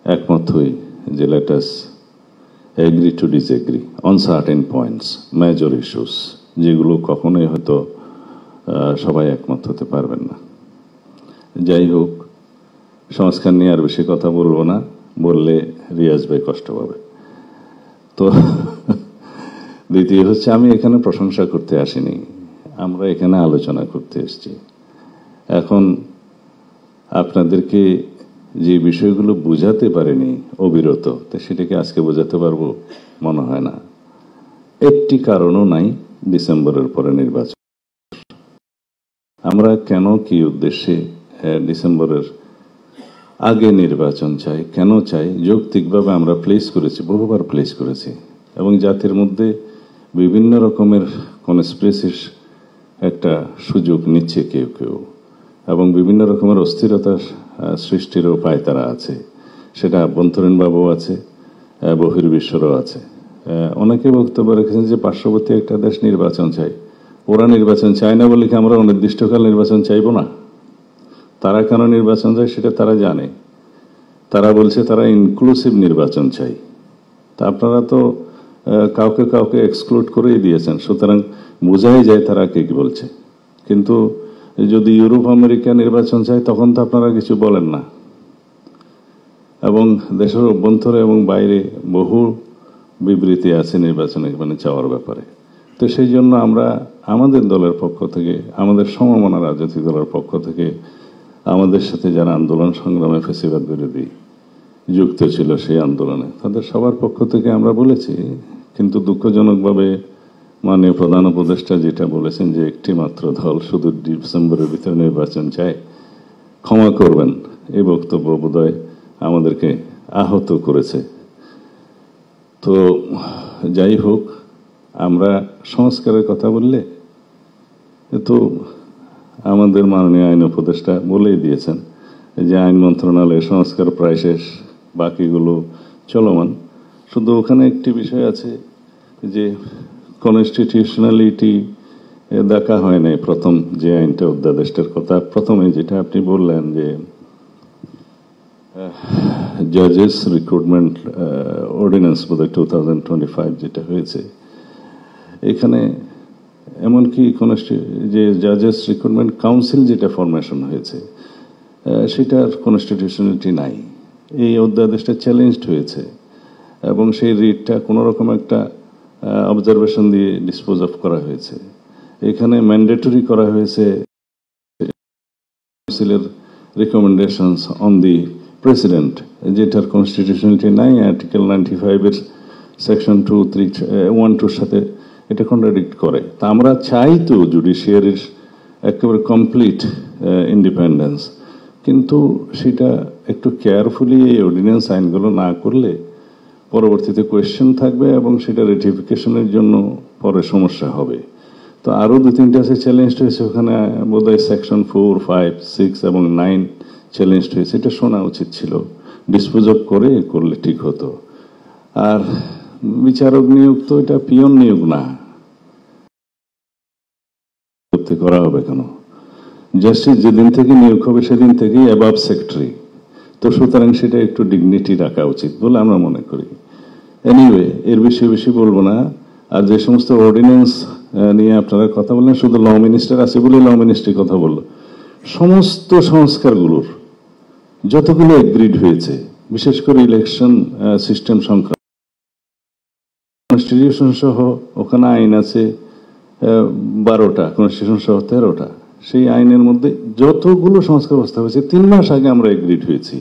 একমত হই যে let us agree to disagree on certain points, major issues, যেগুলো কখনোই হয়তো সবাই একমত হতে পারবেন না। যাই হোক, সংস্কার নিয়ে আর বেশি কথা বলবো না, বললে রিয়াজ ভাই কষ্ট পাবে। তো দ্বিতীয় হচ্ছে, আমি এখানে প্রশংসা করতে আসিনি, আমরা এখানে আলোচনা করতে এসেছি। এখন আপনাদেরকে যে বিষয়গুলো বোঝাতে পারেনি অবিরত, তো সেটাকে আজকে বোঝাতে পারবো মনে হয় না। একটি কারণও নাই ডিসেম্বরের পরে নির্বাচন। আমরা কেন কি উদ্দেশ্যে ডিসেম্বরের আগে নির্বাচন চাই, কেন চাই, যৌক্তিকভাবে আমরা প্লেস করেছি, বহুবার প্লেস করেছি, এবং জাতির মধ্যে বিভিন্ন রকমের কনস্পিরেসির একটা সুযোগ নিচ্ছে কেউ কেউ, এবং বিভিন্ন রকমের অস্থিরতার সৃষ্টির উপায় তারা আছে। সেটা আভ্যন্তরীণভাবেও আছে, বহির্বিশ্বরও আছে। অনেকে বক্তব্য রেখেছেন যে পার্শ্ববর্তী একটা দেশ নির্বাচন চাই। ওরা নির্বাচন চায় না বলে কি আমরা অনির্দিষ্টকাল নির্বাচন চাইব না? তারা কেন নির্বাচন চায় সেটা তারা জানে। তারা বলছে তারা ইনক্লুসিভ নির্বাচন চাই। তা আপনারা তো কাউকে কাউকে এক্সক্লুড করেই দিয়েছেন, সুতরাং বোঝাই যায় তারা কে কি বলছে। কিন্তু যদি ইউরোপ আমেরিকা নির্বাচন চায় তখন তো আপনারা কিছু বলেন না, এবং দেশের অভ্যন্তরে এবং বাইরে বহু বিবৃতি আছে নির্বাচনে মানে চাওয়ার ব্যাপারে। তো সেই জন্য আমরা আমাদের দলের পক্ষ থেকে, আমাদের সমমনা রাজনৈতিক দলের পক্ষ থেকে, আমাদের সাথে যারা আন্দোলন সংগ্রামে ফ্যাসিবাদ বিরোধী যুক্ত ছিল সেই আন্দোলনে, তাদের সবার পক্ষ থেকে আমরা বলেছি। কিন্তু দুঃখজনকভাবে মাননীয় প্রধান উপদেষ্টা যেটা বলেছেন যে একটি মাত্র দল শুধু ডিসেম্বরের ভিতরে নির্বাচন চায়, ক্ষমা করবেন, এই বক্তব্য বোধহয় আমাদেরকে আহত করেছে। তো যাই হোক, আমরা সংস্কারের কথা বললে তো আমাদের মাননীয় আইন উপদেষ্টা বলেই দিয়েছেন যে আইন মন্ত্রণালয়ের সংস্কার প্রায় শেষ, বাকিগুলো চলমান। শুধু ওখানে একটি বিষয় আছে যে কনস্টিটিউশনালিটি দেখা হয় নাই। প্রথম যে আইনটা অধ্যাদেশটার কথা প্রথমে যেটা আপনি বললেন যে জাজেস রিক্রুটমেন্ট অর্ডিন্যান্স বোধহয় 2025 যেটা হয়েছে, এখানে এমনকি যে জাজেস রিক্রুটমেন্ট কাউন্সিল যেটা ফরমেশন হয়েছে সেটার কনস্টিটিউশনালিটি নাই। এই অধ্যাদেশটা চ্যালেঞ্জড হয়েছে এবং সেই রিটটা কোনো রকম একটা অবজারভেশন দিয়ে ডিসপোজ অফ করা হয়েছে। এখানে ম্যান্ডেটরি করা হয়েছে কাউন্সিলের রিকমেন্ডেশনস অন দি প্রেসিডেন্ট, যেটার কনস্টিটিউশনালিটি নাই। আর্টিকেল 95-এর সেকশন 1-2 সাথে এটা কন্ট্রাডিক্ট করে। তা আমরা চাই তো জুডিশিয়ারির একেবারে কমপ্লিট ইন্ডিপেন্ডেন্স, কিন্তু সেটা একটু কেয়ারফুলি এই অর্ডিন্যান্স আইনগুলো না করলে পরবর্তীতে কোয়েশ্চেন থাকবে এবং সেটা রেটিফিকেশনের জন্য পরে সমস্যা হবে। তো আরও 2-3টা আছে চ্যালেঞ্জ হয়েছে, ওখানে বোধহয় সেকশন 4, 5, 6 এবং 9 চ্যালেঞ্জ হয়েছে। এটা শোনা উচিত ছিল, ডিসপোজ অফ করলে ঠিক হতো। আর বিচারক নিয়োগ তো এটা পিয়ন নিয়োগ না, করা হবে কেন? জাস্টিস যেদিন থেকে নিয়োগ হবে সেদিন থেকেই অ্যাবাভ সেক্রেটারি, তো সুতরাং সেটা একটু ডিগনিটি রাখা উচিত বলে আমরা মনে করি। এনিওয়ে, এর বেশি বলবো না। আর যে সমস্ত অর্ডিন্যান্স নিয়ে আপনারা কথা বললেন, শুধু ল মিনিস্টার আছে বলে ল মিনিস্ট্রি কথা বললো। সমস্ত সংস্কারগুলোর যতগুলো এগ্রিড হয়েছে, বিশেষ করে ইলেকশন সিস্টেম সংক্রান্ত, কনস্টিটিউশন সহ ওখানে আইন আছে 12টা, কনস্টিটিউশন সহ 13টা। সেই আইনের মধ্যে যতগুলো সংস্কার প্রস্তাব হয়েছে 3 মাস আগে আমরা এগ্রিড হয়েছি।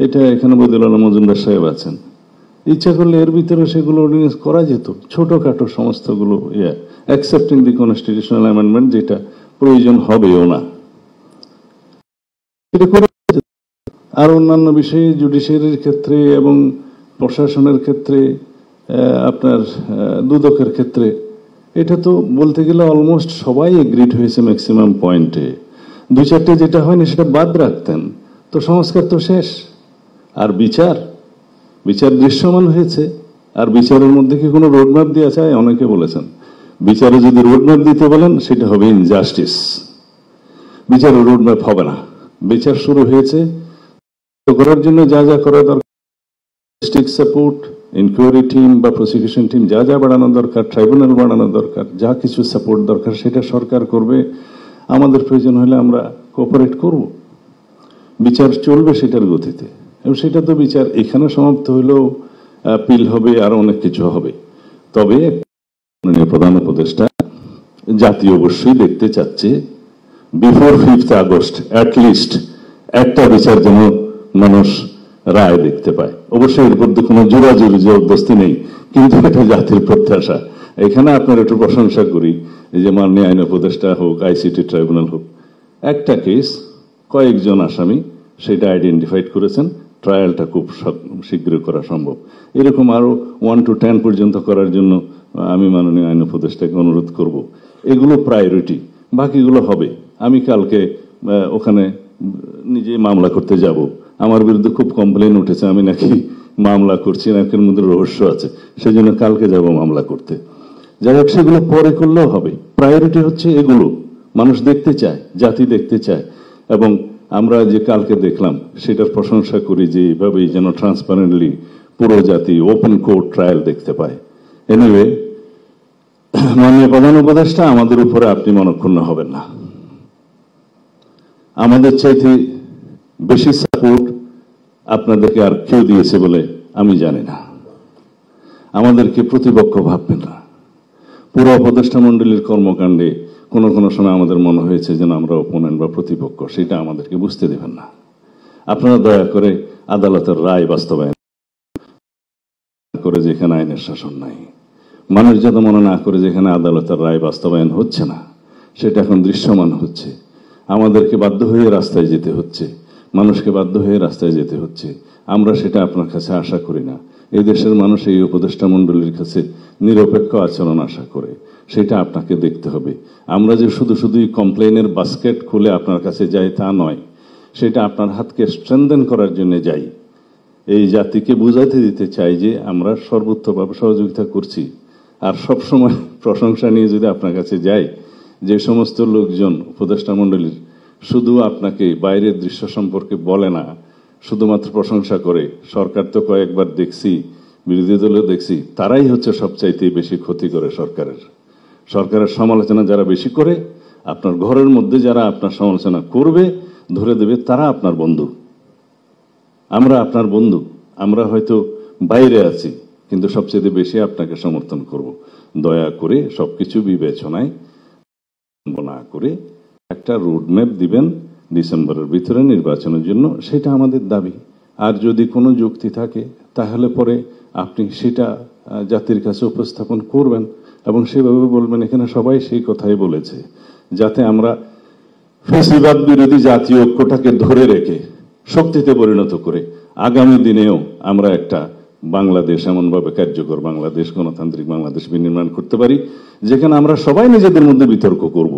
এটা এখানে বদিউল আলম মজুমদার সাহেব আছেন, ইচ্ছা করলে এর ভিতরে সেগুলো অর্ডিন্যান্স করা যেত, ছোটখাটো সমস্তগুলো অ্যাকসেপ্টিং দি কনস্টিটিউশনাল অ্যামেন্ডমেন্ট, যেটা প্রয়োজন হবেও না। এটা করে আর অন্যান্য বিষয়ে জুডিশিয়ারির ক্ষেত্রে এবং প্রশাসনের ক্ষেত্রে, আপনার দুদকের ক্ষেত্রে, এটা তো বলতে গেলে অলমোস্ট সবাই এগ্রিড হয়েছে ম্যাক্সিমাম পয়েন্টে। 2-4টে যেটা হয়নি সেটা বাদ রাখতেন, তো সংস্কার তো শেষ। আর বিচার দৃশ্যমান হয়েছে। আর বিচারের মধ্যে কি কোনো রোডম্যাপ দেওয়া চায়? অনেকে বলেছেন বিচারে যদি রোডম্যাপ দিতে বলেন সেটা হবে ইনজাস্টিস, বিচারের রোডম্যাপ হবে না। বিচার শুরু হয়েছে, করার জন্য যা যা করা দরকার, ডিস্ট্রিক্ট সাপোর্ট, ইনকোয়ারি টিম বা প্রসিকিউশন টিম যা যা বাড়ানো দরকার, ট্রাইব্যুনাল বাড়ানো দরকার, যা কিছু সাপোর্ট দরকার সেটা সরকার করবে। আমাদের প্রয়োজন হলে আমরা কোঅপারেট করব, বিচার চলবে সেটার গতিতে। এবং সেটা তো বিচার এখানে সমাপ্ত হইলেও আপিল হবে, আর অনেক কিছু হবে। তবে প্রধান উপদেষ্টা জাতীয় অবশ্যই দেখতে চাচ্ছে বিফোর 5th আগস্ট অ্যাটলিস্ট একটা বিচার যেন মানুষ রায় দেখতে পায়। অবশ্যই এর মধ্যে কোনো জোরাজুরি জবরদস্তি নেই, কিন্তু এটা জাতির প্রত্যাশা। এখানে আপনার একটু প্রশংসা করি, এই যে মাননীয় আইন উপদেষ্টা হোক, আইসিটি ট্রাইব্যুনাল হোক, একটা কেস কয়েকজন আসামি সেটা আইডেন্টিফাইড করেছেন, ট্রায়ালটা খুব শীঘ্রই করা সম্ভব। এরকম আরো 1 to 10 পর্যন্ত করার জন্য আমি মাননীয় আইন উপদেষ্টাকে অনুরোধ করব। এগুলো প্রায়োরিটি, বাকিগুলো হবে। আমি কালকে ওখানে নিজে মামলা করতে যাব। আমার বিরুদ্ধে খুব কমপ্লেন উঠেছে আমি নাকি মামলা করছি, নাকের মধ্যে রহস্য আছে, সেজন্য কালকে যাব মামলা করতে। যাই হোক, সেগুলো পরে করলেও হবে। প্রায়োরিটি হচ্ছে এগুলো, মানুষ দেখতে চায়, জাতি দেখতে চায়। এবং আমরা যে কালকে দেখলাম সেটার প্রশংসা করি যে এইভাবেই যেন ট্রান্সপারেন্টলি পুরো জাতি ওপেন কোর্ট ট্রায়াল দেখতে পায়। এনিওয়ে, মাননীয় প্রধান উপদেষ্টা, আমাদের উপরে আপনি মনক্ষুণ্ণ হবেন না। আমাদের চাইতে বেশি সাপোর্ট আপনাদেরকে আর কেউ দিয়েছে বলে আমি জানি না। আমাদেরকে প্রতিপক্ষ ভাববেন না। পুরো উপদেষ্টা মণ্ডলীর কর্মকাণ্ডে কোনো কোনো সময় আমাদের মনে হয়েছে যেন আমরা অপোনেন্ট বা প্রতিপক্ষ, সেটা আমাদেরকে বুঝতে দেবেন না। আপনারা দয়া করে আদালতের রায় বাস্তবায়ন করে, যেখানে আইনের শাসন নাই, মানুষ যাতে মনে না করে যেখানে আদালতের রায় বাস্তবায়ন হচ্ছে না, সেটা এখন দৃশ্যমান হচ্ছে। আমাদেরকে বাধ্য হয়ে রাস্তায় যেতে হচ্ছে, মানুষকে বাধ্য হয়ে রাস্তায় যেতে হচ্ছে। আমরা সেটা আপনার কাছে আশা করি না। এই দেশের মানুষ এই উপদেষ্টা মণ্ডলীর কাছে নিরপেক্ষ আচরণ আশা করে, সেটা আপনাকে দেখতে হবে। আমরা যে শুধুই কমপ্লেনের বাস্কেট খুলে আপনার কাছে যাই তা নয়, সেটা আপনার হাতকে স্ট্রেনদেন করার জন্য যাই। এই জাতিকে বুঝাতে দিতে চাই যে আমরা সর্বোচ্চভাবে সহযোগিতা করছি। আর সবসময় প্রশংসা নিয়ে যদি আপনার কাছে যাই, যে সমস্ত লোকজন উপদেষ্টা মণ্ডলীর শুধু আপনাকে বাইরের দৃশ্য সম্পর্কে বলে না, শুধুমাত্র প্রশংসা করে, সরকার তো কয়েকবার দেখছি, বিরোধী দলেও দেখছি, তারাই হচ্ছে সবচাইতে বেশি ক্ষতি করে সরকারের সমালোচনা যারা বেশি করে, আপনার ঘরের মধ্যে যারা আপনার সমালোচনা করবে, ধরে দেবে, তারা আপনার বন্ধু। আমরা আপনার বন্ধু। আমরা হয়তো বাইরে আছি, কিন্তু সবচেয়ে বেশি আপনাকে সমর্থন করব। দয়া করে সবকিছু বিবেচনায় না করে একটা রোডম্যাপ দিবেন ডিসেম্বরের ভিতরে নির্বাচনের জন্য, সেটা আমাদের দাবি। আর যদি কোনো যুক্তি থাকে তাহলে পরে আপনি সেটা জাতির কাছে উপস্থাপন করবেন এবং সেভাবে বলবেন। এখানে সবাই সেই কথাই বলেছে, যাতে আমরা ফ্যাসিবাদ বিরোধী জাতীয় ঐক্যটাকে ধরে রেখে শক্তিতে পরিণত করে আগামী দিনেও আমরা একটা বাংলাদেশ, এমনভাবে কার্যকর বাংলাদেশ, গণতান্ত্রিক বাংলাদেশ বিনির্মাণ করতে পারি, যেখানে আমরা সবাই নিজেদের মধ্যে বিতর্ক করব,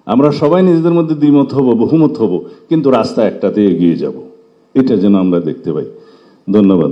আমরা সবাই নিজেদের মধ্যে দ্বিমত হব, বহুমত হব, কিন্তু রাস্তা একটাতে এগিয়ে যাব। এটা যেন আমরা দেখতে পাই। ধন্যবাদ।